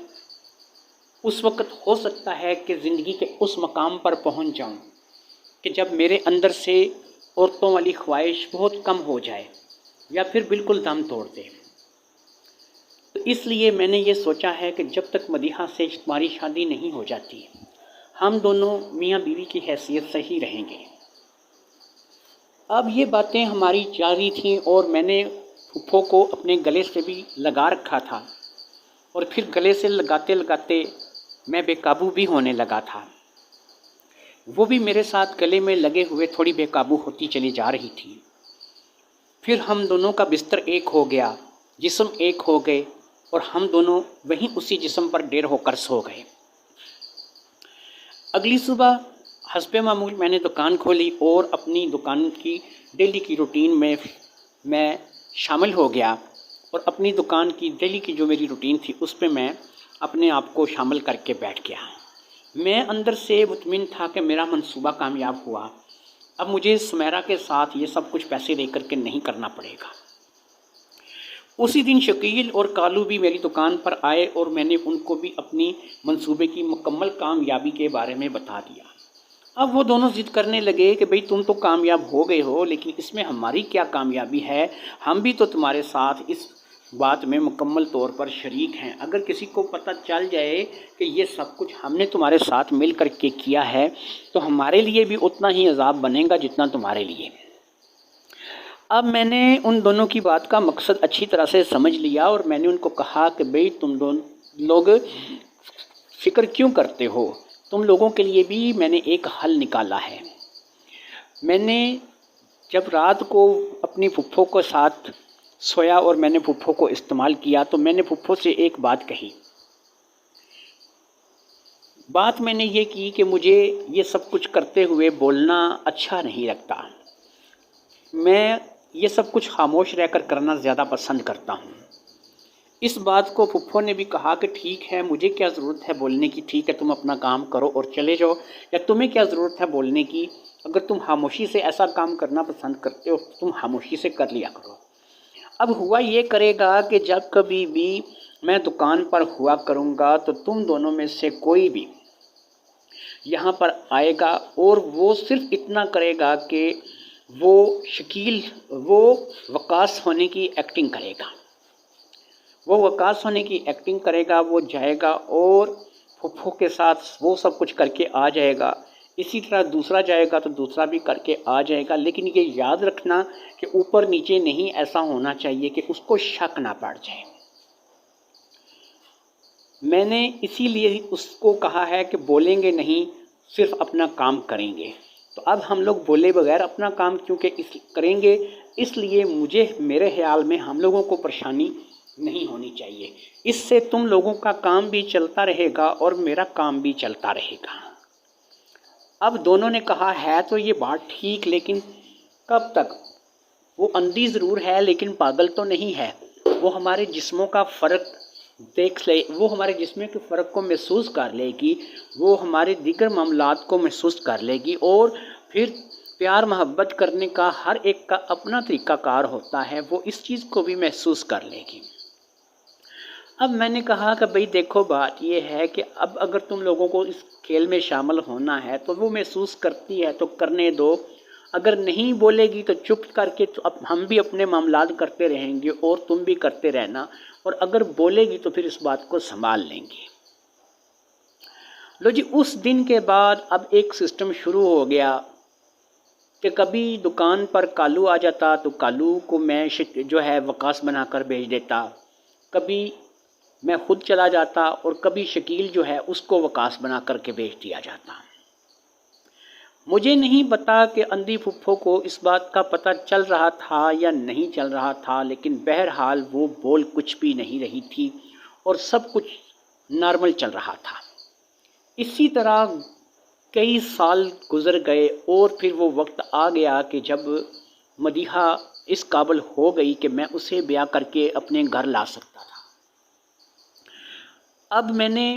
اس وقت ہو سکتا ہے کہ زندگی کے اس مقام پر پہنچ جاؤں کہ جب میرے اندر سے عورتوں والی خواہش بہت کم ہو جائے یا پھر بالکل دم توڑ دے۔ تو اس لیے میں نے یہ سوچا ہے کہ جب تک مدیحہ سے تمہاری شادی نہیں ہو جاتی، ہم دونوں میاں بیوی کی حیثیت سے ہی رہیں گے۔ اب یہ باتیں ہماری جاری تھیں، اور میں نے پھپھو کو اپنے گلے سے بھی لگا رکھا تھا، اور پھر گلے سے لگاتے لگاتے میں بے قابو بھی ہونے لگا تھا۔ وہ بھی میرے ساتھ گلے میں لگے ہوئے تھوڑی بے قابو ہوتی چلی جا رہی تھی۔ پھر ہم دونوں کا بستر ایک ہو گیا، جسم ایک ہو گئے، اور ہم دونوں وہیں اسی جسم پر ڈیر ہو کر سو گئے۔ اگلی صبح حسب معمول میں نے دکان کھولی، اور اپنی دکان کی ڈیلی کی روٹین میں شامل ہو گیا، اور اپنی دکان کی ڈیلی کی جو میری روٹین تھی اس پہ میں اپنے آپ کو شامل کر کے بیٹھ گیا۔ میں اندر سے مطمئن تھا کہ میرا منصوبہ کامیاب ہوا، اب مجھے سمیرہ کے ساتھ یہ سب کچھ پیسے دے کر کے نہیں کرنا پڑے گا۔ اسی دن شکیل اور کالو بھی میری دکان پر آئے، اور میں نے ان کو بھی اپنی منصوبے کی مکمل کامیابی کے بارے میں بتا دیا۔ اب وہ دونوں ضد کرنے لگے کہ بھئی تم تو کامیاب ہو گئے ہو، لیکن اس میں ہماری کیا کامیابی ہے، ہم بھی تو تمہارے ساتھ اس بات میں مکمل طور پر شریک ہیں۔ اگر کسی کو پتہ چل جائے کہ یہ سب کچھ ہم نے تمہارے ساتھ مل کر کے کیا ہے، تو ہمارے لیے بھی اتنا ہی عذاب بنے گا جتنا تمہارے لیے۔ اب میں نے ان دونوں کی بات کا مقصد اچھی طرح سے سمجھ لیا، اور میں نے ان کو کہا کہ بھئی تم لوگ فکر کیوں کرتے ہو، تم لوگوں کے لیے بھی میں نے ایک حل نکالا ہے۔ میں نے جب رات کو اپنی پھپھو کے ساتھ سویا اور میں نے پھپھو کو استعمال کیا، تو میں نے پھپھو سے ایک بات کہی، بات میں نے یہ کی کہ مجھے یہ سب کچھ کرتے ہوئے بولنا اچھا نہیں لگتا، میں یہ سب کچھ خاموش رہ کر کرنا زیادہ پسند کرتا ہوں۔ اس بات کو پھپھو نے بھی کہا کہ ٹھیک ہے، مجھے کیا ضرورت ہے بولنے کی، ٹھیک ہے تم اپنا کام کرو اور چلے جاؤ، یا تمہیں کیا ضرورت ہے بولنے کی، اگر تم خاموشی سے ایسا کام کرنا پسند کرتے ہو تو تم خاموشی سے کر لیا کرو۔ اب ہوا یہ کرے گا کہ جب کبھی بھی میں دکان پر ہوا کروں گا تو تم دونوں میں سے کوئی بھی یہاں پر آئے گا اور وہ صرف اتنا کرے گا کہ وہ وہ وقاص ہونے کی ایکٹنگ کرے گا، وہ وقاص ہونے کی ایکٹنگ کرے گا، وہ جائے گا اور پھپھو کے ساتھ وہ سب کچھ کر کے آ جائے گا، اسی طرح دوسرا جائے گا تو دوسرا بھی کر کے آ جائے گا، لیکن یہ یاد رکھنا کہ اوپر نیچے نہیں ایسا ہونا چاہیے کہ اس کو شک نہ پڑ جائے۔ میں نے اسی لیے اس کو کہا ہے کہ بولیں گے نہیں، صرف اپنا کام کریں گے۔ تو اب ہم لوگ بولے بغیر اپنا کام کیونکہ کریں گے، اس لیے میرے خیال میں ہم لوگوں کو پریشانی نہیں ہونی چاہیے، اس سے تم لوگوں کا کام بھی چلتا رہے گا اور میرا کام بھی چلتا رہے گا۔ اب دونوں نے کہا ہے تو یہ بات ٹھیک، لیکن کب تک؟ وہ اندھی ضرور ہے لیکن پاگل تو نہیں ہے، وہ ہمارے جسموں کا فرق دیکھ لے، وہ ہمارے جسم کے فرق کو محسوس کر لے گی، وہ ہمارے دیگر معاملات کو محسوس کر لے گی، اور پھر پیار محبت کرنے کا ہر ایک کا اپنا طریقہ کار ہوتا ہے، وہ اس چیز کو بھی محسوس کر لے گی۔ اب میں نے کہا کہ بھئی دیکھو بات یہ ہے کہ اب اگر تم لوگوں کو اس کھیل میں شامل ہونا ہے تو وہ محسوس کرتی ہے تو کرنے دو، اگر نہیں بولے گی تو چپ کر کے تو اب ہم بھی اپنے معاملات کرتے رہیں گے اور تم بھی کرتے رہنا، اور اگر بولے گی تو پھر اس بات کو سنبھال لیں گے۔ لو جی، اس دن کے بعد اب ایک سسٹم شروع ہو گیا کہ کبھی دکان پر کالو آ جاتا تو کالو کو میں جو ہے وقاص بنا کر بھیج دیتا، کبھی میں خود چلا جاتا اور کبھی شکیل جو ہے اس کو وقاص بنا کر کے بھیج دیا جاتا۔ مجھے نہیں پتا کہ اندھی پھپھو کو اس بات کا پتہ چل رہا تھا یا نہیں چل رہا تھا، لیکن بہرحال وہ بول کچھ بھی نہیں رہی تھی اور سب کچھ نارمل چل رہا تھا۔ اسی طرح کئی سال گزر گئے اور پھر وہ وقت آ گیا کہ جب مدیحہ اس قابل ہو گئی کہ میں اسے بیاہ کر کے اپنے گھر لا سکتا تھا۔ اب میں نے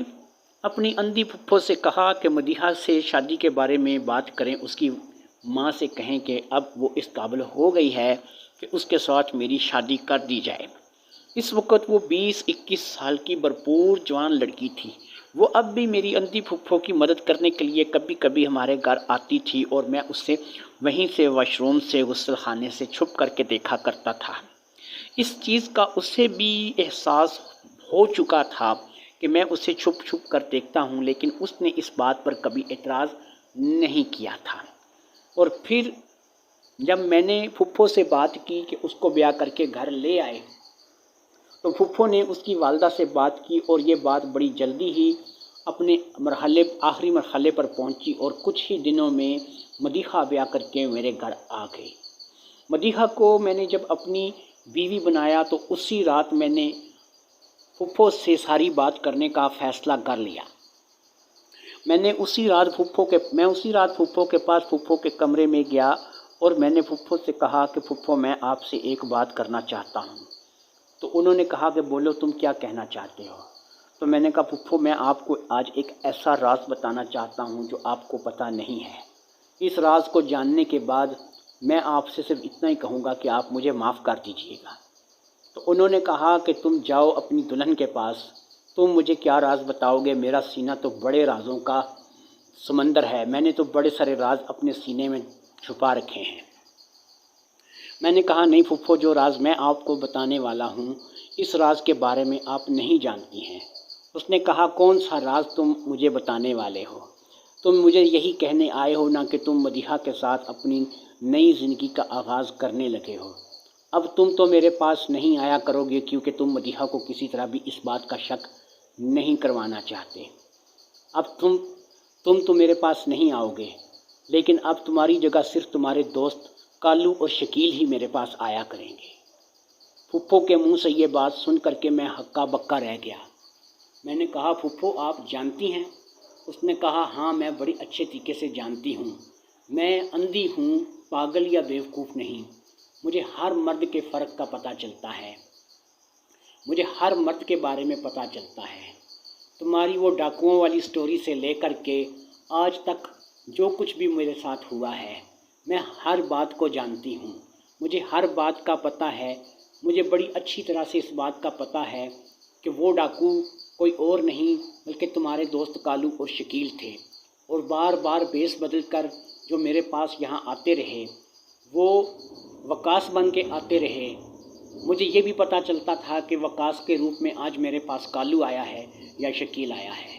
اپنی اندھی پھپھو سے کہا کہ مدیحہ سے شادی کے بارے میں بات کریں، اس کی ماں سے کہیں کہ اب وہ اس قابل ہو گئی ہے کہ اس کے ساتھ میری شادی کر دی جائے۔ اس وقت وہ 20-21 سال کی بھرپور جوان لڑکی تھی، وہ اب بھی میری اندھی پھپھو کی مدد کرنے کے لیے کبھی کبھی ہمارے گھر آتی تھی اور میں اسے وہیں سے واش روم سے غسل خانے سے چھپ کر کے دیکھا کرتا تھا۔ اس چیز کا اسے بھی احساس ہو چکا تھا کہ میں اسے چھپ چھپ کر دیکھتا ہوں، لیکن اس نے اس بات پر کبھی اعتراض نہیں کیا تھا۔ اور پھر جب میں نے پھپھو سے بات کی کہ اس کو بیاہ کر کے گھر لے آئے تو پھپھو نے اس کی والدہ سے بات کی اور یہ بات بڑی جلدی ہی اپنے آخری مرحلے پر پہنچی اور کچھ ہی دنوں میں مدیحہ بیاہ کر کے میرے گھر آ گئی۔ مدیحہ کو میں نے جب اپنی بیوی بنایا تو اسی رات میں نے پھپھو سے ساری بات کرنے کا فیصلہ کر لیا۔ میں اسی رات پھپھو کے پاس پھپھو کے کمرے میں گیا اور میں نے پھپھو سے کہا کہ پھپھو میں آپ سے ایک بات کرنا چاہتا ہوں۔ تو انہوں نے کہا کہ بولو تم کیا کہنا چاہتے ہو؟ تو میں نے کہا پھپھو میں آپ کو آج ایک ایسا راز بتانا چاہتا ہوں جو آپ کو پتہ نہیں ہے۔ اس راز کو جاننے کے بعد میں آپ سے صرف اتنا ہی کہوں گا کہ آپ مجھے معاف کر دیجیے گا۔ تو انہوں نے کہا کہ تم جاؤ اپنی دلہن کے پاس، تم مجھے کیا راز بتاؤ گے؟ میرا سینہ تو بڑے رازوں کا سمندر ہے، میں نے تو بڑے سارے راز اپنے سینے میں چھپا رکھے ہیں۔ میں نے کہا نہیں پھپھو، جو راز میں آپ کو بتانے والا ہوں اس راز کے بارے میں آپ نہیں جانتی ہیں۔ اس نے کہا کون سا راز تم مجھے بتانے والے ہو؟ تم مجھے یہی کہنے آئے ہو نا کہ تم مدیحہ کے ساتھ اپنی نئی زندگی کا آغاز کرنے لگے ہو۔ اب تم تو میرے پاس نہیں آیا کرو گے کیونکہ تم مدیحہ کو کسی طرح بھی اس بات کا شک نہیں کروانا چاہتے۔ اب تم تو میرے پاس نہیں آؤ گے، لیکن اب تمہاری جگہ صرف تمہارے دوست کالو اور شکیل ہی میرے پاس آیا کریں گے۔ پھپھو کے منہ سے یہ بات سن کر کے میں ہکا بکا رہ گیا۔ میں نے کہا پھپھو آپ جانتی ہیں؟ اس نے کہا ہاں میں بڑی اچھے طریقے سے جانتی ہوں، میں اندھی ہوں، پاگل یا بیوقوف نہیں، مجھے ہر مرد کے فرق کا پتہ چلتا ہے، مجھے ہر مرد کے بارے میں پتہ چلتا ہے۔ تمہاری وہ ڈاکوؤں والی سٹوری سے لے کر کے آج تک جو کچھ بھی میرے ساتھ ہوا ہے، میں ہر بات کو جانتی ہوں، مجھے ہر بات کا پتہ ہے۔ مجھے بڑی اچھی طرح سے اس بات کا پتہ ہے کہ وہ ڈاکو کوئی اور نہیں بلکہ تمہارے دوست کالو اور شکیل تھے، اور بار بار بیس بدل کر جو میرے پاس یہاں آتے رہے وہ وکاس بن کے آتے رہے۔ مجھے یہ بھی پتہ چلتا تھا کہ وکاس کے روپ میں آج میرے پاس کالو آیا ہے یا شکیل آیا ہے۔